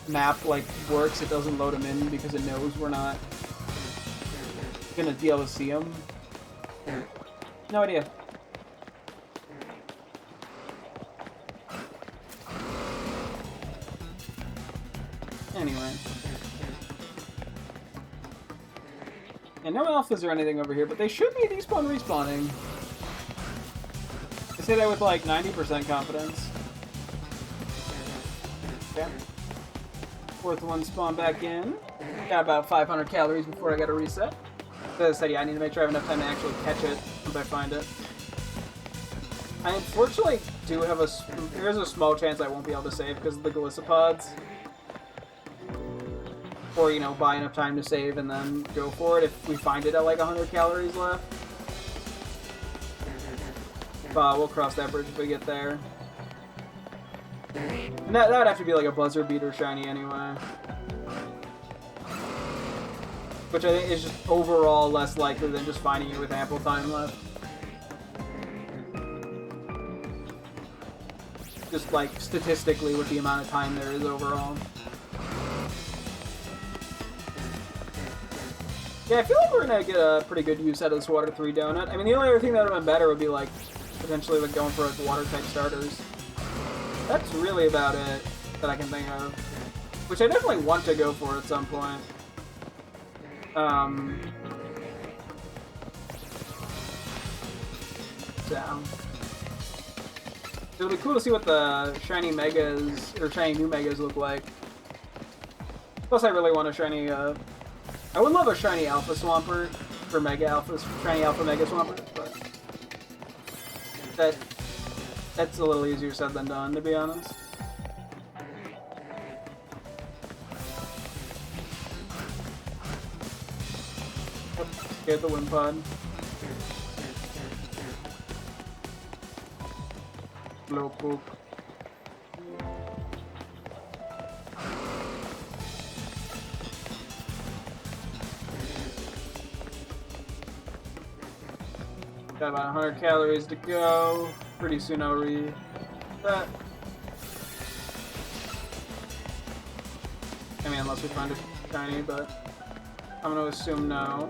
map, like, works, it doesn't load them in because it knows we're not gonna be able to see them. No idea. Anyway. And no alphas or anything over here, but they should be respawning. I say that with like 90% confidence. Okay. 4th one spawn back in. Got about 500 calories before I gotta reset. As I said, yeah, I need to make sure I have enough time to actually catch it if I find it. I unfortunately do have there's a small chance I won't be able to save because of the Galicipods. Or, you know, buy enough time to save and then go for it if we find it at like 100 calories left. But we'll cross that bridge if we get there. And that would have to be like a buzzer beater shiny anyway. Which I think is just overall less likely than just finding it with ample time left. Just like statistically with the amount of time there is overall. Yeah, I feel like we're gonna get a pretty good use out of this Water 3 donut. I mean, the only other thing that would have been better would be like potentially like going for like water type starters. That's really about it that I can think of. Which I definitely want to go for at some point. So it'll be cool to see what the shiny megas or shiny new megas look like. Plus, I really want a shiny. I would love a shiny Alpha Swampert for Mega Alpha, shiny Alpha Mega Swampert, but that's a little easier said than done, to be honest. Get the Wimpod. Slowpoke. Got about 100 calories to go. Pretty soon I'll read that. I mean, unless we find a shiny, but I'm gonna assume no.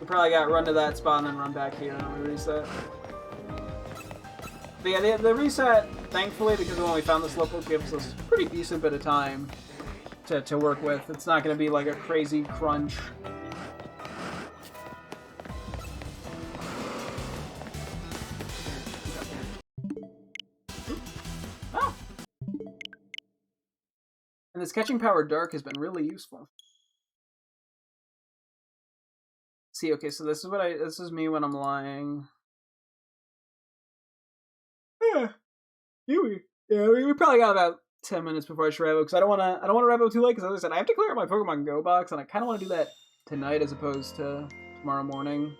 We probably got run to that spot and then run back here and we reset. But yeah, the reset, thankfully, because when we found the Slowpoke, gives us a pretty decent bit of time to work with. It's not going to be like a crazy crunch. Oh. And this catching power dark has been really useful. See, okay, so this is me when I'm lying. Yeah, yeah, we probably got about 10 minutes before I should wrap up, because I don't want to wrap up too late, because as I said, I have to clear out my Pokemon Go box, and I kind of want to do that tonight as opposed to tomorrow morning.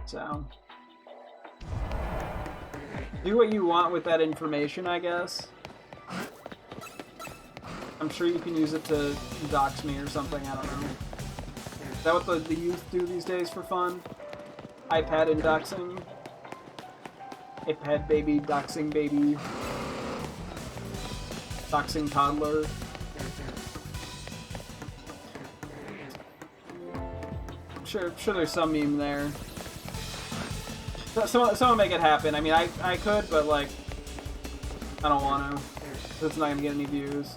So, do what you want with that information, I guess. I'm sure you can use it to dox me or something, I don't know. Is that what the youth do these days for fun? iPad and doxing? iPad baby, doxing baby, doxing toddler. I'm sure there's some meme there. Someone make it happen. I mean, I could, but like, I don't want to. It's not gonna get any views.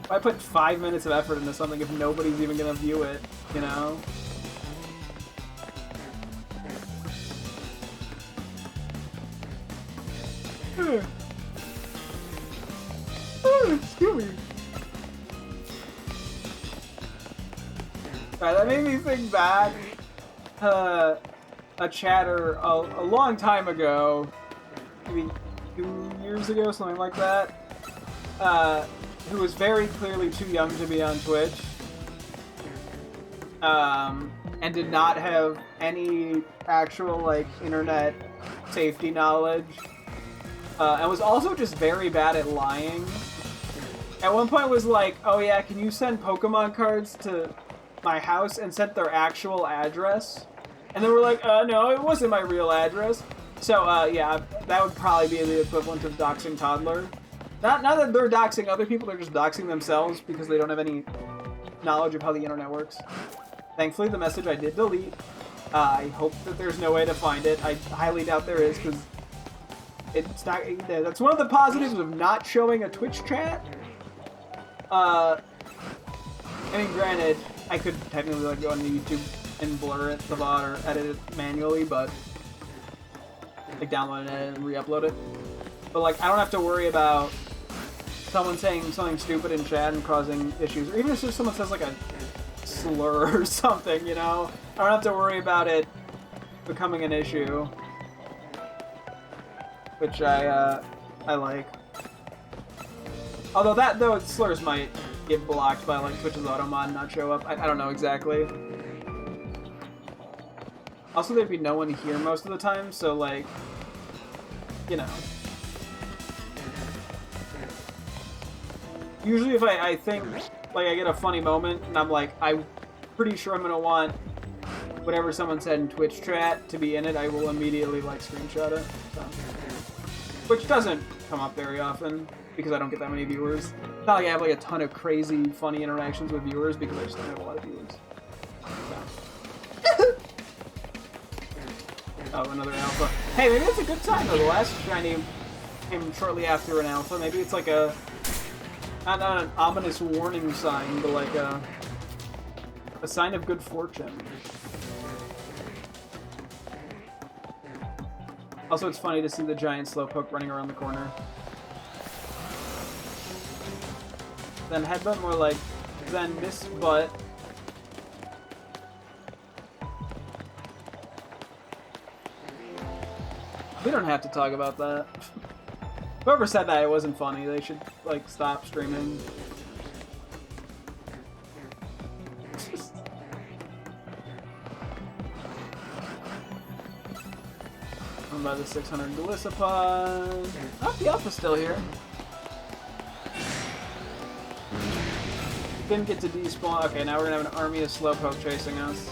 I put 5 minutes of effort into something if nobody's even gonna view it, you know? Excuse me. Right, that made me think back a chatter a long time ago, maybe 2 years ago, something like that, who was very clearly too young to be on Twitch, and did not have any actual, like, internet safety knowledge. And was also just very bad at lying. At one point was like, oh yeah, can you send Pokemon cards to my house, and sent their actual address? And then we're like, no, it wasn't my real address. So, yeah, that would probably be the equivalent of doxing toddler. Not that they're doxing other people, they're just doxing themselves because they don't have any knowledge of how the internet works. Thankfully, the message I did delete. I hope that there's no way to find it. I highly doubt there is, because it's not. That's one of the positives of not showing a Twitch chat. I mean, granted, I could technically like go on YouTube and blur it, the VOD, or edit it manually, but like download it and re-upload it. But like, I don't have to worry about someone saying something stupid in chat and causing issues, or even if someone says like a slur or something, you know, I don't have to worry about it becoming an issue, which I like. Although slurs might get blocked by like Twitch's automod and not show up. I don't know exactly. Also, there'd be no one here most of the time, so like, you know. Usually if I think, like, I get a funny moment, and I'm like, I'm pretty sure I'm gonna want whatever someone said in Twitch chat to be in it, I will immediately, like, screenshot it. So. Which doesn't come up very often, because I don't get that many viewers. It's not like I have, like, a ton of crazy, funny interactions with viewers, because I just don't have a lot of viewers. So. Oh, another alpha. Hey, maybe it's a good sign, though. The last shiny came shortly after an alpha. Maybe it's like a... Not an ominous warning sign, but like a sign of good fortune. Also, it's funny to see the giant Slowpoke running around the corner. Then headbutt, more like then miss butt. We don't have to talk about that. Whoever said that it wasn't funny, they should, like, stop streaming. I'm by the 600 Golisopod. Oh, the alpha's still here. Didn't get to despawn. Okay, now we're gonna have an army of Slowpoke chasing us.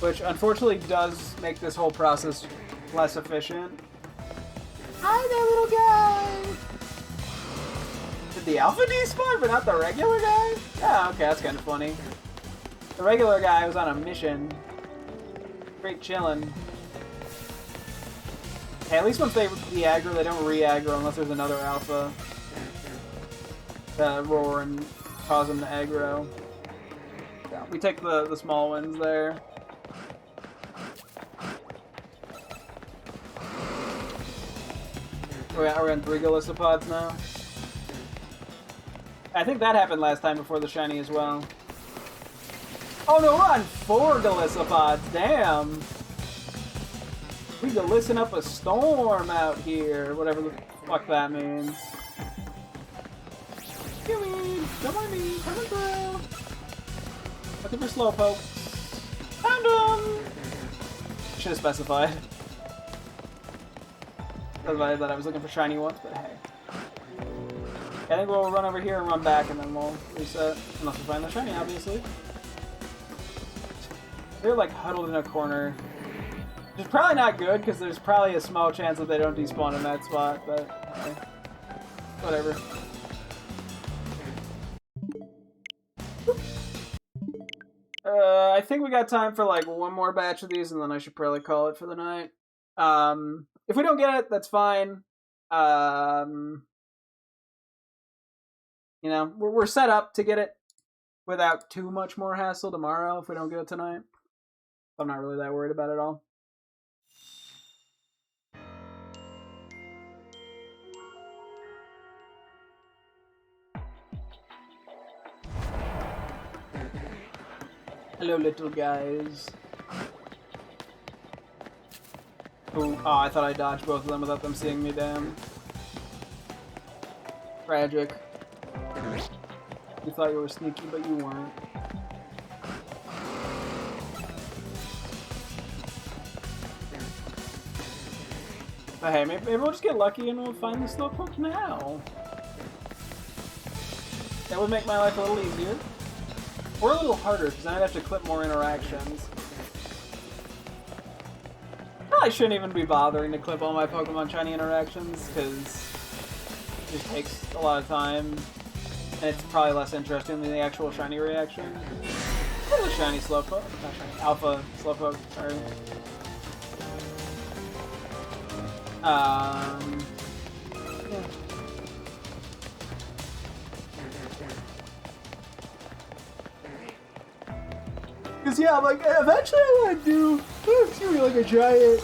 which unfortunately does make this whole process less efficient. Hi there, little guy! Did the alpha despawn, but not the regular guy? Oh, okay, that's kind of funny. The regular guy was on a mission. Great chillin'. Hey, at least once they de-aggro, they don't re-aggro unless there's another alpha that roar and cause them to aggro. Yeah, we take the small ones there. We're on 3 Gallistopods now. I think that happened last time before the shiny as well. Oh no, we're on 4 Gallistopods, damn! We can listen up a storm out here, whatever the fuck that means. Gimme! Don't mind me, coming through! Looking for Slowpoke. Found him! Should have specified. I thought I was looking for shiny ones, but hey. I think we'll run over here and run back and then we'll reset. Unless we find the shiny, obviously. They're like huddled in a corner. Which is probably not good, because there's probably a small chance that they don't despawn in that spot, but hey. Whatever. I think we got time for like one more batch of these, and then I should probably call it for the night. If we don't get it, that's fine. You know, we're set up to get it without too much more hassle tomorrow if we don't get it tonight. I'm not really that worried about it at all. Hello, little guys. Ooh, oh, I thought I dodged both of them without them seeing me, damn. Tragic. You thought you were sneaky, but you weren't. But hey, maybe we'll just get lucky and we'll find the Slowpoke now. That would make my life a little easier. Or a little harder, because then I'd have to clip more interactions. I shouldn't even be bothering to clip all my Pokemon shiny interactions, because it just takes a lot of time, and it's probably less interesting than the actual shiny reaction. There's a shiny Slowpoke. Not shiny. Alpha Slowpoke, sorry. Yeah. Cause yeah, I'm like, eventually I want to do, excuse me, like a giant,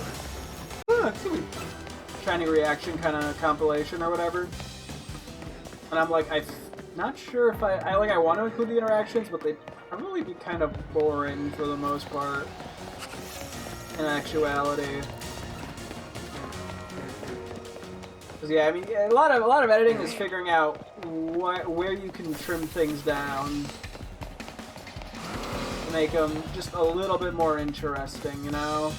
shiny reaction kind of compilation or whatever. And I'm like, I'm not sure if I want to include the interactions, but they'd probably be kind of boring for the most part. In actuality. Cause yeah, I mean, a lot of editing is figuring out where you can trim things down. Make them just a little bit more interesting, you know?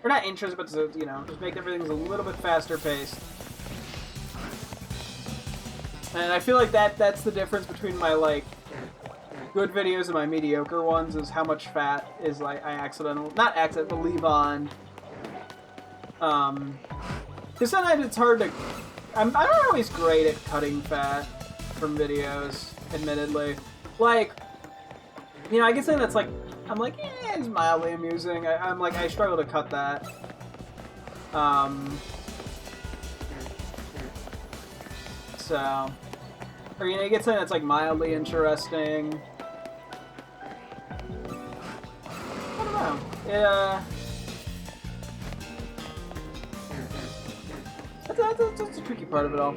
Or not interesting, but to, you know, just make everything a little bit faster paced. And I feel like that's the difference between my, like, good videos and my mediocre ones, is how much fat is, like, not accidentally leave on. Because sometimes it's hard to, I'm not always great at cutting fat from videos. Admittedly. Like, you know, I get something that's like, I'm like, it's mildly amusing. I'm like, I struggle to cut that. So, or, you know, you get something that's like mildly interesting. I don't know. Yeah. That's a tricky part of it all.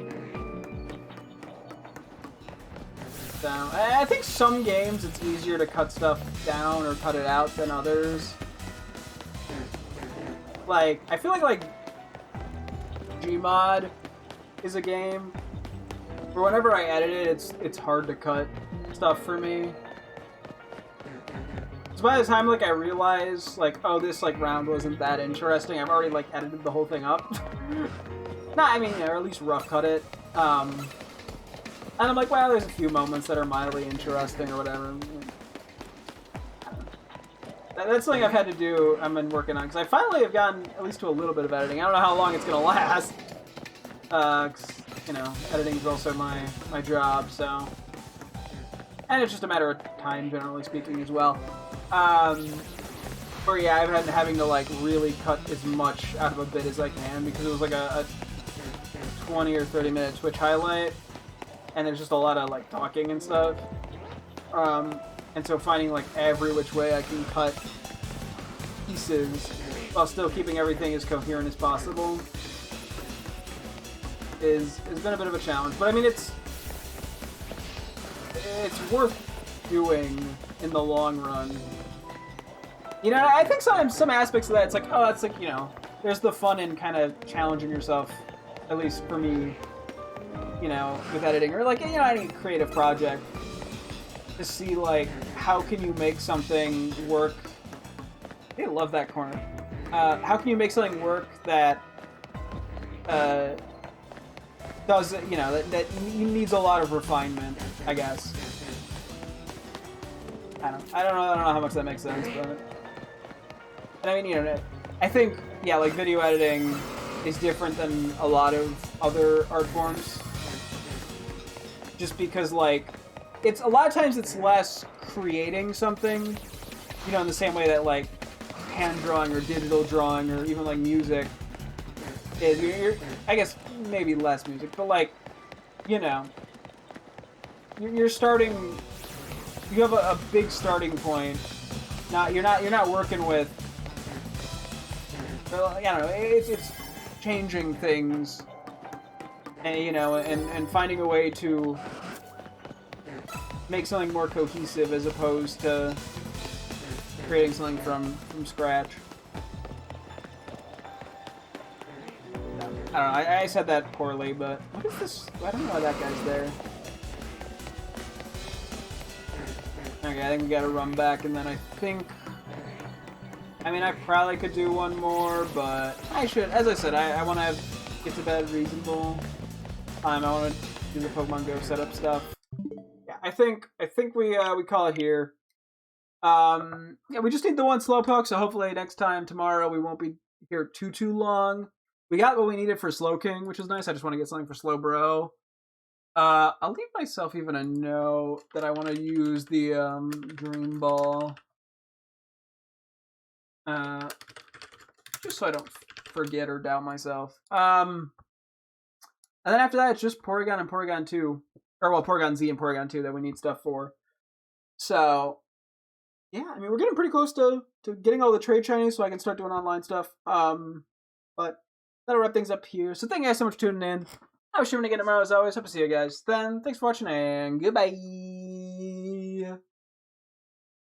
I think some games it's easier to cut stuff down or cut it out than others. Like, I feel like Gmod is a game where whenever I edit it, it's hard to cut stuff for me. So by the time like I realize like, oh, this like round wasn't that interesting, I've already like edited the whole thing up. Nah, I mean, yeah, or at least rough cut it. And I'm like, wow, there's a few moments that are mildly interesting or whatever. That's something I've had to do. I've been working on because I finally have gotten at least to a little bit of editing. I don't know how long it's gonna last. 'Cause, you know, editing is also my job. So, and it's just a matter of time, generally speaking, as well. But yeah, I've had having to like really cut as much out of a bit as I can because it was like a 20 or 30-minute Twitch highlight, and there's just a lot of like talking and stuff. And so finding like every which way I can cut pieces while still keeping everything as coherent as possible has been a bit of a challenge. But I mean, it's worth doing in the long run. You know, I think sometimes some aspects of that, it's like, oh, it's like, you know, there's the fun in kind of challenging yourself, at least for me, you know, with editing, or like, you know, any creative project, to see, like, how can you make something work. I love that corner. How can you make something work that does, you know, that needs a lot of refinement, I guess. I don't know how much that makes sense, but... And I mean, you know, I think, yeah, like, video editing is different than a lot of other art forms. Just because, like, it's a lot of times it's less creating something, you know, in the same way that, like, hand drawing or digital drawing or even, like, music is. I guess maybe less music, but, like, you know, you're starting, you have a big starting point. You're not working with, I don't know, it's changing things, and, you know, and finding a way to make something more cohesive as opposed to creating something from scratch. I don't know, I said that poorly, but what is this? I don't know why that guy's there. Okay, I think we gotta run back, and then I think... I mean, I probably could do one more, but I should. As I said, I want to get to bed reasonable time. I want to do the Pokemon Go setup stuff. Yeah, I think we call it here. Yeah, we just need the one Slowpoke, so hopefully next time, tomorrow, we won't be here too long. We got what we needed for Slowking, which is nice. I just want to get something for Slowbro. I'll leave myself even a note that I want to use the Dream Ball. Just so I don't forget or doubt myself. And then after that, it's just Porygon and Porygon 2. Or, well, Porygon Z and Porygon 2 that we need stuff for. So, yeah, I mean, we're getting pretty close to getting all the trade shinies so I can start doing online stuff. But that'll wrap things up here. So thank you guys so much for tuning in. I was streaming again tomorrow as always. Hope to see you guys then. Thanks for watching and goodbye.